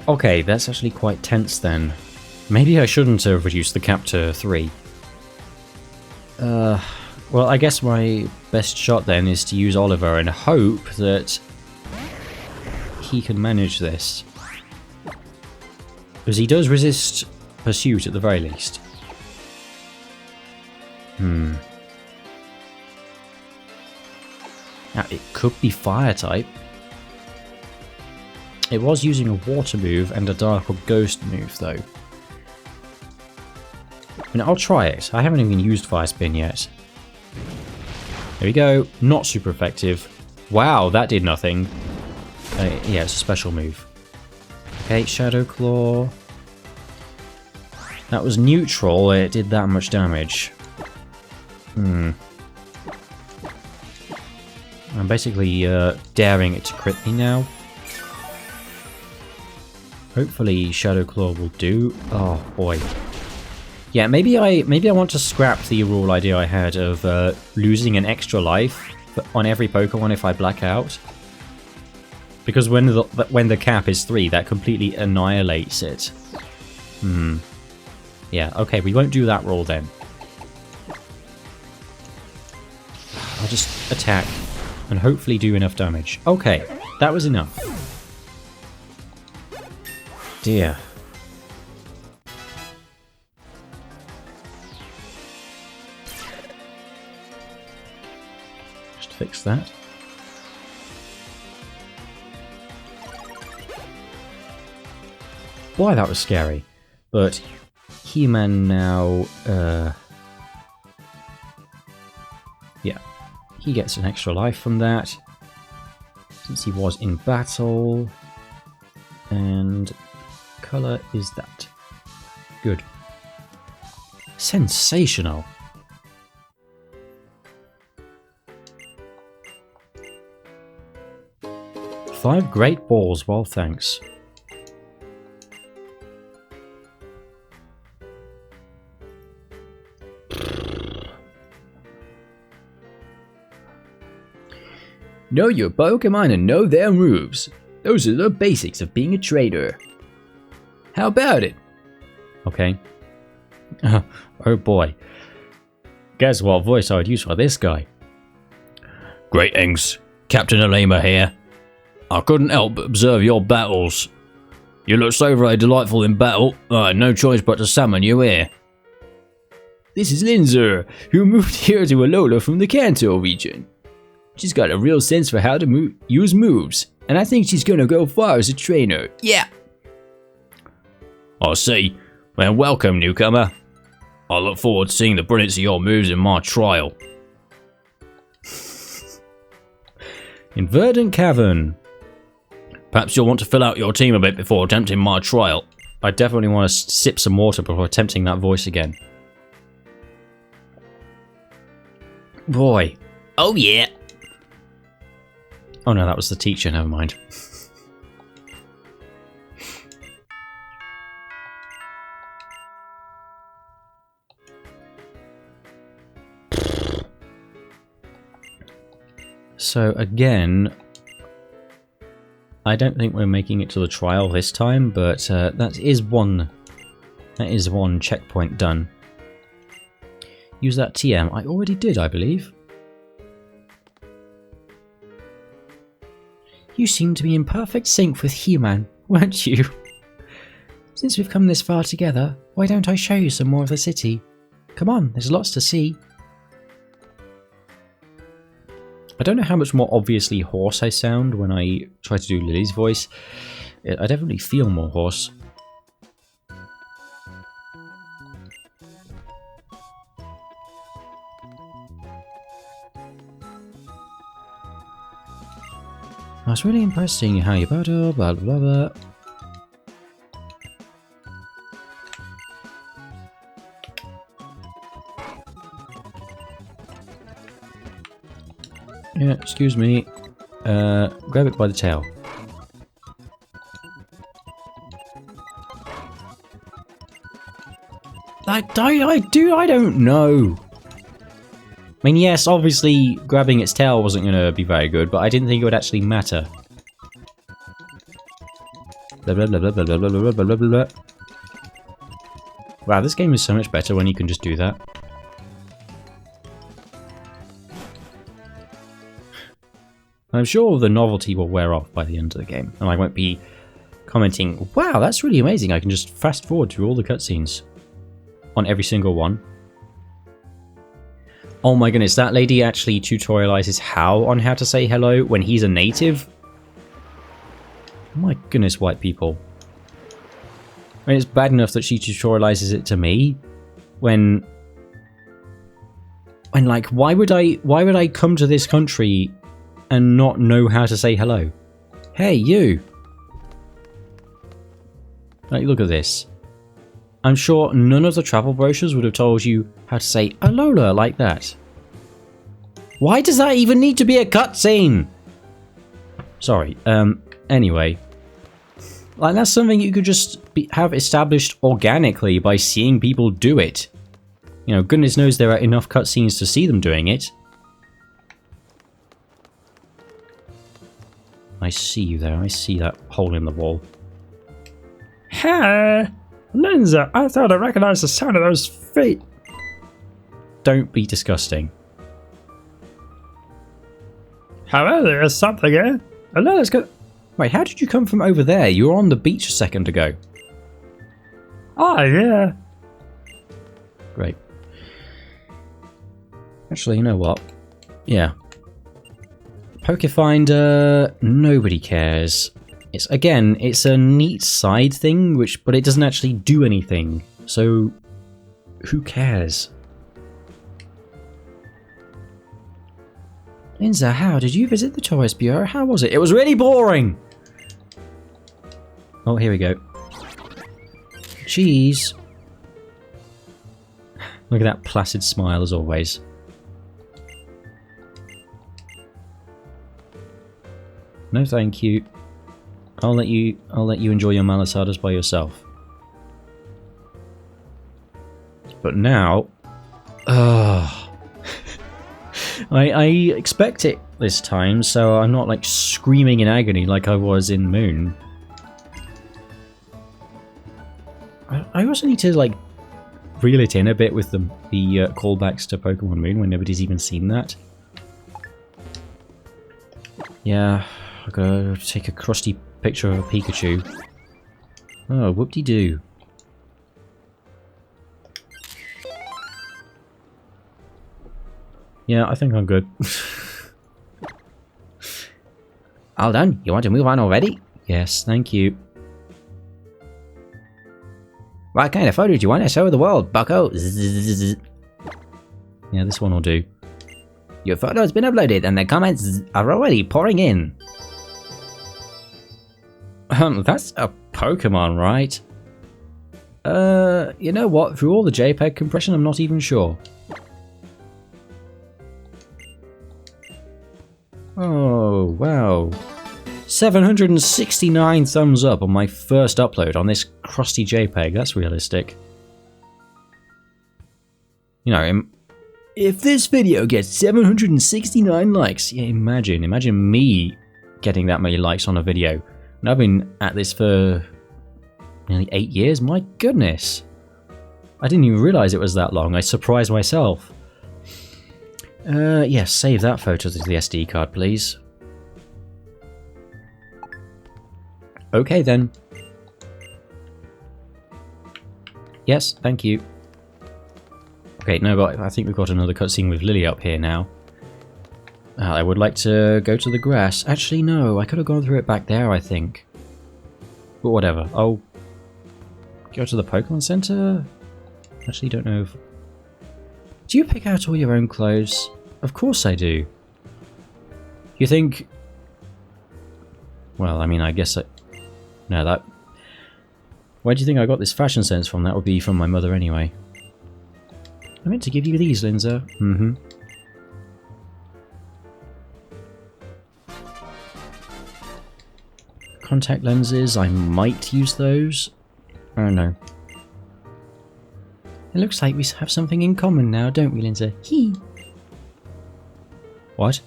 Okay, that's actually quite tense then. Maybe I shouldn't have reduced the cap to 3. Well, I guess my best shot then is to use Oliver and hope that he can manage this. Because he does resist Pursuit at the very least. Now, it could be fire type. It was using a water move and a dark or ghost move, though. I mean, I'll try it. I haven't even used Fire Spin yet. There we go. Not super effective. Wow, that did nothing. Yeah, it's a special move. Okay, Shadow Claw. That was neutral. It did that much damage. I'm basically daring it to crit me now. Hopefully Shadow Claw will do. Oh boy. Yeah, maybe I want to scrap the rule idea I had of losing an extra life on every Pokemon if I black out. Because when the cap is 3, that completely annihilates it. Yeah, okay, we won't do that rule then. I'll just attack and hopefully do enough damage. Okay, that was enough. Dear. Just fix that. Boy, that was scary. But He-Man now, yeah, he gets an extra life from that, since he was in battle, and colour is that. Good. Sensational. Five great balls, well thanks. Know your Pokemon and know their moves. Those are the basics of being a trader. How about it? Okay. Oh boy. Guess what voice I would use for this guy? Greetings, Captain Alema here. I couldn't help but observe your battles. You look so very delightful in battle, I had no choice but to summon you here. This is Linzer, who moved here to Alola from the Kanto region. She's got a real sense for how to use moves, and I think she's gonna go far as a trainer. Yeah! I see. Well, welcome, newcomer. I look forward to seeing the brilliance of your moves in my trial. In Verdant Cavern. Perhaps you'll want to fill out your team a bit before attempting my trial. I definitely want to sip some water before attempting that voice again. Boy. Oh yeah. Oh no, that was the teacher, never mind. So again, I don't think we're making it to the trial this time, but that is one checkpoint done. Use that TM. I already did, I believe. You seem to be in perfect sync with Human, weren't you? Since we've come this far together, why don't I show you some more of the city? Come on, there's lots to see. I don't know how much more obviously hoarse I sound when I try to do Lily's voice. I definitely feel more hoarse. I was really impressed seeing how you battle, blah blah blah. Yeah, excuse me. Grab it by the tail. I don't know. I mean, yes, obviously grabbing its tail wasn't going to be very good, but I didn't think it would actually matter. Blah, blah, blah, blah, blah, blah, blah, blah, blah, blah. Wow, this game is so much better when you can just do that. I'm sure the novelty will wear off by the end of the game, and I won't be commenting, wow, that's really amazing, I can just fast forward through all the cutscenes on every single one. Oh my goodness, that lady actually tutorializes how to say hello when he's a native. Oh my goodness, white people. I mean, it's bad enough that she tutorializes it to me when like, why would I come to this country and not know how to say hello? Hey, you! Like, look at this. I'm sure none of the travel brochures would have told you how to say Alola like that. Why does that even need to be a cutscene? Sorry, anyway. Like, that's something you could just have established organically by seeing people do it. You know, goodness knows there are enough cutscenes to see them doing it. I see you there, I see that hole in the wall. Hey! Linza, I thought I recognized the sound of those feet. Don't be disgusting. However, there is something here. Let's go. Wait, how did you come from over there? You were on the beach a second ago. Oh, yeah. Great. Actually, you know what? Yeah. Pokefinder, nobody cares. It's a neat side thing, but it doesn't actually do anything. So, who cares? Linza, how did you visit the Tourist Bureau? How was it? It was really boring! Oh, here we go. Cheese. Look at that placid smile as always. No, thank you. I'll let you enjoy your malasadas by yourself. But now, I expect it this time, so I'm not like screaming in agony like I was in Moon. I also need to like reel it in a bit with the callbacks to Pokemon Moon when nobody's even seen that. Yeah, I gotta take a crusty picture of a Pikachu. Oh, whoop-de-doo. Yeah, I think I'm good. All done? You want to move on already? Yes, thank you. What kind of photo do you want to show the world, bucko? Zzz. Yeah, this one will do. Your photo has been uploaded and the comments are already pouring in. That's a Pokemon, right? You know what? Through all the JPEG compression, I'm not even sure. Oh, wow. 769 thumbs up on my first upload on this crusty JPEG. That's realistic. You know, If this video gets 769 likes, yeah, imagine me getting that many likes on a video. And I've been at this for nearly 8 years, my goodness. I didn't even realize it was that long, I surprised myself. Yes, save that photo to the SD card, please. Okay then. Yes, thank you. Okay, no, but I think we've got another cutscene with Lily up here now. I would like to go to the grass. Actually, no, I could have gone through it back there, I think. But whatever. I'll go to the Pokemon Center? Actually, don't know if... Do you pick out all your own clothes? Of course I do. You think... Well, I mean, I guess I... No, that... Where do you think I got this fashion sense from? That would be from my mother anyway. I meant to give you these, Linza. Mm-hmm. Contact lenses, I might use those. I don't know. It looks like we have something in common now, don't we, Linza? Hee! What?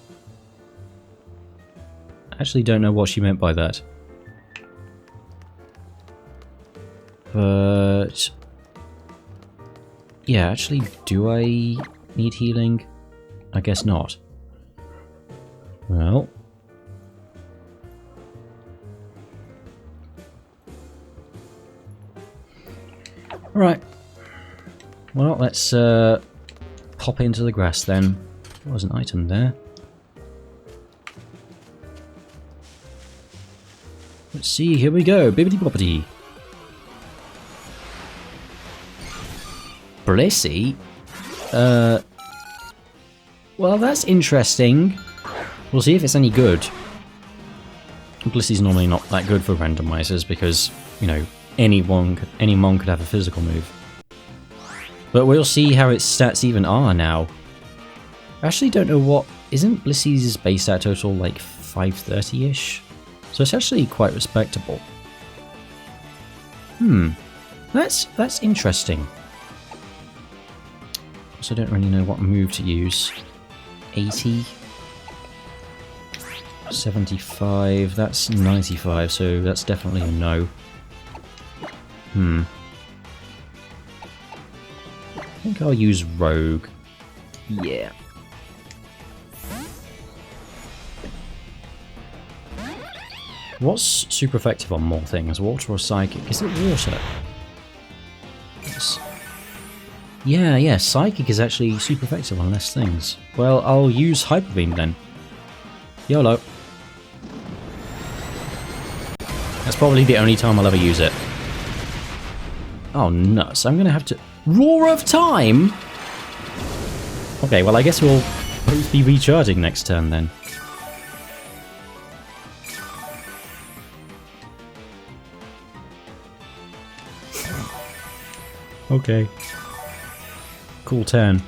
I actually don't know what she meant by that. But... Yeah, actually, do I need healing? I guess not. Well... Alright. Well, let's pop into the grass then. There was an item there. Let's see, here we go. Bibbidi bobbidi. Blissey? Well, that's interesting. We'll see if it's any good. Blissey's normally not that good for randomizers because, you know, any mon could have a physical move. But we'll see how its stats even are now. I actually don't know what... Isn't Blissey's base stat total like 530-ish? So it's actually quite respectable. That's interesting. Also don't really know what move to use. 80... 75, that's 95, so that's definitely a no. I think I'll use Rogue. Yeah. What's super effective on more things? Water or Psychic? Is it water? Yes. Yeah, Psychic is actually super effective on less things. Well, I'll use Hyper Beam then. YOLO. That's probably the only time I'll ever use it. Oh, nuts. I'm going to have to... Roar of Time? Okay, well, I guess we'll both be recharging next turn then. Okay. Cool turn.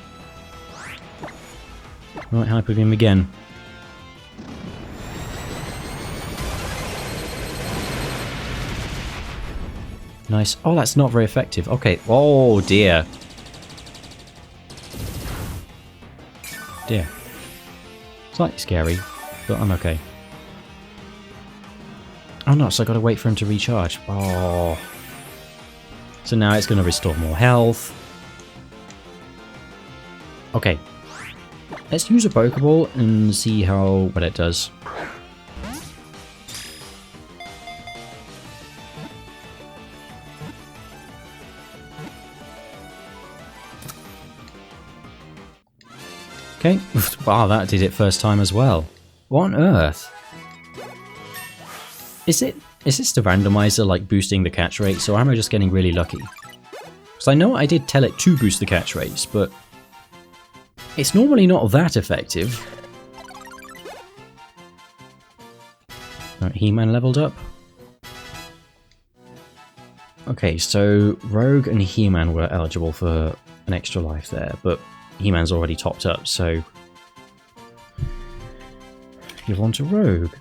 Right, Hyper Beam again. Nice. Oh, that's not very effective. Okay. Oh, dear. Dear. Slightly scary, but I'm okay. Oh, no, so I gotta wait for him to recharge. Oh. So now it's gonna restore more health. Okay. Let's use a Pokeball and see what it does. Okay. Wow, that did it first time as well. What on earth? Is this the randomizer like boosting the catch rates, or am I just getting really lucky? Because I know I did tell it to boost the catch rates, but it's normally not that effective. Alright, He-Man leveled up. Okay, so Rogue and He-Man were eligible for an extra life there, but He-Man's already topped up, so give on to Rogue.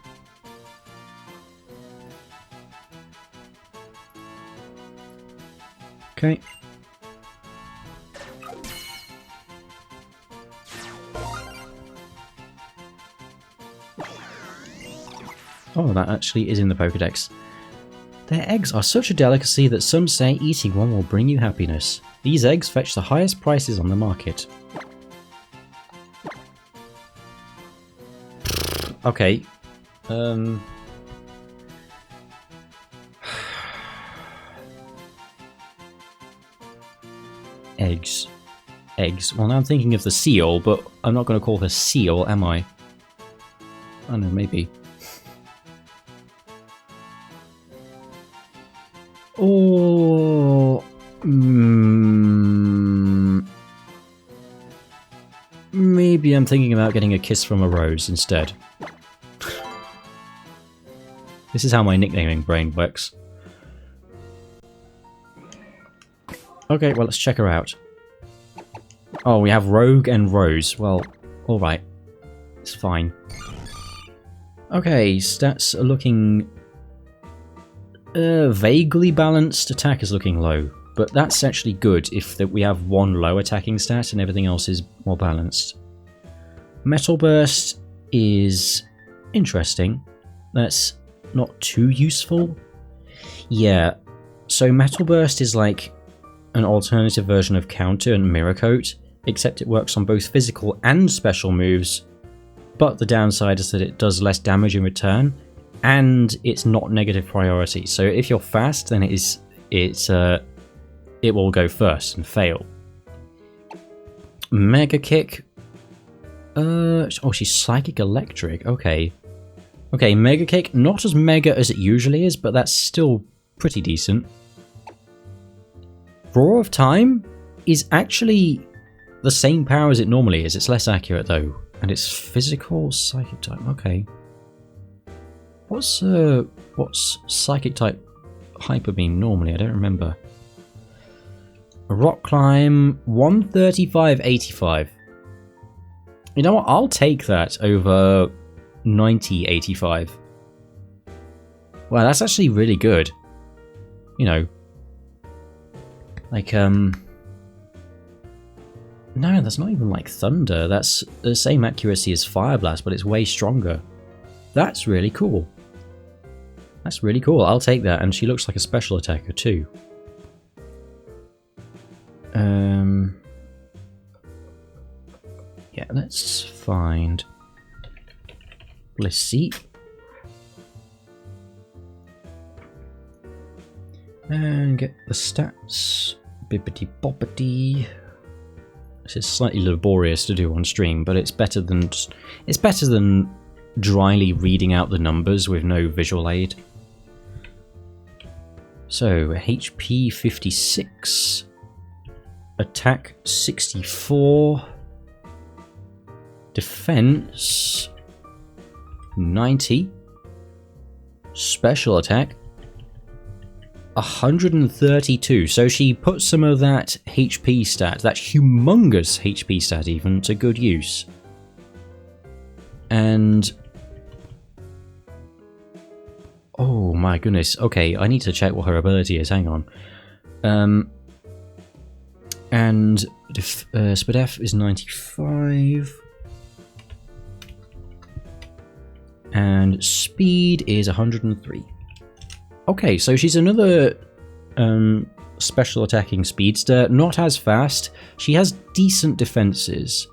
Okay. Oh, that actually is in the Pokedex. Their eggs are such a delicacy that some say eating one will bring you happiness. These eggs fetch the highest prices on the market. Okay. Eggs. Eggs. Well, now I'm thinking of the seal, but I'm not going to call her seal, am I? I don't know, maybe. Or... maybe I'm thinking about getting a kiss from a rose instead. This is how my nicknaming brain works. Okay, well, let's check her out. Oh, we have Rogue and Rose. Well, alright. It's fine. Okay, stats are looking... vaguely balanced. Attack is looking low. But that's actually good if we have one low attacking stat and everything else is more balanced. Metal Burst is interesting. That's not too useful. Yeah, so Metal Burst is like an alternative version of Counter and Mirror Coat, except it works on both physical and special moves, but the downside is that it does less damage in return, and it's not negative priority. So if you're fast, then it will go first and fail. Mega Kick. Oh, she's Psychic Electric. Okay. Okay, Mega Kick. Not as mega as it usually is, but that's still pretty decent. Roar of Time is actually the same power as it normally is. It's less accurate, though. And it's physical Psychic type. Okay. What's Psychic type Hyper Beam normally? I don't remember. Rock Climb, 135.85. You know what? I'll take that over 90.85. Wow, that's actually really good. You know. Like, no, that's not even like Thunder. That's the same accuracy as Fire Blast, but it's way stronger. That's really cool. That's really cool. I'll take that. And she looks like a special attacker too. Yeah, let's find Blissey. And get the stats. Bippity boppity. This is slightly laborious to do on stream, but it's better than dryly reading out the numbers with no visual aid. So HP 56, attack 64, defense 90, special attack 132. So she put some of that HP stat, that humongous HP stat even, to good use. And oh my goodness. Okay, I need to check what her ability is. Hang on. And SpDef is 95. And speed is 103. Okay, so she's another special attacking speedster. Not as fast. She has decent defenses,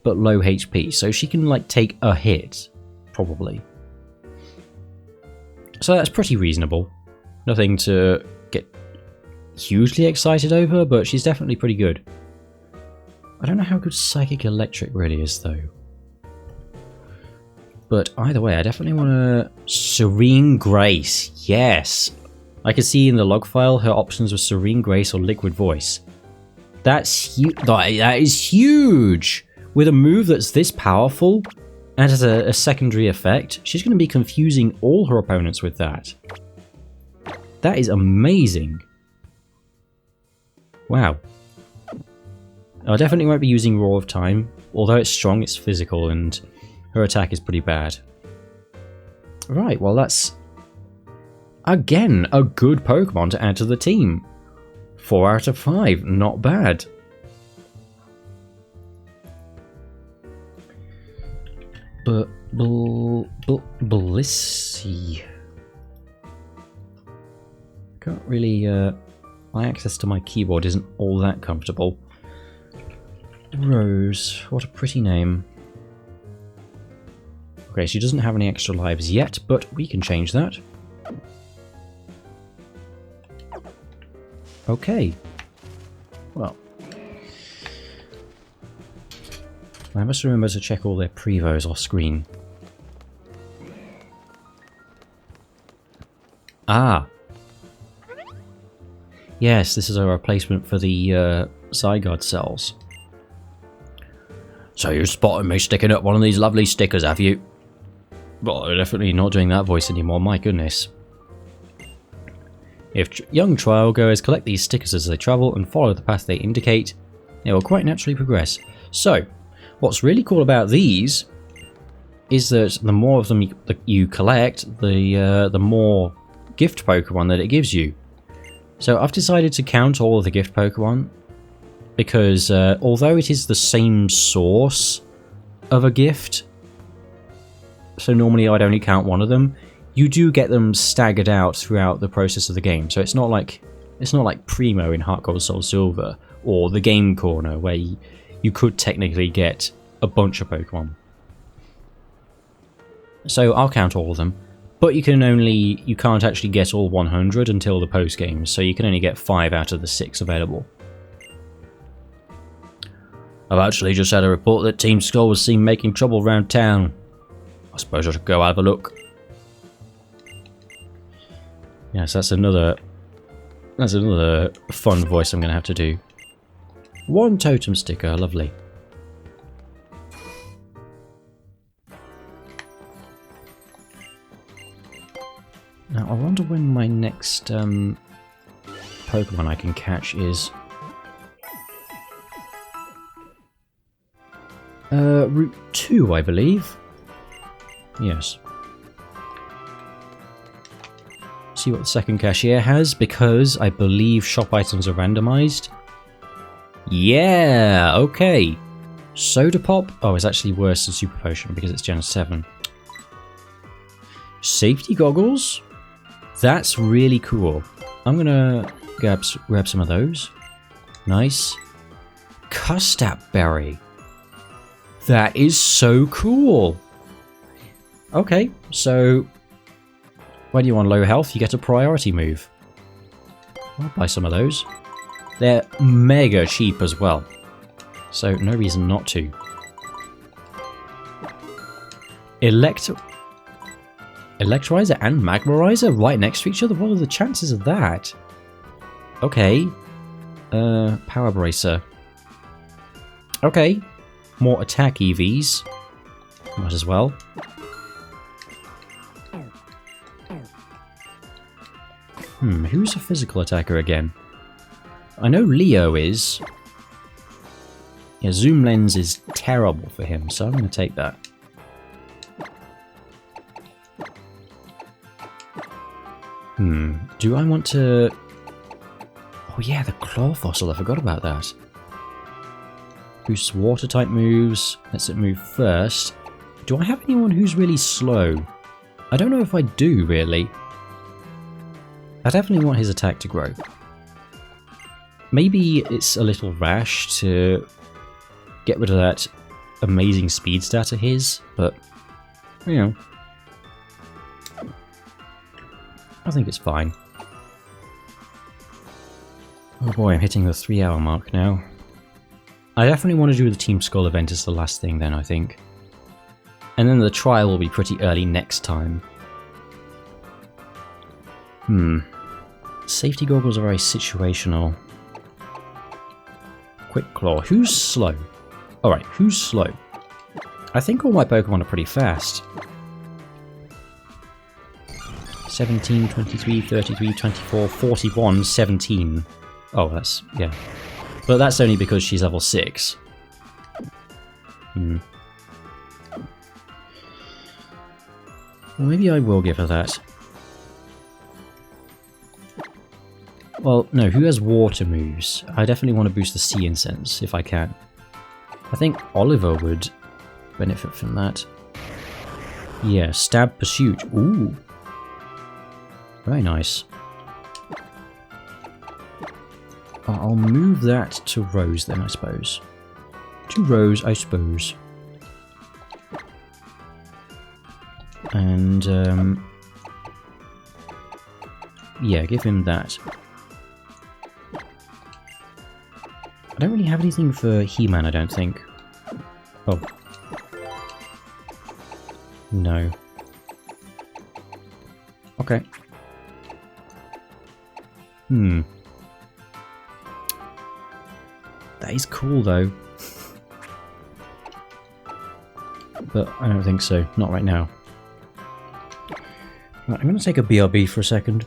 but low HP. So she can, like, take a hit, probably. So that's pretty reasonable. Nothing to get hugely excited over, but she's definitely pretty good. I don't know how good Psychic Electric really is, though. But either way, I definitely want to... Serene Grace, yes! I could see in the log file her options were Serene Grace or Liquid Voice. That's huge. That is huge! With a move that's this powerful, and has a secondary effect, she's going to be confusing all her opponents with that. That is amazing. Wow. I definitely won't be using Roar of Time. Although it's strong, it's physical, and her attack is pretty bad. Right, well that's, again, a good Pokemon to add to the team. 4 out of 5, not bad. But Blissy. Can't really, my access to my keyboard isn't all that comfortable. Rose, what a pretty name. Okay, she doesn't have any extra lives yet, but we can change that. Okay. Well. I must remember to check all their prevos off screen. Ah! Yes, this is a replacement for the Zygarde cells. So you spotted me sticking up one of these lovely stickers, have you? Well, I'm definitely not doing that voice anymore, my goodness. If young trial goers collect these stickers as they travel and follow the path they indicate, they will quite naturally progress. So, what's really cool about these is that the more of them you collect, the more gift Pokemon that it gives you. So I've decided to count all of the gift Pokemon because although it is the same source of a gift, so normally I'd only count one of them, you do get them staggered out throughout the process of the game. So it's not like Primo in Heart Gold Soul Silver or the Game Corner where you could technically get a bunch of Pokemon. So I'll count all of them, but you can't actually get all 100 until the post game, so you can only get 5 out of the 6 available. I've actually just had a report that Team Skull was seen making trouble around town. I suppose I should go have a look. Yes, that's another fun voice I'm going to have to do. 1 totem sticker, lovely. Now, I wonder when my next Pokemon I can catch is... Route 2, I believe. Yes. See what the second cashier has, because I believe shop items are randomized. Yeah, okay. Soda Pop. Oh, it's actually worse than Super Potion because it's Gen 7. Safety Goggles. That's really cool. I'm gonna grab some of those. Nice. Custap Berry. That is so cool. Okay, so when you're on low health, you get a priority move. I'll buy some of those. They're mega cheap as well, so no reason not to. Electrizer and Magmarizer right next to each other? What are the chances of that? Okay. Power Bracer. Okay. More attack EVs. Might as well. Who's a physical attacker again? I know Leo is. Yeah, Zoom Lens is terrible for him, so I'm going to take that. Do I want to... Oh yeah, the Claw Fossil, I forgot about that. Boosts water type moves, lets it move first. Do I have anyone who's really slow? I don't know if I do, really. I definitely want his attack to grow. Maybe it's a little rash to get rid of that amazing speed stat of his, but, you know. I think it's fine. Oh boy, I'm hitting the 3-hour mark now. I definitely want to do the Team Skull event as the last thing then, I think. And then the trial will be pretty early next time. Safety goggles are very situational. Quick Claw. Who's slow? Alright, who's slow? I think all my Pokemon are pretty fast. 17, 23, 33, 24, 41, 17. Oh, that's... yeah. But that's only because she's level 6. Well, maybe I will give her that. Well, no, who has water moves? I definitely want to boost the Sea Incense, if I can. I think Oliver would benefit from that. Yeah, stab pursuit. Ooh. Very nice. I'll move that to Rose then, I suppose. To Rose, I suppose. And, yeah, give him that. I don't really have anything for He-Man, I don't think. Oh. No. Okay. That is cool, though. But I don't think so. Not right now. Right, I'm going to take a BRB for a second.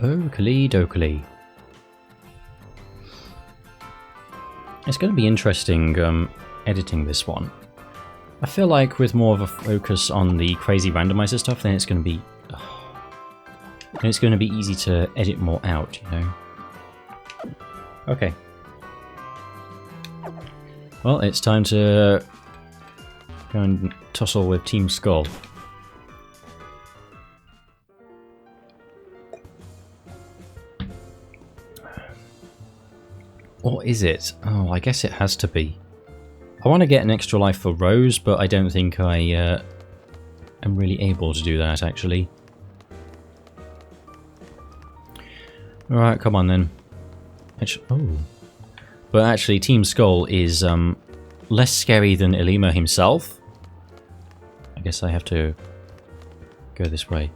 Oakley dokley. It's going to be interesting editing this one. I feel like with more of a focus on the crazy randomizer stuff, then it's going to be... then it's going to be easy to edit more out, you know? Okay. Well, it's time to go and tussle with Team Skull. Or is it? Oh, I guess it has to be. I want to get an extra life for Rose, but I don't think I am really able to do that, actually. Alright, come on then. Oh. But actually, Team Skull is less scary than Elima himself. I guess I have to go this way.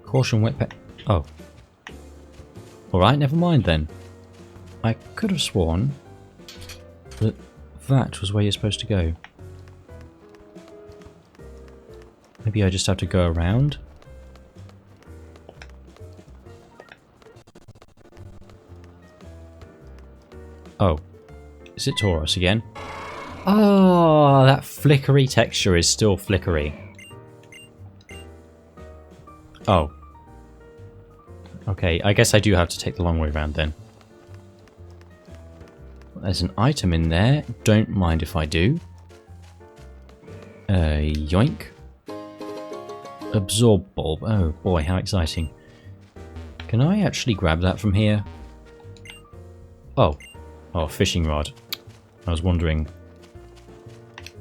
Caution wet pet. Oh. Alright, never mind then. I could have sworn that that was where you're supposed to go. Maybe I just have to go around? Oh. Is it Taurus again? Oh, that flickery texture is still flickery. Oh. Okay, I guess I do have to take the long way around then. There's an item in there. Don't mind if I do. Yoink. Absorb bulb. Oh boy, how exciting. Can I actually grab that from here? Oh. Oh, fishing rod. I was wondering.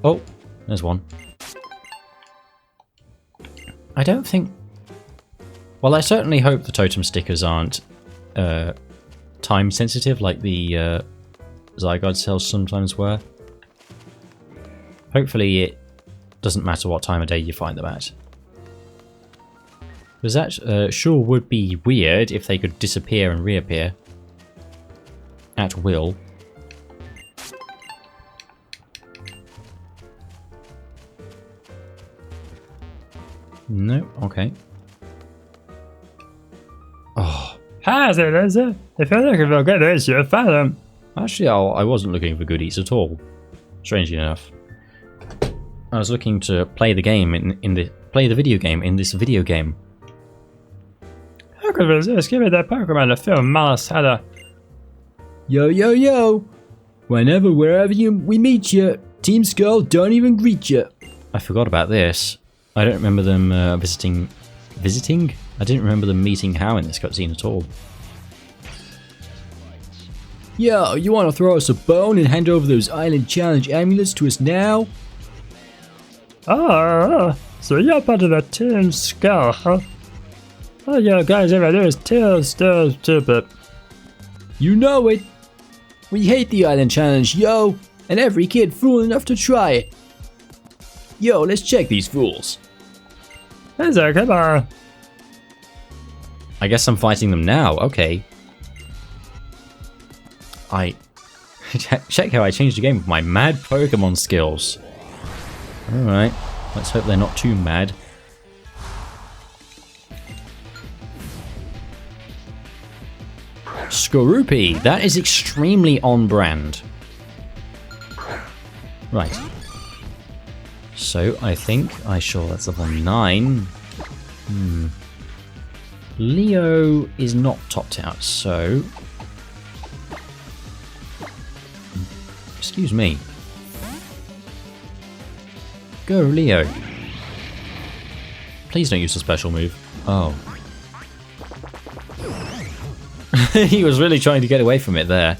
Oh, there's one. I don't think... Well, I certainly hope the totem stickers aren't time sensitive like the Zygarde cells sometimes were. Hopefully it doesn't matter what time of day you find them at. Because that sure would be weird if they could disappear and reappear at will. No, okay. Oh. How's it, is it? If you're looking for goodies, you'll find them. Actually, I wasn't looking for goodies at all. Strangely enough. I was looking to play the game play the video game in this video game. How could resist? Give me that Pokemon to film Malice Hatter. Yo, yo, yo! Whenever, wherever we meet you, Team Skull don't even greet you. I forgot about this. I don't remember them visiting? I didn't remember them meeting How in this cutscene at all. Yo, you want to throw us a bone and hand over those Island Challenge amulets to us now? Oh, so you're part of the Team Skull, huh? All you guys ever do is tell stupid. You know it. We hate the Island Challenge, yo, and every kid fool enough to try it. Yo, let's check these fools. Is there, come on. I guess I'm fighting them now, okay. Check how I changed the game with my mad Pokemon skills. Alright, let's hope they're not too mad. Skorupi, that is extremely on brand. Right. So I think that's level 9. Leo is not topped out, so... Excuse me. Go, Leo. Please don't use a special move. Oh. He was really trying to get away from it there.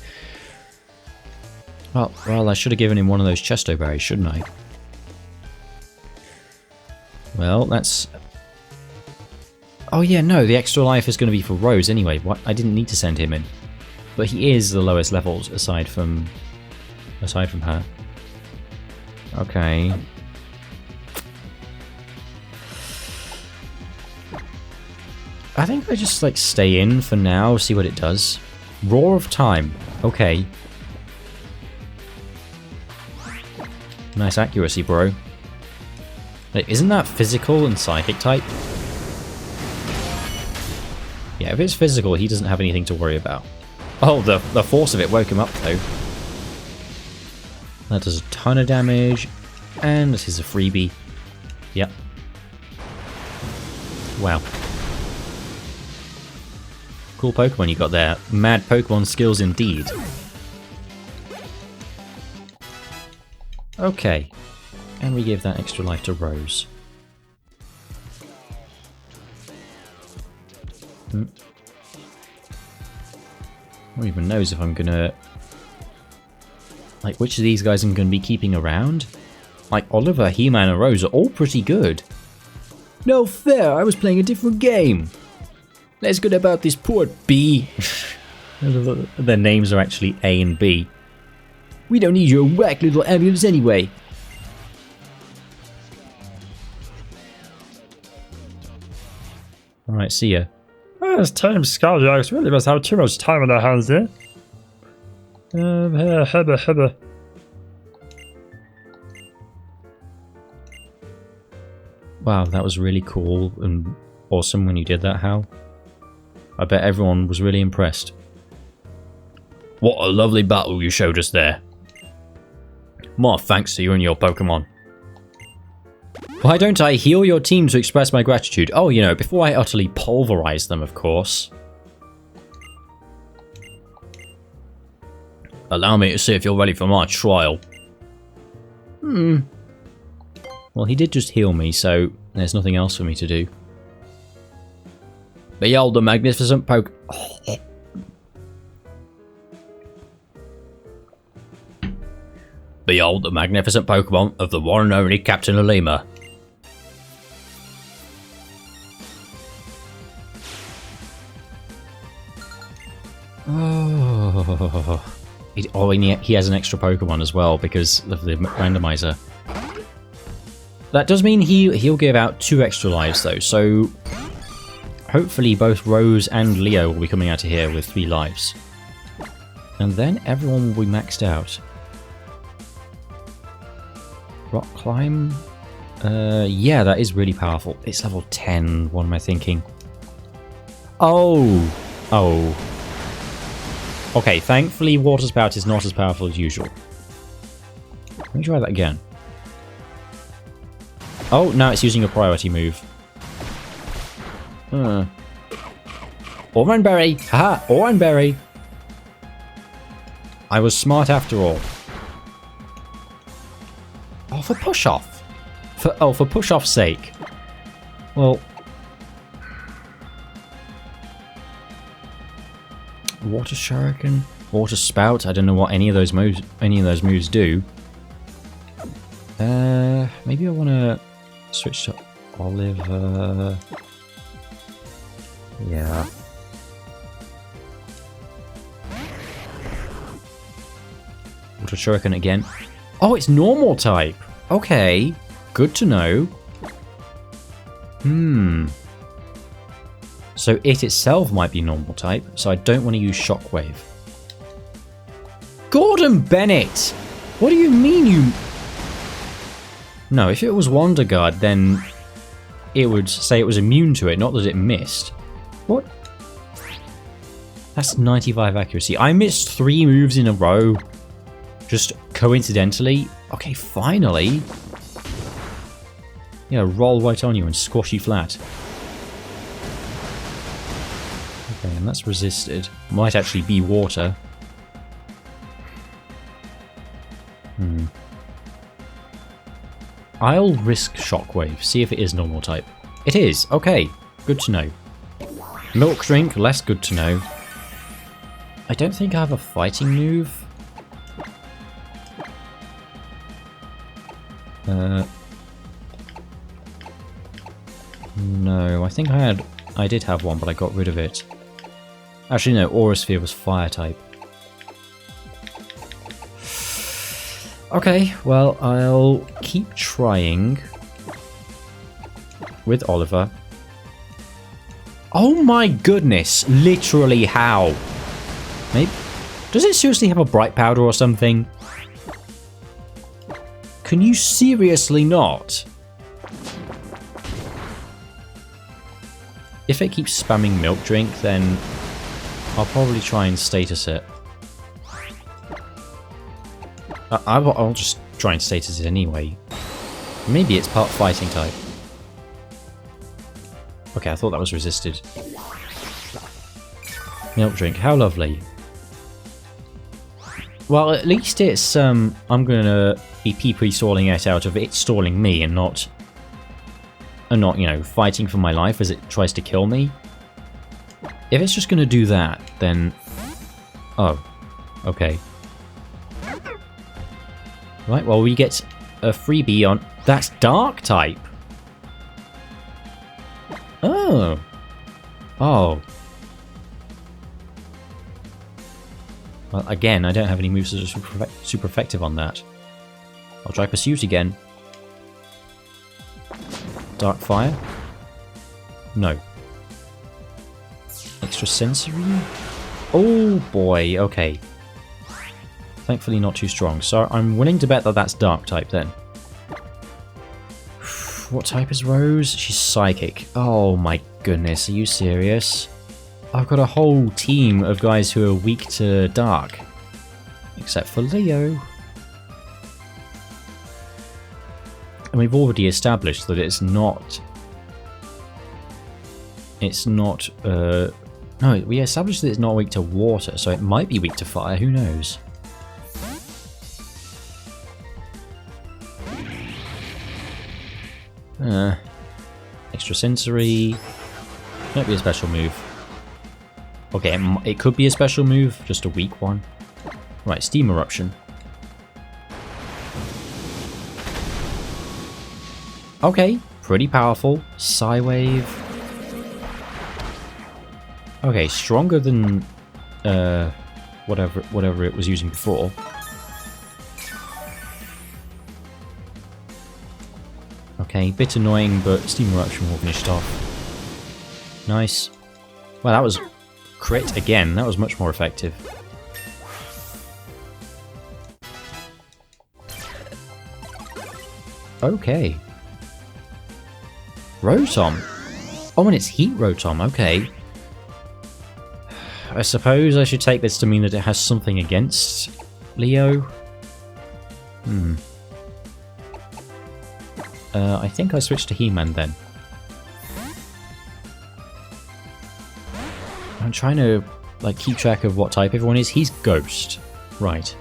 Well, I should have given him one of those chesto berries, shouldn't I? Well, that's... Oh yeah, no, the extra life is going to be for Rose anyway. What? I didn't need to send him in. But he is the lowest levels aside from her. Okay. I think I just like stay in for now, see what it does. Roar of Time. Okay. Nice accuracy, bro. Wait, isn't that physical and psychic type? Yeah, if it's physical, he doesn't have anything to worry about. Oh, the force of it woke him up, though. That does a ton of damage. And this is a freebie. Yep. Wow. Cool Pokemon you got there. Mad Pokemon skills indeed. Okay. And we give that extra life to Rose. No one even knows if I'm gonna... Like, which of these guys I'm gonna be keeping around? Like, Oliver, He-Man, and Rose are all pretty good. No fair, I was playing a different game. Let's get about this port, B. Their names are actually A and B. We don't need your whack little ambulance anyway. Alright, see ya. Oh, this Team Skyjacks really must have too much time on their hands there. Hebba. Wow, that was really cool and awesome when you did that, Hal. I bet everyone was really impressed. What a lovely battle you showed us there. More thanks to you and your Pokemon. Why don't I heal your team to express my gratitude? Oh, you know, before I utterly pulverize them, of course. Allow me to see if you're ready for my trial. Well, he did just heal me, so there's nothing else for me to do. Behold the magnificent Behold the magnificent Pokemon of the one and only Captain Alima. Oh, and he has an extra Pokemon as well because of the randomizer. That does mean he'll give out 2 extra lives though, so hopefully both Rose and Leo will be coming out of here with 3 lives. And then everyone will be maxed out. Rock Climb? Yeah, that is really powerful. It's level 10, what am I thinking? Oh! Okay, thankfully Water Spout is not as powerful as usual. Let me try that again. Oh, now it's using a priority move. Oran Berry! Haha! Oran Berry! I was smart after all. Oh, for push-off! For push-off's sake. Well... Water Shuriken? Water Spout? I don't know what any of those moves do. Maybe I want to switch to Oliver. Yeah. Water Shuriken again. Oh, it's normal type. Okay, good to know. So it itself might be normal type, so I don't want to use Shockwave. Gordon Bennett! What do you mean you... No, if it was Wonder Guard, then it would say it was immune to it, not that it missed. What? That's 95 accuracy. I missed 3 moves in a row. Just coincidentally. Okay, finally. Yeah, roll right on you and squash you flat. Okay, and that's resisted. Might actually be water. I'll risk Shockwave, see if it is normal type. It is! Okay, good to know. Milk Drink, less good to know. I don't think I have a fighting move. No, I think I did have one, but I got rid of it. Actually, no, Aura Sphere was fire type. Okay, well, I'll keep trying with Oliver. Oh my goodness, literally how? Maybe, does it seriously have a bright powder or something? Can you seriously not? If it keeps spamming Milk Drink, then I'll probably try and status it. I'll just try and status it anyway. Maybe it's part fighting type. Okay, I thought that was resisted. Milk Drink, how lovely. Well, at least it's, I'm gonna be PP stalling it out of it stalling me and not, you know, fighting for my life as it tries to kill me. If it's just gonna do that, then... Oh, okay. Right, well, we get a freebie on... That's Dark type! Oh! Oh. Well, again, I don't have any moves that are super effective on that. I'll try Pursuit again. Dark Fire? No. Extrasensory? Oh boy, okay. Thankfully not too strong, so I'm willing to bet that that's Dark type then. What type is Rose? She's Psychic. Oh my goodness, are you serious? I've got a whole team of guys who are weak to Dark. Except for Leo. And we've already established that it's not... No, we established that it's not weak to water, so it might be weak to fire, who knows? Extrasensory. Might be a special move. Okay, it could be a special move, just a weak one. Right, Steam Eruption. Okay, pretty powerful. Psywave. Okay, stronger than whatever it was using before. Okay, bit annoying, but Steam Eruption will finish it off. Nice. Well, that was crit again. That was much more effective. Okay. Rotom. Oh, and it's Heat Rotom. Okay. I suppose I should take this to mean that it has something against Leo. I think I switched to He-Man then. I'm trying to like keep track of what type everyone is. He's Ghost. Right.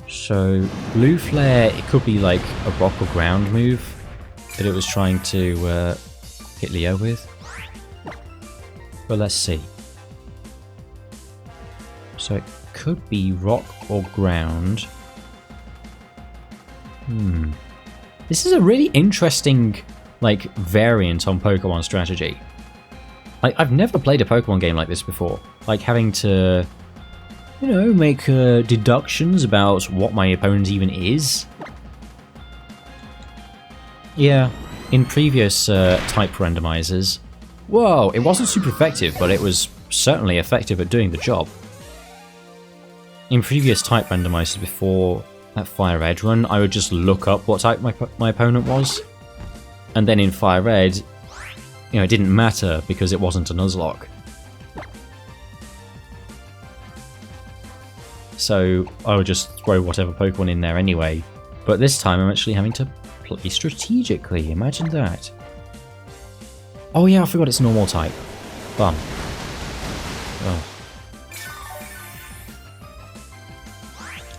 So, Blue Flare, it could be like a rock or ground move that it was trying to hit Leo with. But let's see. So it could be rock or ground. This is a really interesting, like, variant on Pokemon strategy. Like, I've never played a Pokemon game like this before. Like, having to, you know, make deductions about what my opponent even is. Yeah, in previous type randomizers. Whoa, it wasn't super effective, but it was certainly effective at doing the job. In previous type randomizers before that Fire Red run, I would just look up what type my opponent was. And then in Fire Red, you know, it didn't matter because it wasn't a Nuzlocke. So I would just throw whatever Pokemon in there anyway. But this time I'm actually having to play strategically, imagine that. Oh yeah, I forgot it's normal type. Bum. Oh.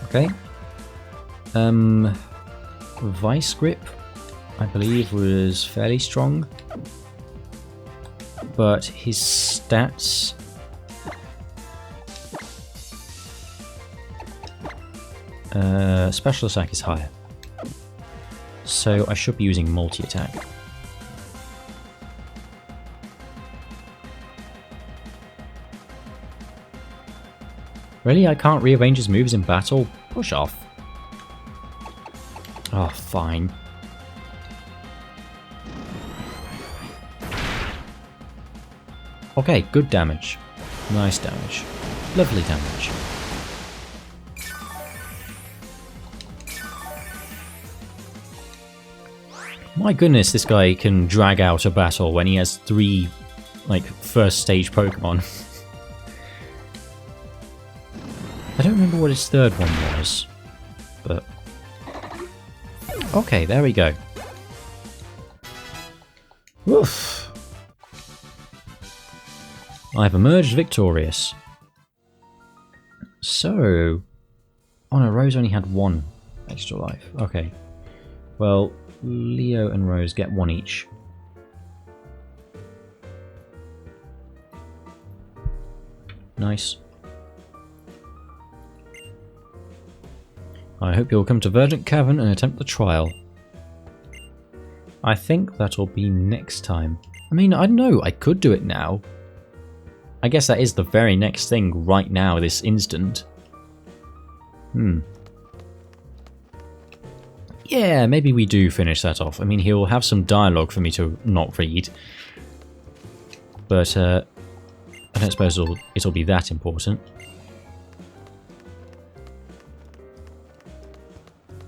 Okay. Vice Grip, I believe, was fairly strong. But his stats... special attack is higher. So I should be using multi-attack. Really? I can't rearrange his moves in battle? Push off. Oh, fine. Okay, good damage. Nice damage. Lovely damage. My goodness, this guy can drag out a battle when he has 3, like, first stage Pokemon. I don't remember what his third one was, but... Okay, there we go. Woof! I've emerged victorious. So... Oh no, Rose only had 1 extra life. Okay. Well, Leo and Rose get 1 each. Nice. I hope you'll come to Verdant Cavern and attempt the trial. I think that'll be next time. I mean, I don't know, I could do it now. I guess that is the very next thing right now, this instant. Yeah, maybe we do finish that off. I mean, he'll have some dialogue for me to not read. But, I don't suppose it'll be that important.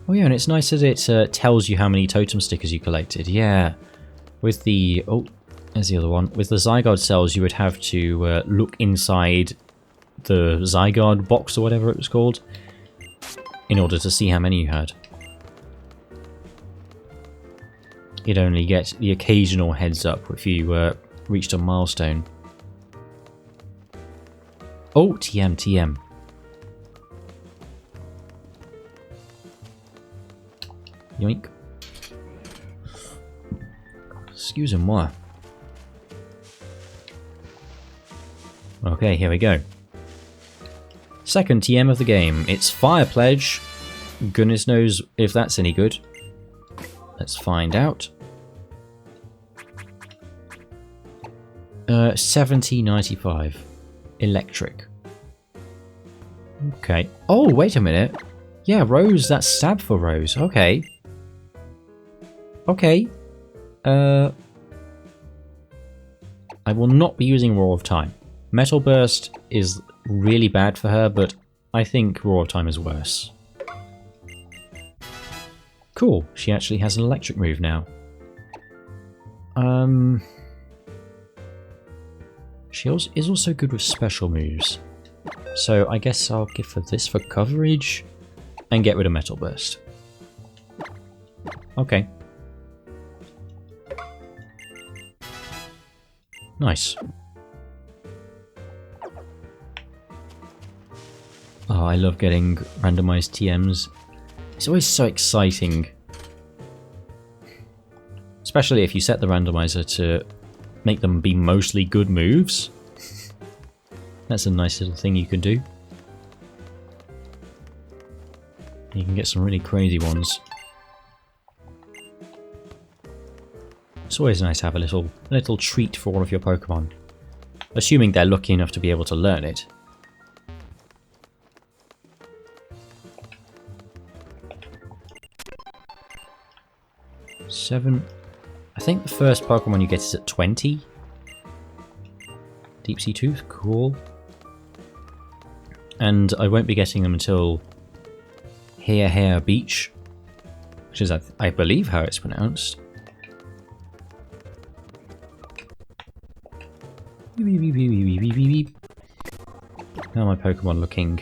Oh yeah, and it's nice that it tells you how many totem stickers you collected. Yeah, with the... Oh, there's the other one. With the Zygarde cells, you would have to look inside the Zygarde box or whatever it was called in order to see how many you had. You'd only get the occasional heads up if you reached a milestone. Oh, TM. Yoink. Excusez-moi. Okay, here we go. Second TM of the game. It's Fire Pledge. Goodness knows if that's any good. Let's find out. 7095. Electric. Okay. Oh, wait a minute. Yeah, Rose, that's stab for Rose. Okay. Okay. I will not be using Roar of Time. Metal Burst is really bad for her, but I think Roar of Time is worse. Cool, she actually has an electric move now. She is also good with special moves. So I guess I'll give her this for coverage and get rid of Metal Burst. Okay. Nice. Oh, I love getting randomized TMs. It's always so exciting. Especially if you set the randomizer to make them be mostly good moves. That's a nice little thing you can do. You can get some really crazy ones. It's always nice to have a little treat for all of your Pokemon. Assuming they're lucky enough to be able to learn it. Seven. I think the first Pokemon you get is at 20. Deep Sea Tooth, cool. And I won't be getting them until Hair Beach, which is, I believe, how it's pronounced. Now my Pokemon looking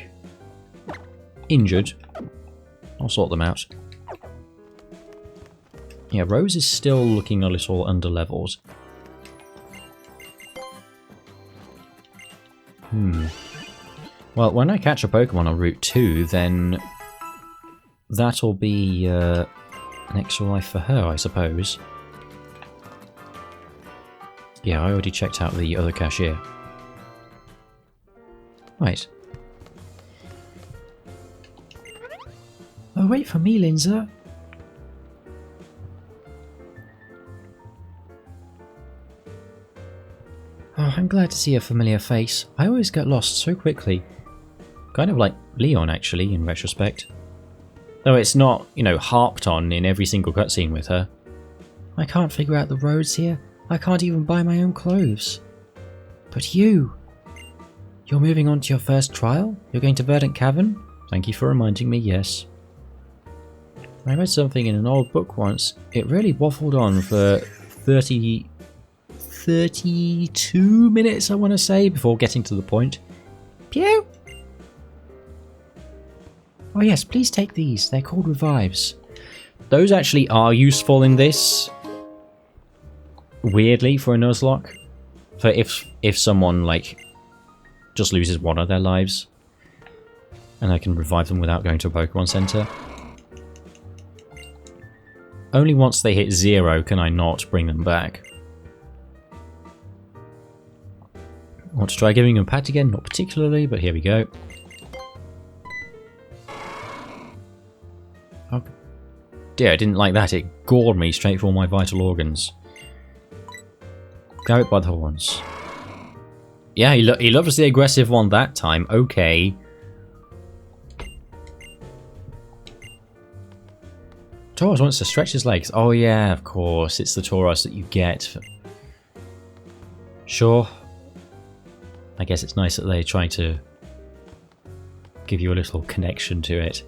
injured. I'll sort them out. Yeah, Rose is still looking a little underleveled. Well, when I catch a Pokemon on Route 2, then that'll be an extra life for her, I suppose. Yeah, I already checked out the other cashier. Right. Oh, wait for me, Linza. Oh, I'm glad to see a familiar face. I always get lost so quickly. Kind of like Leon, actually, in retrospect. Though it's not, you know, harped on in every single cutscene with her. I can't figure out the roads here. I can't even buy my own clothes. But you... You're moving on to your first trial? You're going to Verdant Cavern? Thank you for reminding me, yes. I read something in an old book once. It really waffled on for 32 minutes, I want to say, before getting to the point. Pew! Oh yes, please take these. They're called revives. Those actually are useful in this. Weirdly, for a Nuzlocke. For if someone, like, just loses one of their lives. And I can revive them without going to a Pokemon Center. Only once they hit 0 can I not bring them back. I want to try giving them a pat again, not particularly, but here we go. Oh dear, I didn't like that. It gored me straight for all my vital organs. Grab it by the horns. Yeah, he loves the aggressive one that time. Okay. Tauros wants to stretch his legs. Oh yeah, of course. It's the Tauros that you get. Sure. I guess it's nice that they try to give you a little connection to it.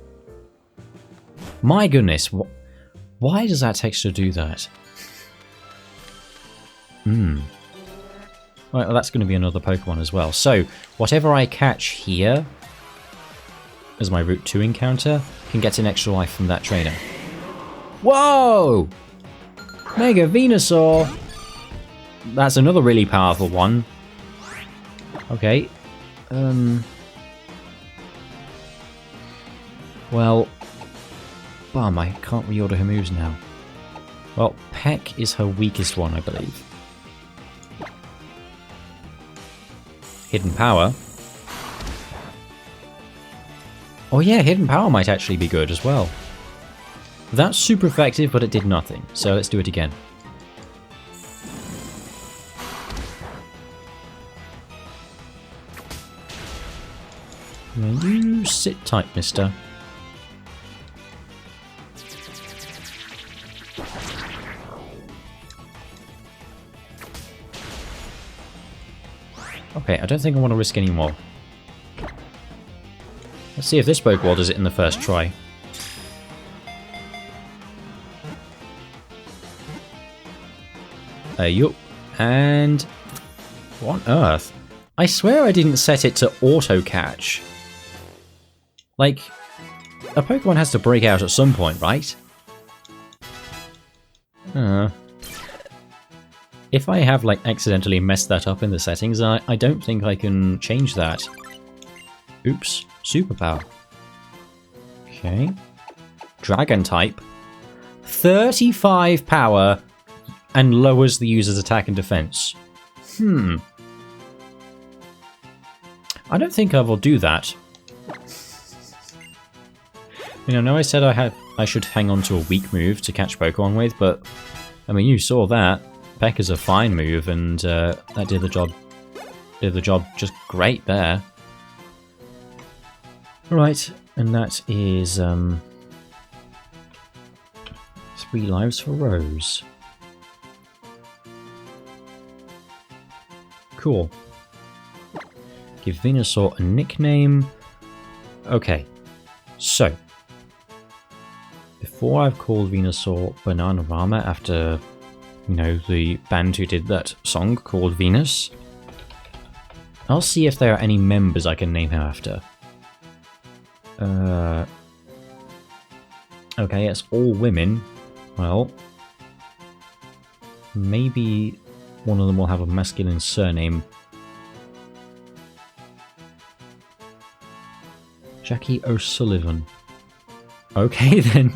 My goodness, why does that texture do that? Right, well, that's going to be another Pokemon as well. So, whatever I catch here as my Route 2 encounter can get an extra life from that trainer. Whoa! Mega Venusaur! That's another really powerful one. Okay. Well, bum, I can't reorder her moves now. Well, Peck is her weakest one, I believe. Hidden Power. Oh yeah, Hidden Power might actually be good as well. That's super effective, but it did nothing. So let's do it again. You sit tight, mister. Okay, I don't think I want to risk any more. Let's see if this Pokeball does it in the first try. Yup. And... what on earth? I swear I didn't set it to auto-catch. Like, a Pokemon has to break out at some point, right? If I have, like, accidentally messed that up in the settings, I don't think I can change that. Oops. Superpower. Okay. Dragon type. 35 power and lowers the user's attack and defense. I don't think I will do that. You know, I know I said I should hang on to a weak move to catch Pokemon with, but I mean, you saw that. Peck is a fine move, and that did the job. Did the job just great there. Right, and that is 3 lives for Rose. Cool. Give Venusaur a nickname. Okay, so before I've called Venusaur Bananarama after, you know, the band who did that song called Venus, I'll see if there are any members I can name her after. Okay, it's all women. Well, maybe one of them will have a masculine surname. Jackie O'Sullivan. Okay then.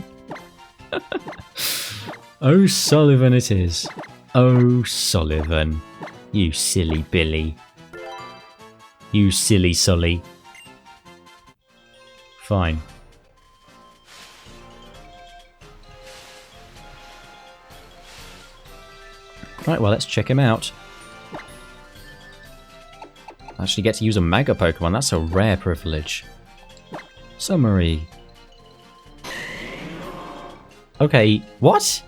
O'Sullivan it is. O'Sullivan. You silly Billy. You silly Sully. Fine. Right, well, let's check him out. Actually get to use a Mega Pokemon. That's a rare privilege. Summary. Okay, what?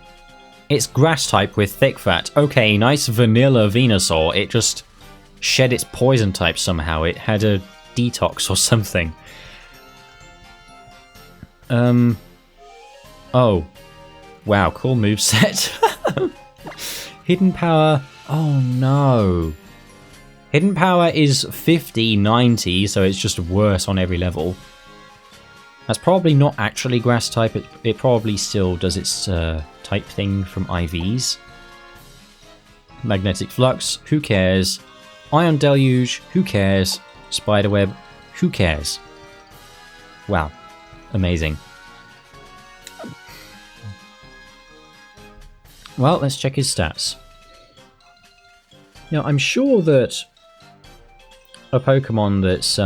It's grass type with thick fat. Okay, nice vanilla Venusaur. It just shed its poison type somehow. It had a detox or something. Oh. Wow, cool moveset. Hidden power. Oh no. Hidden power is 50, 90, so it's just worse on every level. That's probably not actually grass type. It probably still does its type thing from IVs. Magnetic Flux, who cares? Ion Deluge, who cares? Spiderweb, who cares? Wow. Amazing. Well, let's check his stats. Now, I'm sure that a Pokemon that's,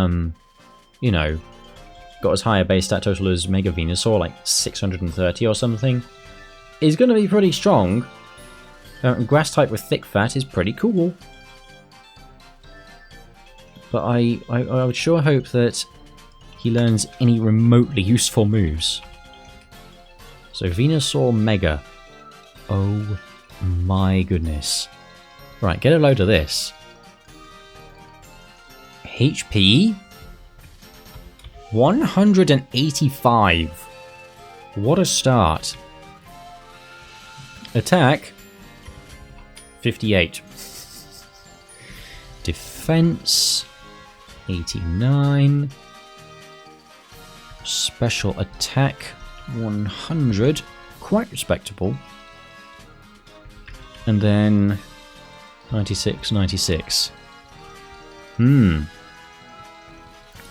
you know, got as high a base stat total as Mega Venusaur, like 630 or something, is going to be pretty strong. Grass type with thick fat is pretty cool. But I would sure hope that he learns any remotely useful moves. So Venusaur Mega. Oh my goodness. Right, get a load of this. HP 185. What a start. Attack 58. Defense 89. Special attack 100. Quite respectable. And then 96, 96.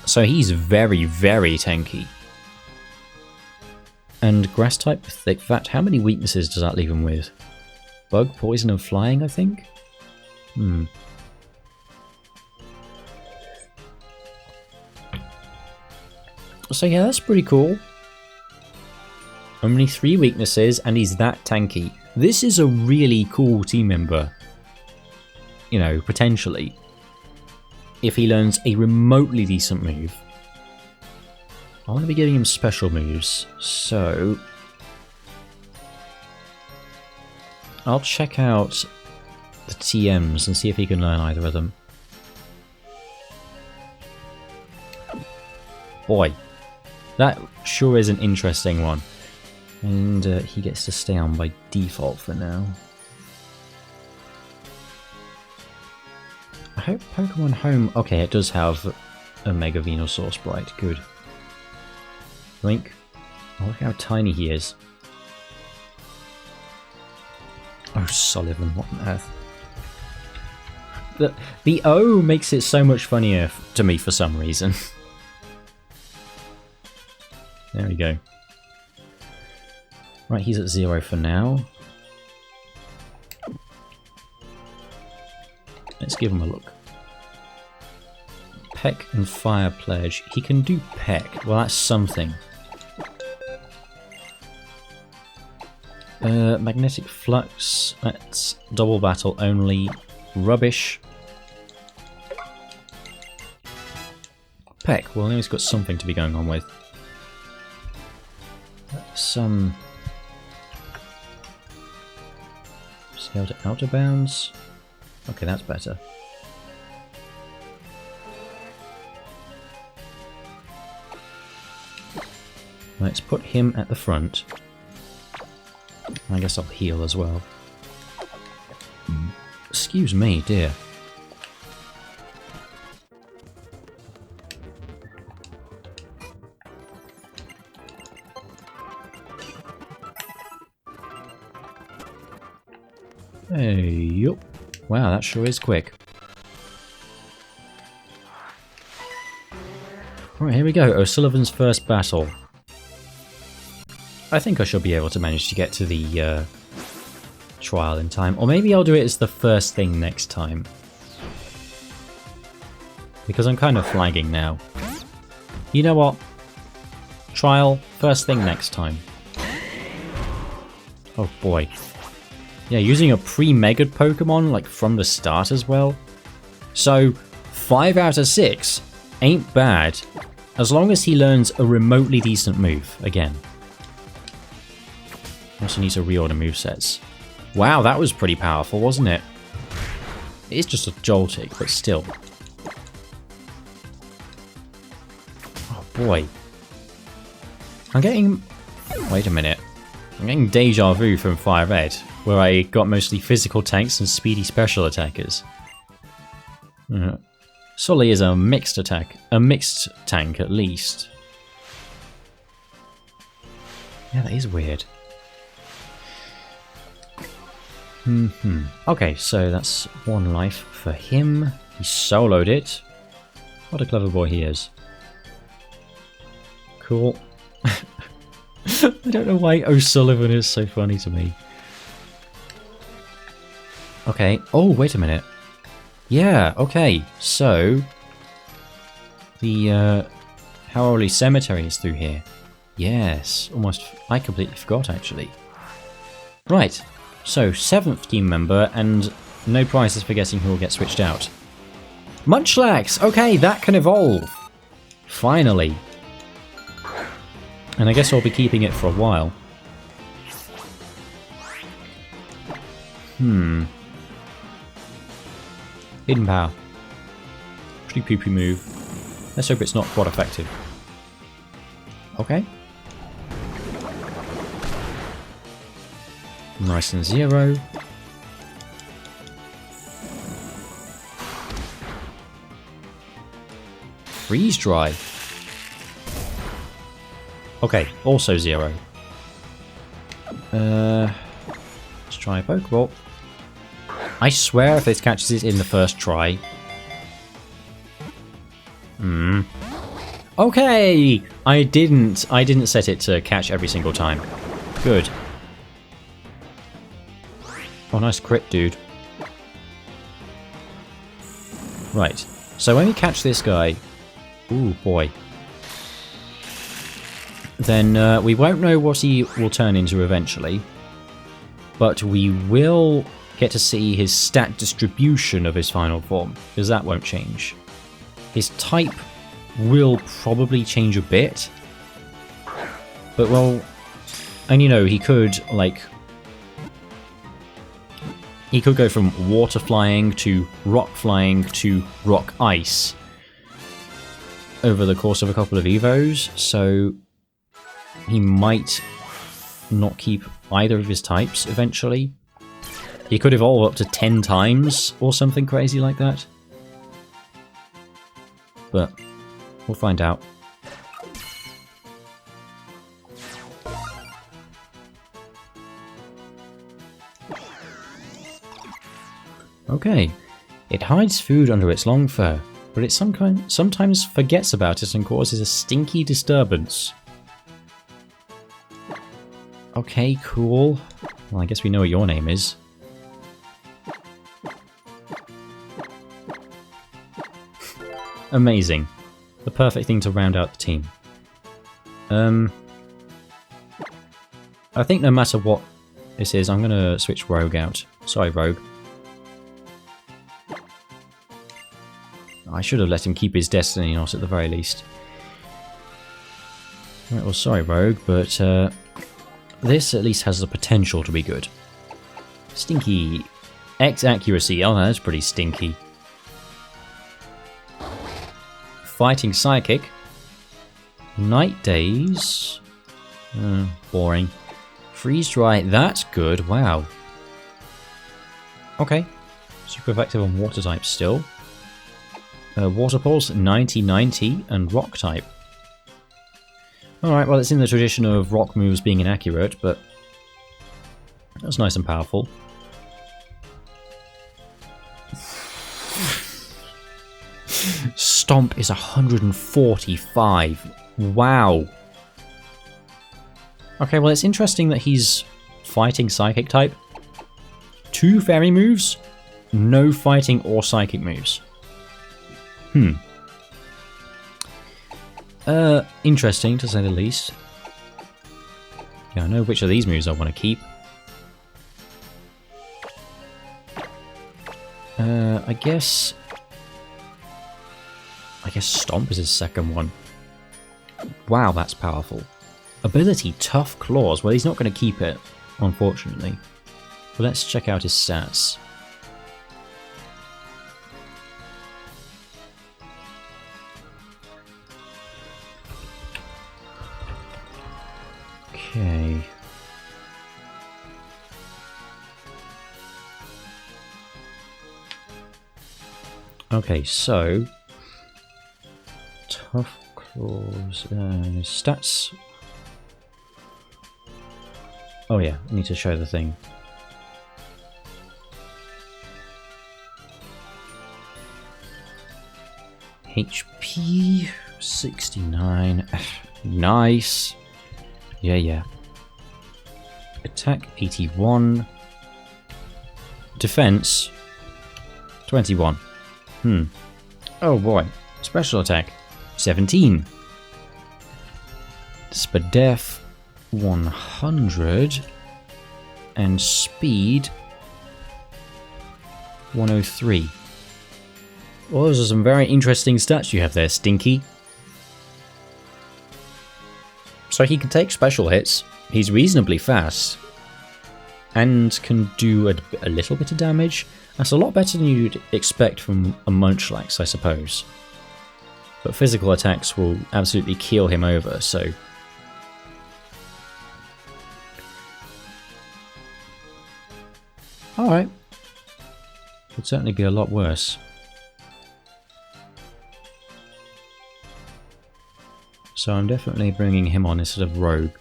So he's very, very tanky. And grass type with thick fat. How many weaknesses does that leave him with? Bug, poison, and flying, I think? So yeah, that's pretty cool. Only 3 weaknesses, and he's that tanky. This is a really cool team member. You know, potentially. If he learns a remotely decent move. I want to be giving him special moves, so I'll check out the TMs and see if he can learn either of them. Boy, that sure is an interesting one. And he gets to stay on by default for now. I hope Pokemon Home... Okay, it does have a Mega Venusaur sprite. Good. Link. Oh, look how tiny he is. Oh, Sullivan, what on earth? The O makes it so much funnier to me for some reason. There we go. Right, he's at 0 for now. Let's give him a look. Peck and Fire Pledge. He can do Peck. Well, that's something. Magnetic Flux. That's double battle only. Rubbish. Peck. Well, now he's got something to be going on with. Some... Scale to outer bounds. Okay, that's better. Let's put him at the front. I guess I'll heal as well. Excuse me, dear. Hey, yup. Wow, that sure is quick. Right, here we go. O'Sullivan's first battle. I think I should be able to manage to get to the trial in time. Or maybe I'll do it as the first thing next time. Because I'm kind of flagging now. You know what? Trial, first thing next time. Oh boy. Yeah, using a pre-megaed Pokemon, like, from the start as well. So, 5 out of 6 ain't bad, as long as he learns a remotely decent move, again. Also need to reorder movesets. Wow, that was pretty powerful, wasn't it? It is just a Joltik, but still. Oh boy. I'm getting... Wait a minute. I'm getting deja vu from Fire Red, where I got mostly physical tanks and speedy special attackers. Sully is a mixed tank at least. Yeah, that is weird. Okay, so that's 1 life for him. He soloed it. What a clever boy he is. Cool. I don't know why O'Sullivan is so funny to me. Okay. Oh, wait a minute. Yeah, okay. So, the Howley Cemetery is through here. Yes. Almost, I completely forgot, actually. Right. So, 7th team member, and no prizes for guessing who will get switched out. Munchlax! Okay, that can evolve! Finally. And I guess I'll be keeping it for a while. Hidden Power. Pretty poopy move. Let's hope it's not quite effective. Okay. Nice and 0. Freeze Dry. Okay, also 0. Let's try a Pokeball. I swear if this catches it in the first try. Okay! I didn't set it to catch every single time. Good. Oh, nice crit, dude. Right. So when we catch this guy... Ooh, boy. Then we won't know what he will turn into eventually. But we will get to see his stat distribution of his final form, because that won't change. His type will probably change a bit. But, well... And, you know, he could, like... He could go from water flying to rock flying to rock ice over the course of a couple of evos, so he might not keep either of his types eventually. He could evolve up to 10 times or something crazy like that. But we'll find out. Okay, it hides food under its long fur, but it sometimes forgets about it and causes a stinky disturbance. Okay, cool. Well, I guess we know what your name is. Amazing. The perfect thing to round out the team. I think no matter what this is, I'm going to switch Rogue out. Sorry, Rogue. I should have let him keep his Destiny Knot at the very least. Right, well, sorry, Rogue, but this at least has the potential to be good. Stinky. X accuracy. Oh, that's pretty stinky. Fighting Psychic. Night Days. Boring. Freeze Dry. That's good. Wow. Okay. Super effective on water type still. Water Pulse, 90-90, and Rock type. Alright, well, it's in the tradition of rock moves being inaccurate, but that's nice and powerful. Stomp is 145. Wow. Okay, well, it's interesting that he's fighting psychic type. 2 fairy moves, no fighting or psychic moves. Interesting to say the least. Yeah, I know which of these moves I want to keep. I guess Stomp is his second one. Wow, that's powerful. Ability Tough Claws. Well, he's not going to keep it, unfortunately. But let's check out his stats. Okay. Okay, so Tough Claws, stats. Oh yeah, I need to show the thing. HP 69. Nice. Yeah. Attack 81. Defense 21. Oh boy. Special attack 17. Spadef 100. And speed 103. Well, those are some very interesting stats you have there, Stinky. So he can take special hits, he's reasonably fast, and can do a little bit of damage. That's a lot better than you'd expect from a Munchlax, I suppose. But physical attacks will absolutely keel him over, so... Alright. Could certainly be a lot worse. So I'm definitely bringing him on instead of Rogue.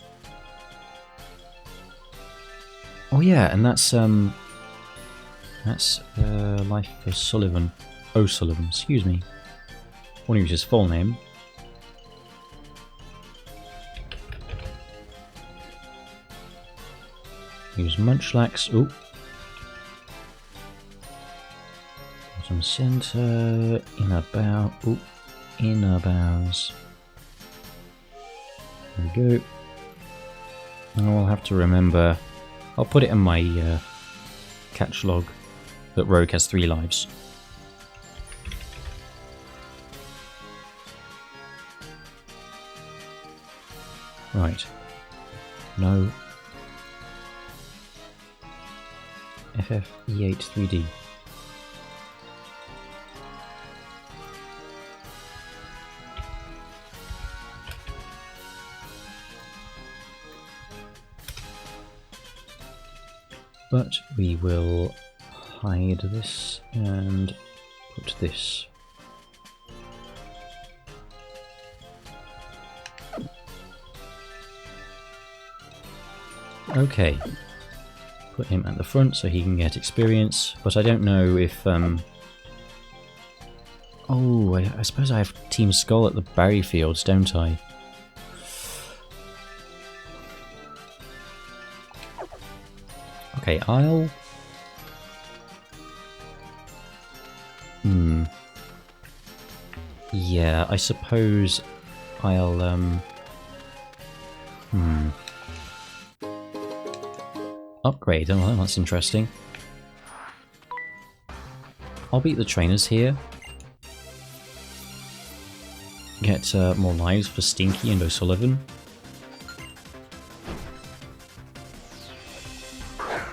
Oh yeah, and that's Life for Sullivan. O'Sullivan, excuse me. I want to use his full name. Use Munchlax. Ooh. Bottom center. Inner bow. Ooh. Inner bows. There we go. And I'll have to remember. I'll put it in my catch log that Rogue has 3 lives. Right. No. FFE8 3D. But we will hide this and put this. Okay. Put him at the front so he can get experience, but I don't know if... Oh, I suppose I have Team Skull at the Barry Fields, don't I? Okay, I'll... Yeah, I suppose I'll, Upgrade, oh well, that's interesting. I'll beat the trainers here. Get more lives for Stinky and O'Sullivan.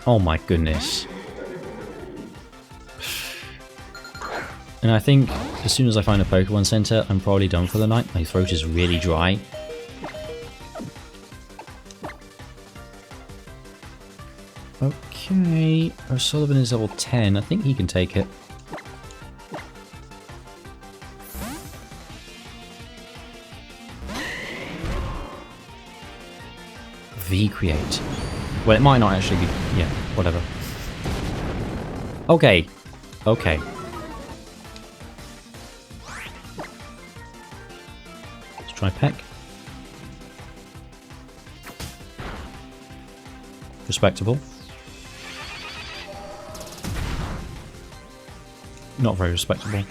Oh my goodness. And I think as soon as I find a Pokemon Center, I'm probably done for the night. My throat is really dry. Okay, O'Sullivan is level 10. I think he can take it. V-Create. Well, it might not actually be... Yeah, whatever. Okay. Okay. my peck. Respectable. Not very respectable.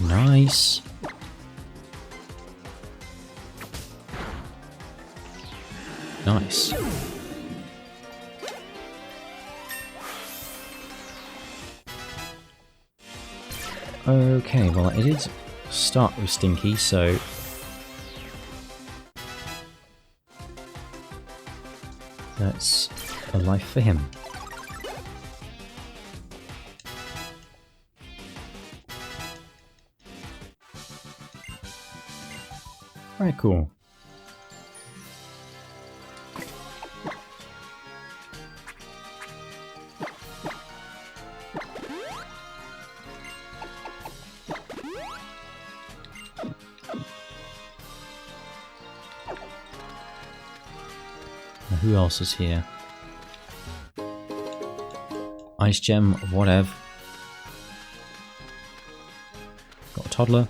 Nice. Nice. Okay, well it did start with Stinky, so that's a life for him. Very cool. Now, who else is here? Ice Gem, whatever. Got a toddler.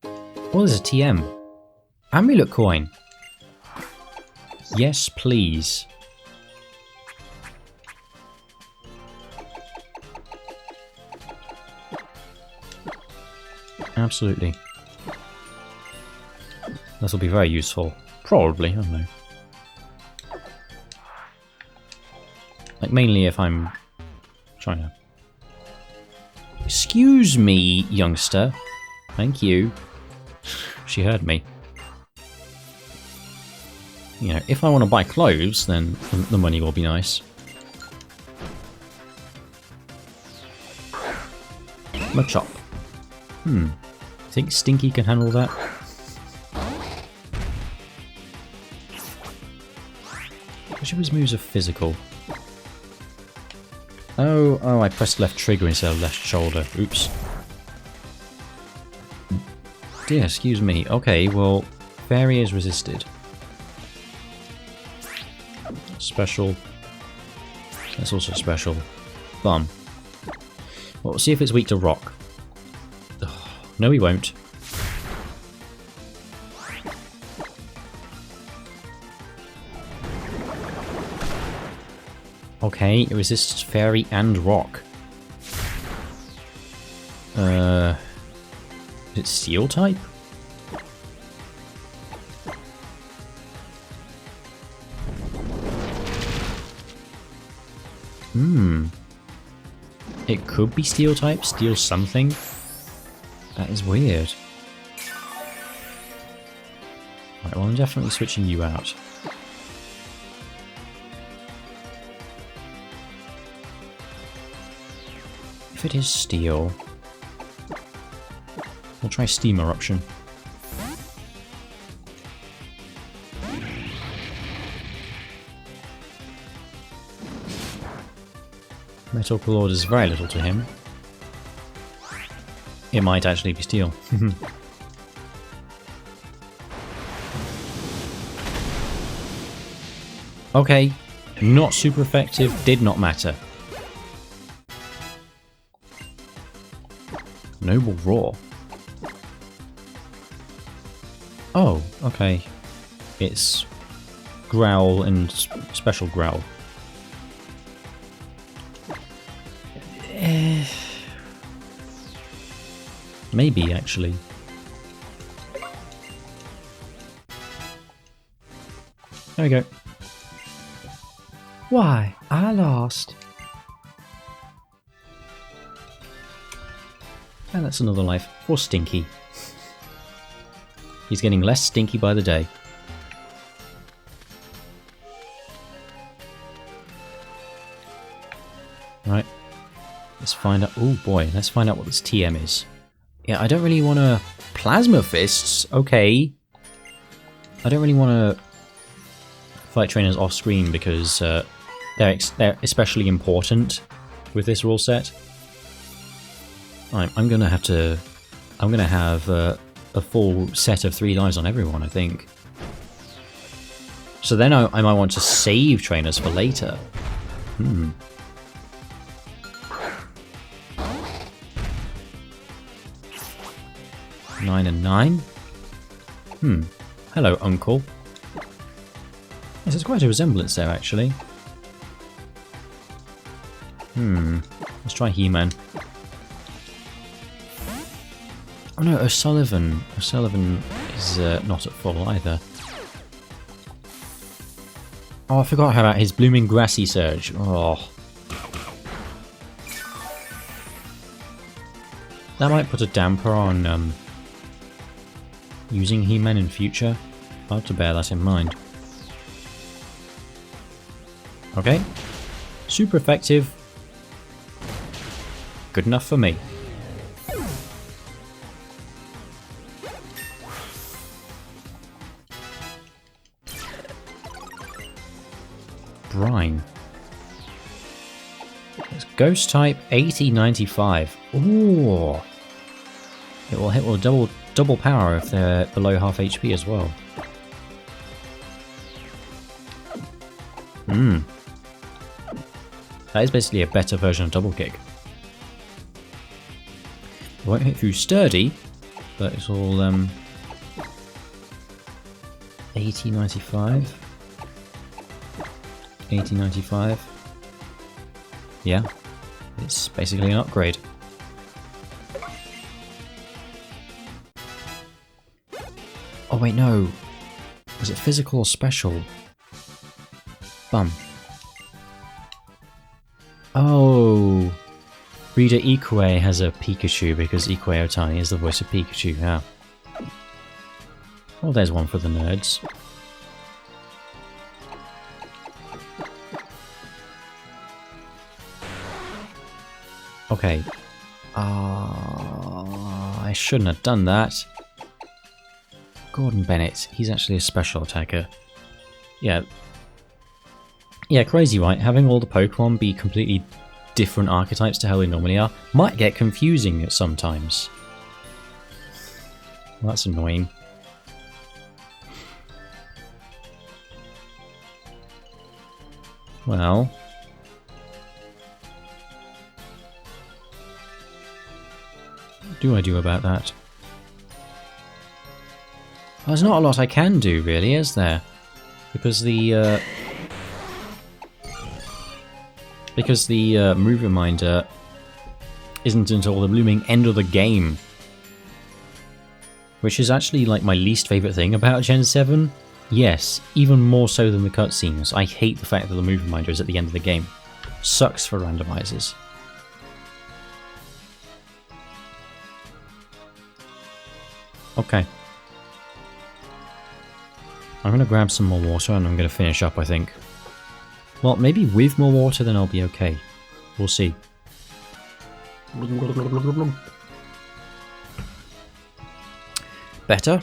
Oh, there's a TM. Amulet coin. Yes, please. Absolutely. This will be very useful. Probably, I don't know. Like, mainly if I'm trying to... Excuse me, youngster. Thank you. She heard me. You know, if I want to buy clothes, then the money will be nice. Machop. Think Stinky can handle that? Which of his moves are physical? Oh, I pressed left trigger instead of left shoulder. Oops. Dear, excuse me. Okay, well, Fairy is resisted. Special. That's also special. Bum. Well, we'll see if it's weak to rock. Ugh, no, he won't. Okay, it resists Fairy and Rock. Is it Steel type? It could be Steel type, Steel something. That is weird. Right, well, I'm definitely switching you out. If it is Steel, we'll try Steam Eruption. Metal Claw does very little to him. It might actually be Steel. Okay, not super effective, did not matter. Noble Roar. Oh, okay. It's Growl and Special Growl. Maybe, actually. There we go. Why, I lost. And that's another life for Stinky. He's getting less stinky by the day. Right. Let's find out... Oh boy, let's find out what this TM is. Yeah, I don't really want to... Plasma Fists? Okay. I don't really want to fight trainers off screen because they're especially important with this rule set. I'm gonna have to... I'm gonna have a full set of 3 lives on everyone, I think. So then I might want to save trainers for later. 9 and 9. Hello, Uncle. Yes, there's quite a resemblance there, actually. Let's try He-Man. Oh no, O'Sullivan. O'Sullivan is not at full either. Oh, I forgot about his blooming grassy surge. Oh. That might put a damper on using He-Man in future. I'll have to bear that in mind. Okay. Super effective. Good enough for me. Brine. It's Ghost type 80-95. Ooh. It will double power if they're below half HP as well. That is basically a better version of double kick. It won't hit through sturdy, but it's all 80-95. 80-95. Yeah, it's basically an upgrade. Oh wait, no. Was it physical or special? Bum. Oh. Reader Ikue has a Pikachu because Ikue Otani is the voice of Pikachu, yeah. Well, there's one for the nerds. Okay. I shouldn't have done that. Gordon Bennett, he's actually a special attacker. Yeah. Yeah, crazy, right? Having all the Pokemon be completely different archetypes to how they normally are might get confusing at sometimes. Well, that's annoying. Well... what do I do about that? Well, there's not a lot I can do, really, is there? Because the move reminder isn't until the blooming end of the game. Which is actually like my least favourite thing about Gen 7. Yes, even more so than the cutscenes. I hate the fact that the move reminder is at the end of the game. Sucks for randomizers. Okay. I'm going to grab some more water and I'm going to finish up, I think. Well, maybe with more water then I'll be okay. We'll see. Better?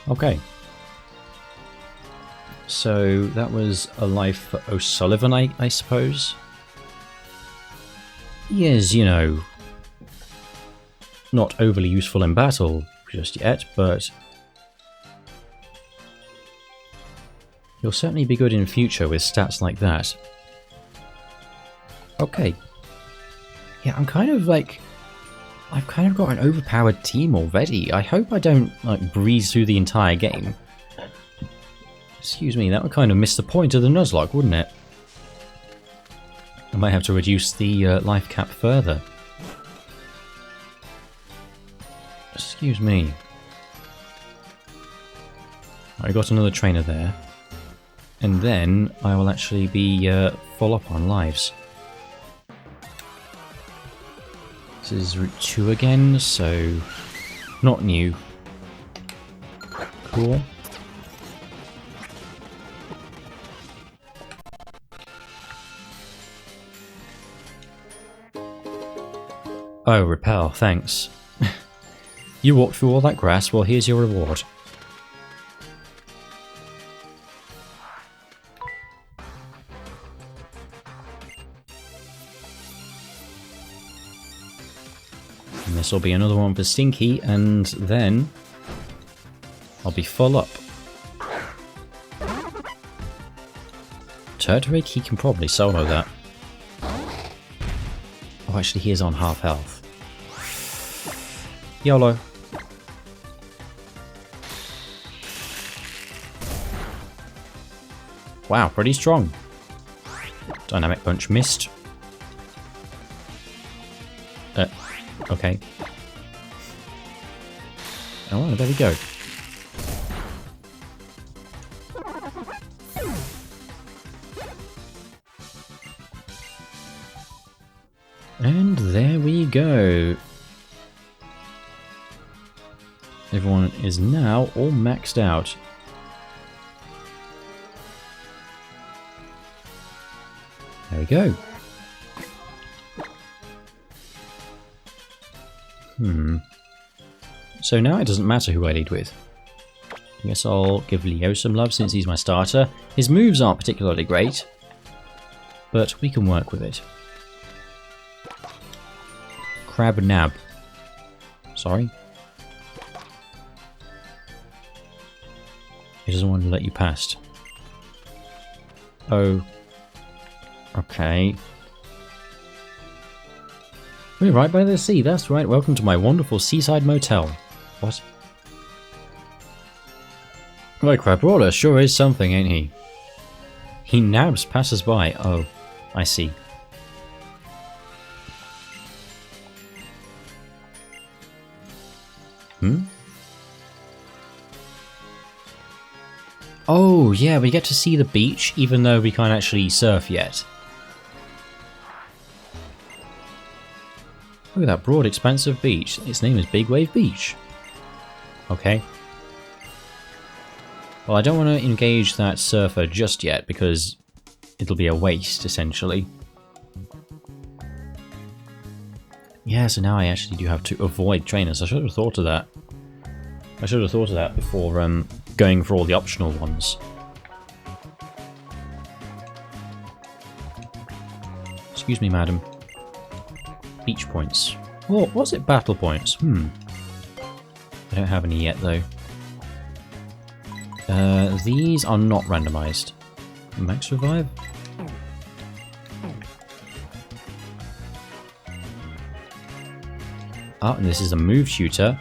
Okay. So that was a life for O'Sullivan, I suppose. He is, you know, not overly useful in battle just yet, but he'll certainly be good in future with stats like that. Okay. Yeah, I'm kind of like... I've kind of got an overpowered team already. I hope I don't, like, breeze through the entire game. Excuse me, that would kind of miss the point of the Nuzlocke, wouldn't it? I might have to reduce the life cap further. Excuse me. I got another trainer there. And then I will actually be full up on lives. This is Route 2 again, so not new. Cool. Oh, repel, thanks. You walked through all that grass, well here's your reward. And this will be another one for Stinky, and then I'll be full up. Turtwig, he can probably solo that. Oh, actually he is on half health. YOLO. Wow, pretty strong. Dynamic Punch missed. Okay. Oh, there we go. And there we go. Everyone is now all maxed out. There we go. So now it doesn't matter who I lead with. I guess I'll give Leo some love since he's my starter. His moves aren't particularly great, but we can work with it. Crab Nab. Sorry. He doesn't want to let you past. Oh. Okay. We're right by the sea, that's right. Welcome to my wonderful seaside motel. What? Well, Crabrawler sure is something, ain't he? He nabs passers-by. Oh, I see. Oh, yeah, we get to see the beach, even though we can't actually surf yet. Look at that broad, expansive beach. Its name is Big Wave Beach. Okay. Well, I don't want to engage that surfer just yet, because it'll be a waste, essentially. Yeah, so now I actually do have to avoid trainers. I should have thought of that. I should have thought of that before going for all the optional ones. Excuse me, madam. Beach points. Oh, was it battle points? I don't have any yet, though. These are not randomized. Max revive? Oh, and this is a move shooter.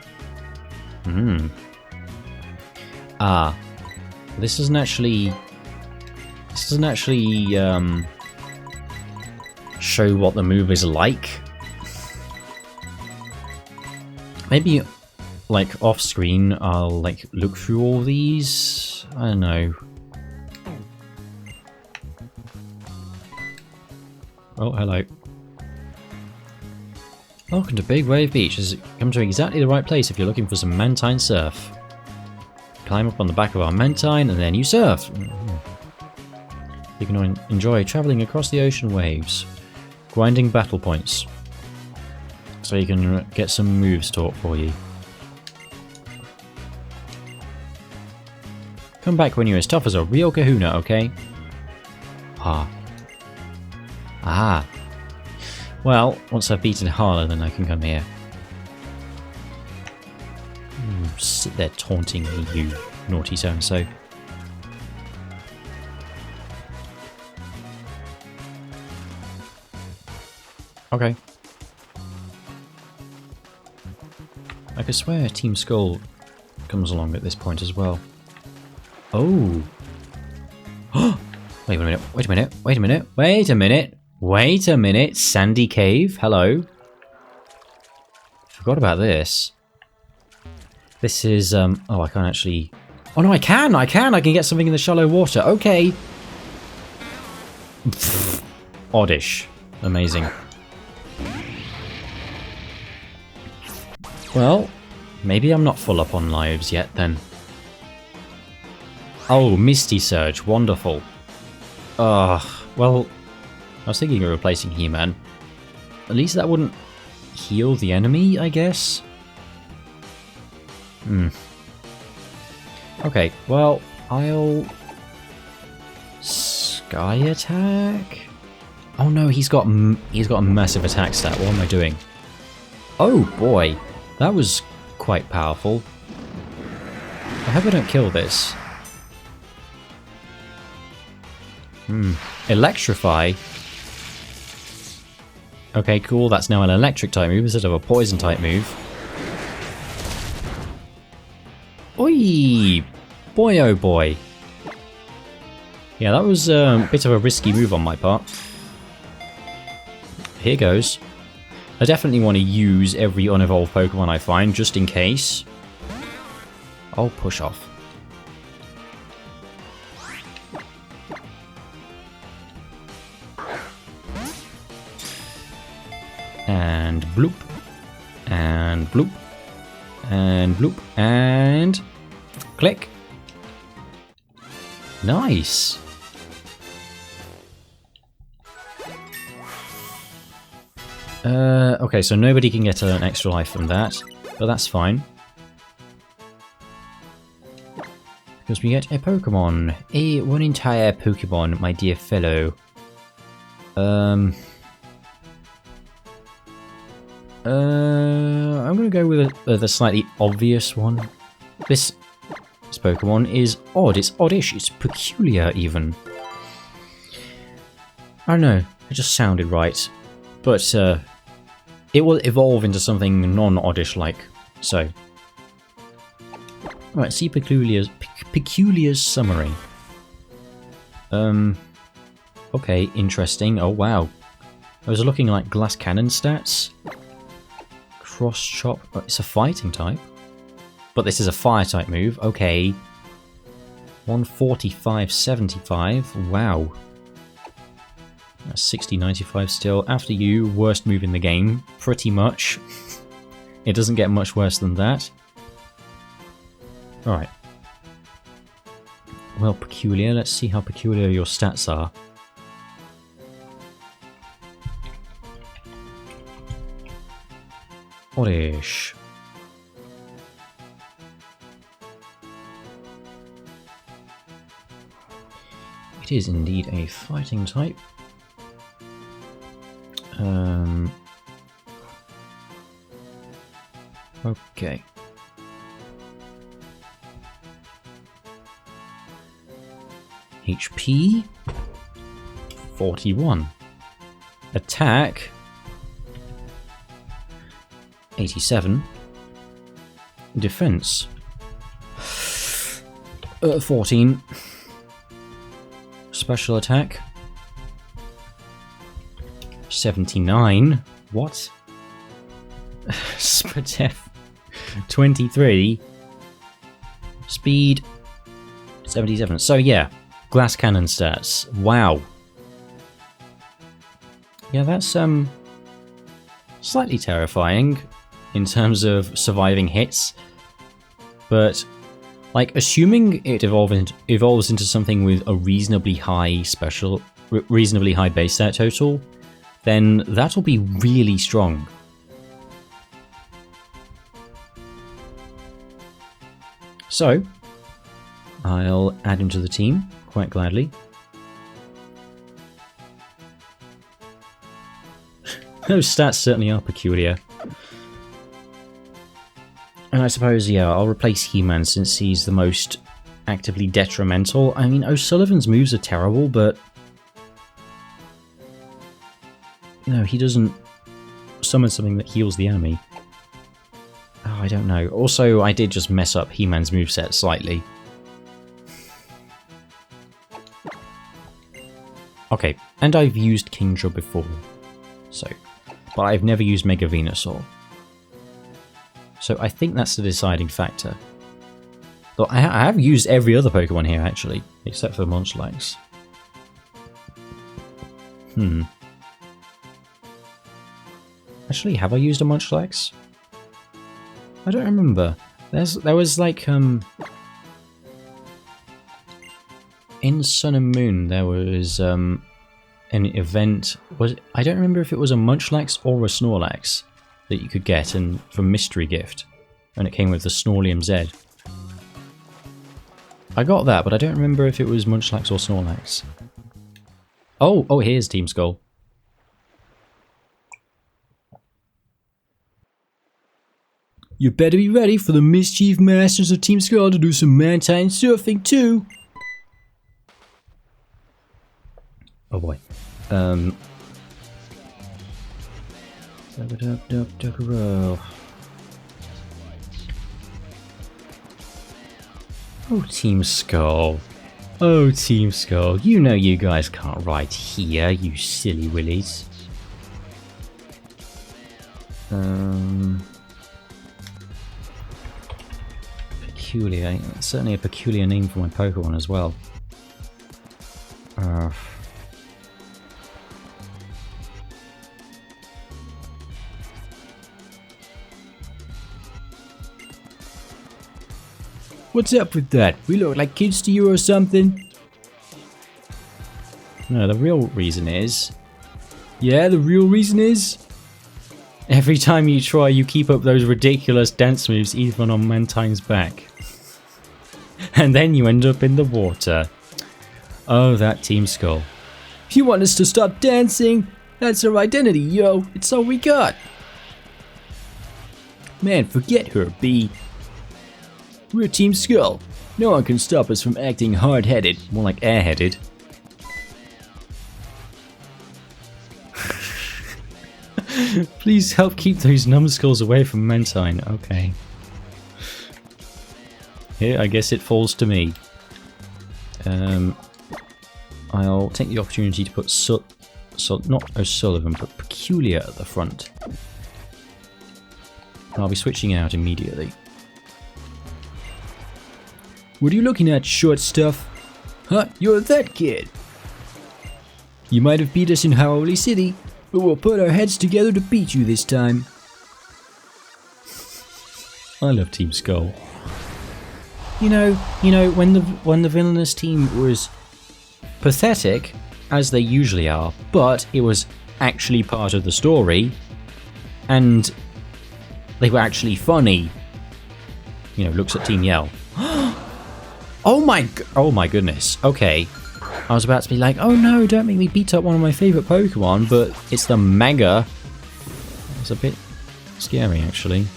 Ah. This doesn't actually show what the move is like. Maybe, like, off-screen, I'll, like, look through all these? I don't know. Oh, hello. Welcome to Big Wave Beach. Has come to exactly the right place if you're looking for some Mantine surf. Climb up on the back of our Mantine and then you surf. You can enjoy travelling across the ocean waves, grinding battle points. So you can get some moves taught for you. Come back when you're as tough as a real kahuna, okay? Ah. Ah. Well, once I've beaten Harlan, then I can come here. Sit there taunting me, you naughty so-and-so. Okay. I could swear Team Skull comes along at this point as well. Oh! Wait a minute, wait a minute, wait a minute, wait a minute, wait a minute! Sandy Cave, hello? Forgot about this. This is, oh, I can't actually... Oh no, I can get something in the shallow water, okay! Pfft. Oddish. Amazing. Well, maybe I'm not full up on lives yet then. Oh, Misty Surge, wonderful. Ugh, well, I was thinking of replacing He-Man. At least that wouldn't heal the enemy, I guess? Okay, well, I'll... Sky Attack? Oh no, he's got a massive attack stat, what am I doing? Oh boy! That was quite powerful. I hope I don't kill this. Electrify? Okay, cool, that's now an electric type move instead of a poison type move. Oi! Boy oh boy. Yeah, that was a bit of a risky move on my part. Here goes. I definitely want to use every unevolved Pokemon I find, just in case. I'll push off. And bloop. And bloop. And bloop. And click. Nice. Okay, so nobody can get an extra life from that, but that's fine. Because we get a Pokemon. One entire Pokemon, my dear fellow. I'm gonna go with the slightly obvious one. This Pokemon is odd. It's oddish. It's peculiar, even. I don't know. It just sounded right. But, it will evolve into something non-oddish-like, so... Right, see Peculiar's summary. Okay, interesting. Oh, wow. Those are looking like Glass Cannon stats. Cross Chop. Oh, it's a fighting type. But this is a fire-type move. Okay. 145-75. Wow. 60-95 still. After you, worst move in the game, pretty much. It doesn't get much worse than that. Alright. Well, Peculiar, let's see how peculiar your stats are. Oddish. It is indeed a fighting type. Okay. HP 41. Attack 87. Defense 14. Special attack 79. What? Spatef 23. Speed 77. So yeah, Glass Cannon stats. Wow. Yeah, that's slightly terrifying in terms of surviving hits. But like, assuming it evolves into something with a reasonably high reasonably high base stat total, then that'll be really strong. So, I'll add him to the team, quite gladly. Those stats certainly are peculiar. And I suppose, yeah, I'll replace He-Man since he's the most actively detrimental. I mean, O'Sullivan's moves are terrible, but... No, he doesn't summon something that heals the enemy. Oh, I don't know. Also, I did just mess up He-Man's moveset slightly. Okay, and I've used Kingdra before. So, but I've never used Mega Venusaur. So I think that's the deciding factor. Though I have used every other Pokemon here, actually, except for Munchlax. Actually, have I used a Munchlax? I don't remember. There was like in Sun and Moon there was an event. I don't remember if it was a Munchlax or a Snorlax that you could get from Mystery Gift, and it came with the Snorlium Z. I got that, but I don't remember if it was Munchlax or Snorlax. Oh, here's Team Skull. You better be ready for the Mischief Masters of Team Skull to do some Mantine surfing too! Oh boy. Oh, Team Skull. Oh, Team Skull, you know you guys can't ride here, you silly willies. Peculiar. Certainly a peculiar name for my Pokemon as well. What's up with that? We look like kids to you or something? No, the real reason is... Yeah, the real reason is? Every time you try, you keep up those ridiculous dance moves even on Mantine's back. And then you end up in the water. Oh, that Team Skull. If you want us to stop dancing, that's our identity, yo. It's all we got. Man, forget her, B. We're Team Skull. No one can stop us from acting hard-headed. More like airheaded. Please help keep those numbskulls away from Mantine. Okay. Here, I guess it falls to me. I'll take the opportunity to put not O'Sullivan, but Peculiar at the front. I'll be switching out immediately. What are you looking at, short stuff? Huh? You're that kid. You might have beat us in Howley City, but we'll put our heads together to beat you this time. I love Team Skull. You know, when the villainous team was pathetic, as they usually are, but it was actually part of the story, and they were actually funny. You know, looks at Team Yell. Oh my goodness. Okay. I was about to be like, oh no, don't make me beat up one of my favourite Pokemon, but it's the Mega. It's a bit scary, actually.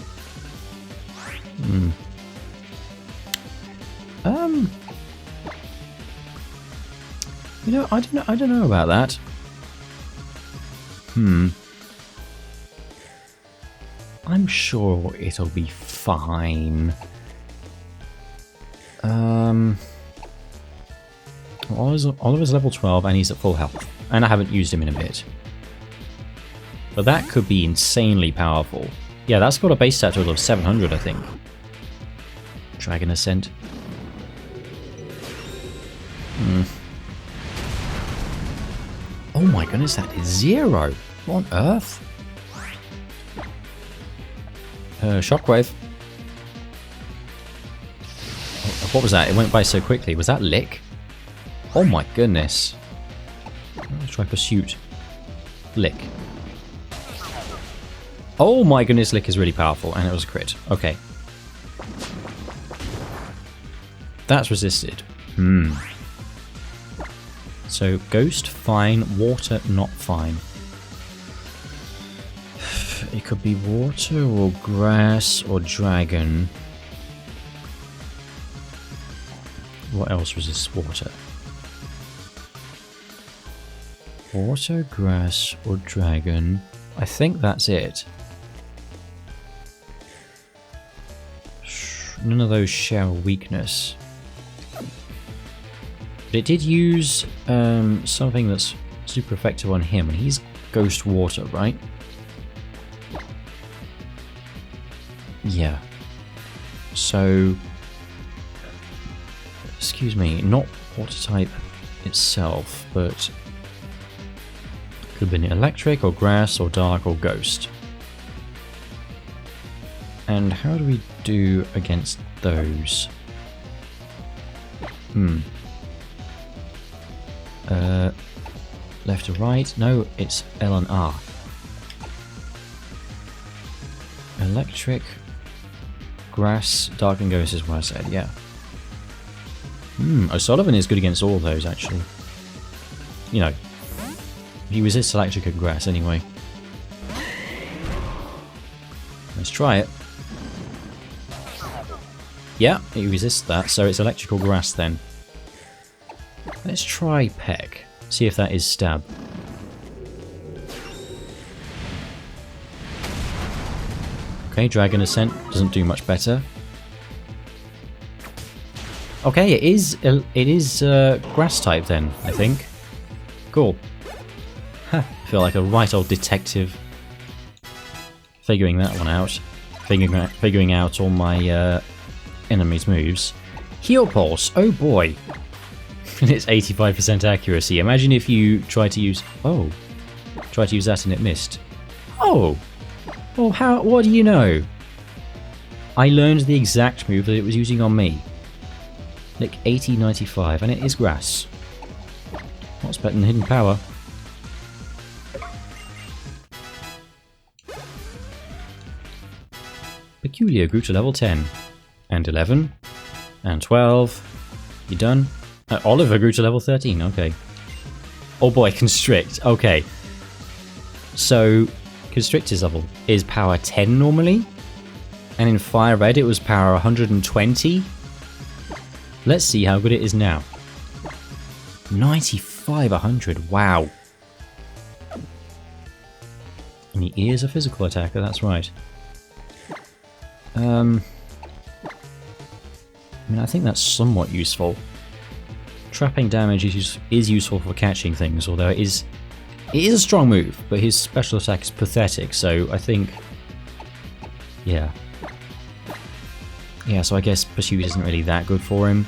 You know, I don't know about that. I'm sure it'll be fine. Oliver's level 12 and he's at full health. And I haven't used him in a bit. But that could be insanely powerful. Yeah, that's got a base stat total of 700, I think. Dragon Ascent. Oh my goodness, that is 0. What on earth? Shockwave. Oh, what was that? It went by so quickly. Was that Lick? Oh my goodness. Let's try Pursuit. Lick. Oh my goodness, Lick is really powerful, and it was a crit. Okay. That's resisted. So, Ghost, fine. Water, not fine. It could be water, or grass, or dragon. What else resists water? Water, grass, or dragon. I think that's it. None of those share a weakness. But it did use something that's super effective on him, and he's Ghost Water, right? Yeah. So... excuse me, not water type itself, but... could have been electric, or grass, or dark, or ghost. And how do we do against those? Left to right? No, it's L and R. Electric, grass, dark and ghost is what I said, yeah. O'Sullivan is good against all of those, actually. You know, he resists electric and grass anyway. Let's try it. Yeah, he resists that, so it's electrical grass then. Let's try Peck. See if that is stab. Okay, Dragon Ascent doesn't do much better. Okay, it is grass type then, I think. Cool. I feel like a right old detective figuring that one out. Figuring out all my enemies' moves. Heal Pulse, oh boy. And it's 85% accuracy. Imagine if you tried to use... Oh. Tried to use that and it missed. Oh. Well, what do you know? I learned the exact move that it was using on me. Like 80-95, and it is grass. What's better than hidden power? Peculiar grew to level 10. And 11. And 12. You done? Oliver grew to level 13, okay. Oh boy, Constrict, okay. So, Constrictor's level is power 10 normally. And in Fire Red it was power 120. Let's see how good it is now. 95, 100, wow. And he is a physical attacker, that's right. I mean, I think that's somewhat useful. Trapping damage is useful for catching things, although it is a strong move, but his special attack is pathetic, so I think... Yeah. Yeah, so I guess Pursuit isn't really that good for him.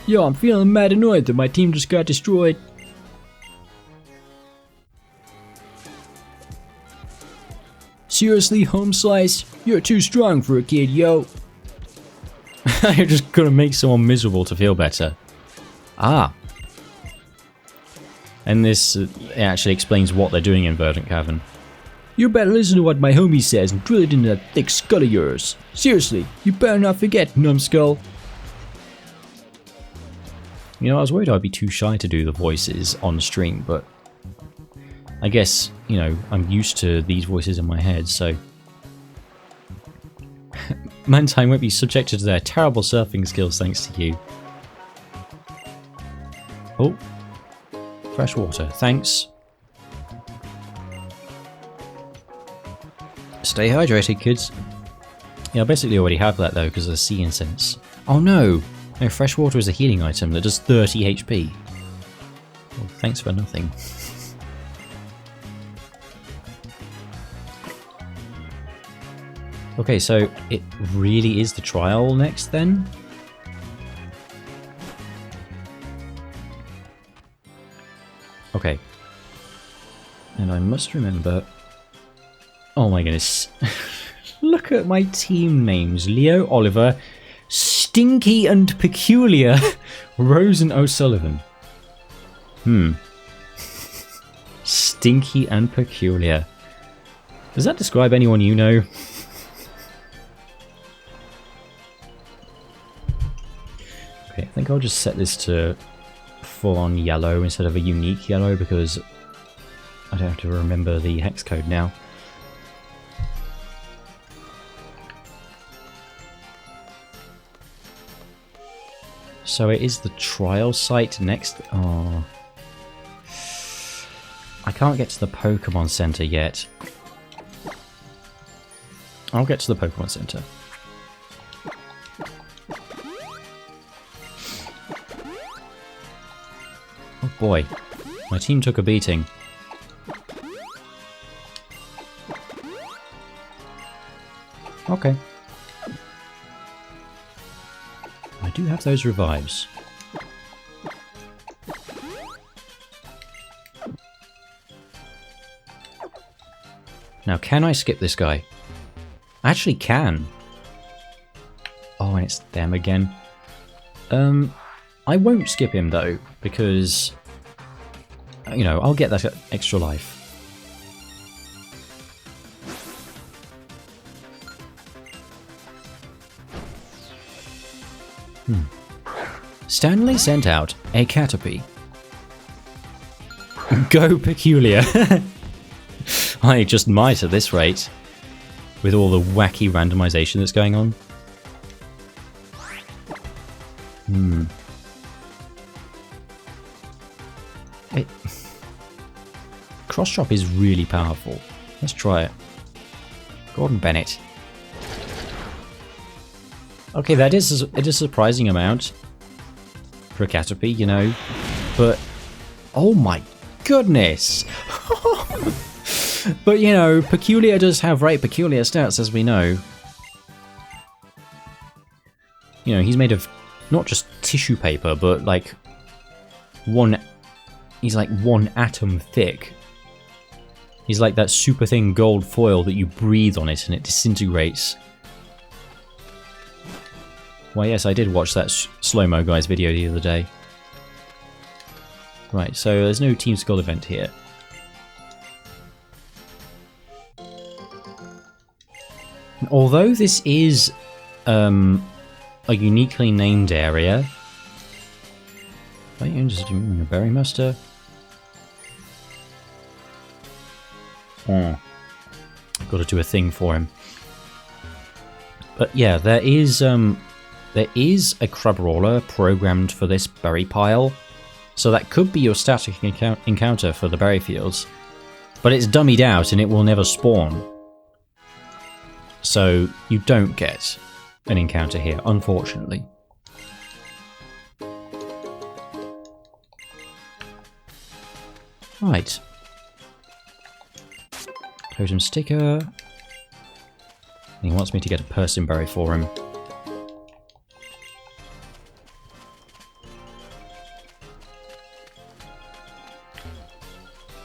Yo, I'm feeling mad annoyed that my team just got destroyed. Seriously, Home Slice? You're too strong for a kid, yo. You're just gonna make someone miserable to feel better. Ah. And this actually explains what they're doing in Verdant Cavern. You better listen to what my homie says and drill it into that thick skull of yours. Seriously, you better not forget, numbskull. You know, I was worried I'd be too shy to do the voices on stream, but I guess, you know, I'm used to these voices in my head, so... Mantine won't be subjected to their terrible surfing skills thanks to you. Oh. Fresh water, thanks. Stay hydrated, kids. Yeah, I basically already have that though, because of the sea incense. Oh no! No, fresh water is a healing item that does 30 HP. Well, thanks for nothing. Okay, so it really is the trial next then? Okay. And I must remember... Oh my goodness. Look at my team names. Leo, Oliver, Stinky and Peculiar, Rose and O'Sullivan. Stinky and Peculiar. Does that describe anyone you know? Okay, I think I'll just set this to full-on yellow instead of a unique yellow because I don't have to remember the hex code now. So it is the trial site next. Oh. I can't get to the Pokemon Center yet. I'll get to the Pokemon Center. Oh boy, my team took a beating. Okay. I do have those revives. Now, can I skip this guy? I actually can. Oh, and it's them again. I won't skip him though, because, you know, I'll get that extra life. Stanley sent out a Caterpie. Go Peculiar. I just might at this rate. With all the wacky randomization that's going on. Cross Chop is really powerful. Let's try it. Gordon Bennett. Okay, that is a surprising amount for a Caterpie, you know, but oh my goodness! But you know, Peculiar does have very peculiar stats, as we know. You know, he's made of not just tissue paper, but like he's like 1 atom thick. He's like that super thin gold foil that you breathe on it and it disintegrates. Why yes, I did watch that slow-mo guy's video the other day. Right, so there's no Team Skull event here. Although this is a uniquely named area. Are you interested in a Berry Master? Oh. I've got to do a thing for him. But yeah, there is a Crabrawler programmed for this berry pile, so that could be your static encounter for the berry fields. But it's dummied out and it will never spawn. So you don't get an encounter here, unfortunately. Right. Totem sticker. He wants me to get a Persimberry for him.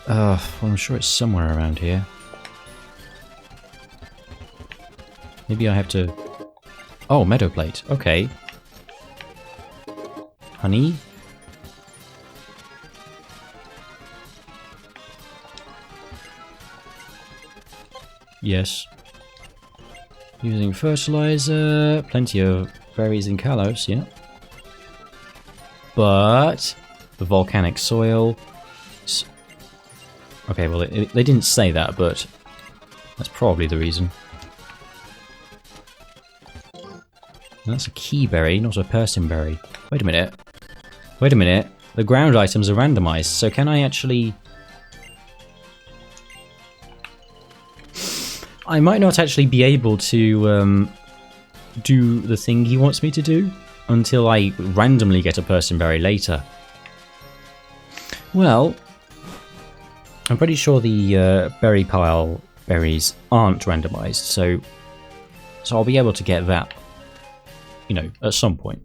Well, I'm sure it's somewhere around here. Maybe I have to... Oh, meadow plate. Okay. Honey. Yes. Using fertilizer. Plenty of berries and Kalos, yeah. But the volcanic soil... Okay, well, they didn't say that, but that's probably the reason. That's a key berry, not a Persimberry. Wait a minute. Wait a minute. The ground items are randomized, so can I actually... I might not actually be able to do the thing he wants me to do until I randomly get a Persimberry later. Well, I'm pretty sure the berry pile berries aren't randomized, so I'll be able to get that, you know, at some point.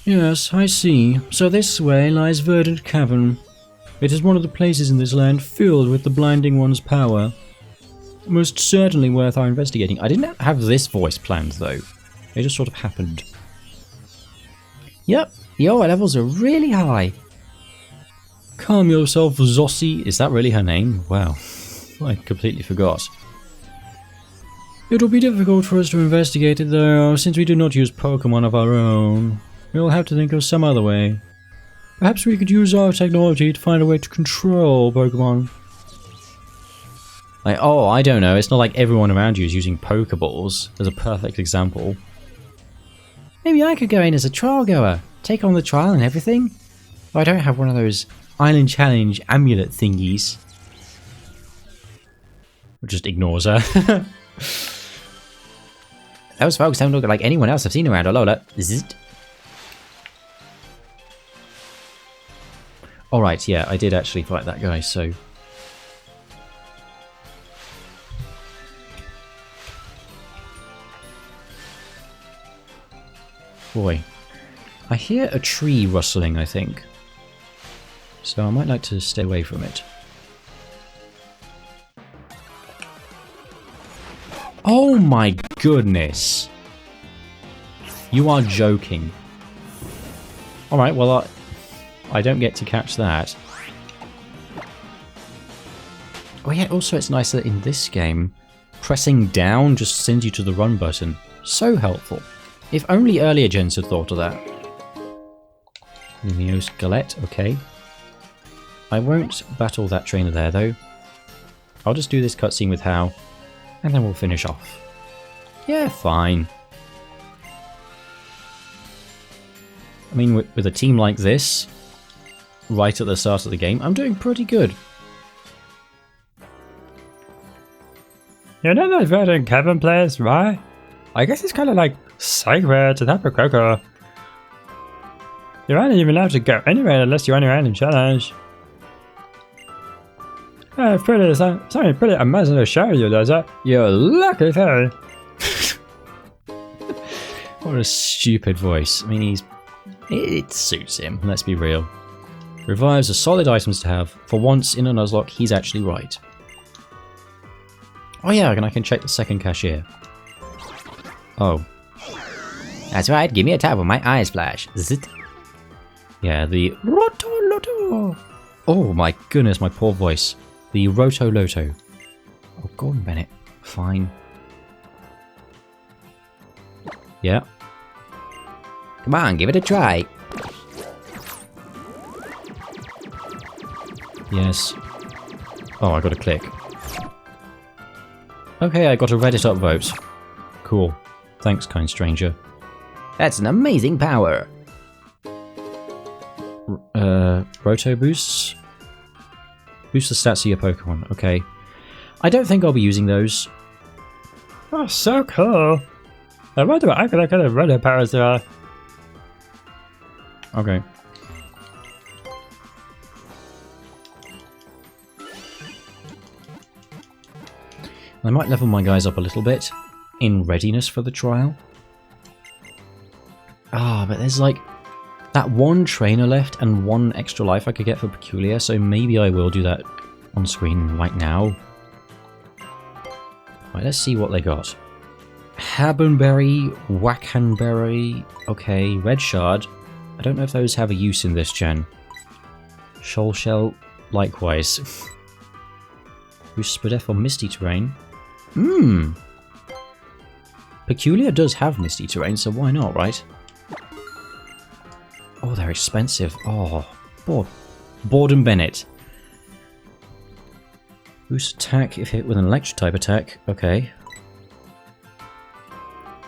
Yes, I see. So this way lies Verdant Cavern. It is one of the places in this land filled with the Blinding One's power. Most certainly worth our investigating. I didn't have this voice planned, though. It just sort of happened. Yep, the aura levels are really high. Calm yourself, Zossie. Is that really her name? Wow. I completely forgot. It will be difficult for us to investigate it, though, since we do not use Pokemon of our own. We'll have to think of some other way. Perhaps we could use our technology to find a way to control Pokemon. Like, oh, I don't know. It's not like everyone around you is using Pokeballs as a perfect example. Maybe I could go in as a trial goer, take on the trial and everything. But I don't have one of those Island Challenge amulet thingies. Just ignores her. Those folks don't look like anyone else I've seen around Alola. Zzzt. Alright, yeah, I did actually fight that guy, so... Boy. I hear a tree rustling, I think. So I might like to stay away from it. Oh my goodness! You are joking. Alright, well I don't get to catch that. Oh yeah, also it's nice that in this game, pressing down just sends you to the run button. So helpful. If only earlier gens had thought of that. Neoskelett, okay. I won't battle that trainer there though. I'll just do this cutscene with Hao, and then we'll finish off. Yeah, fine. I mean, with a team like this, right at the start of the game, I'm doing pretty good. You know that Verdant Cavern place, right? I guess it's kind of like sacred to Tapu Koko. You're not even allowed to go anywhere unless you're on your random challenge. Something pretty amazing to show you, does it? You lucky thing. What a stupid voice. I mean, it suits him, let's be real. Revives are solid items to have. For once in a Nuzlocke, he's actually right. Oh yeah, and I can check the second cashier. Oh. That's right, give me a tap when my eyes flash. Zit. Yeah, the Roto-Loto. Oh my goodness, my poor voice. The Roto-Loto. Oh, Gordon Bennett. Fine. Yeah. Come on, give it a try. Yes. Oh, I got a click. Okay, I got a Reddit upvote. Cool. Thanks, kind stranger. That's an amazing power. Roto boosts? Boost the stats of your Pokemon. Okay. I don't think I'll be using those. Oh, so cool. I wonder what kind of Reddit powers there are. Okay. I might level my guys up a little bit in readiness for the trial. Ah, but there's like that one trainer left and one extra life I could get for Peculiar, so maybe I will do that on screen right now. Right, let's see what they got. Habenberry, Wackenberry, okay, Red Shard. I don't know if those have a use in this gen. Shoal Shell, likewise. Boost Spadef on Misty Terrain. Peculiar does have Misty Terrain, so why not, right? Oh, they're expensive. Oh, Borden Bennett. Boost attack if hit with an electric type attack. Okay.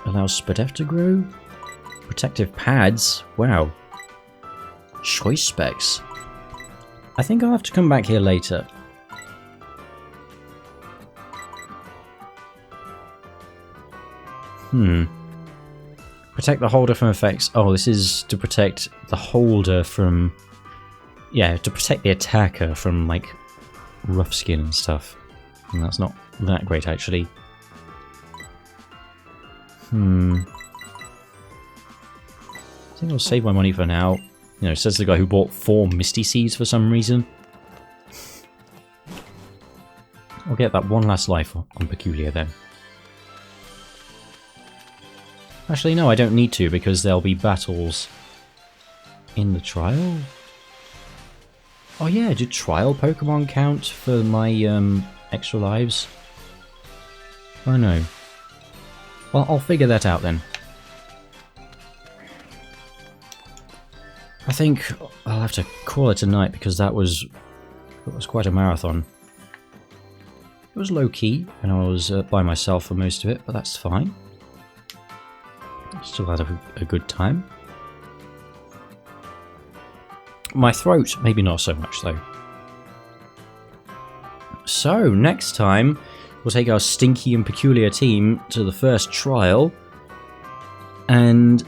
Allows Spadef to grow. Protective pads. Wow. Choice specs. I think I'll have to come back here later. Protect the holder from effects. Oh, this is to protect the holder from... Yeah, to protect the attacker from, like, rough skin and stuff. And that's not that great, actually. I think I'll save my money for now. You know, says the guy who bought 4 Misty Seeds for some reason. I'll get that one last life on Peculiar then. Actually, no, I don't need to, because there'll be battles in the trial. Oh yeah, do trial Pokemon count for my extra lives? Oh no. Well, I'll figure that out then. I think I'll have to call it a night, because that was quite a marathon. It was low-key, and I was by myself for most of it, but that's fine. Still had a good time. My throat, maybe not so much though. So, next time, we'll take our Stinky and Peculiar team to the first trial. And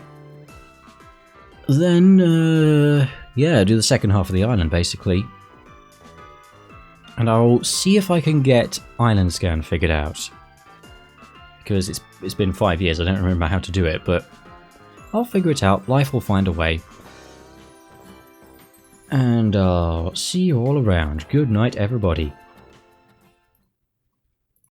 then, yeah, do the second half of the island, basically. And I'll see if I can get Island Scan figured out. Because it's been 5 years, I don't remember how to do it, but I'll figure it out. Life will find a way. And I'll see you all around. Good night, everybody.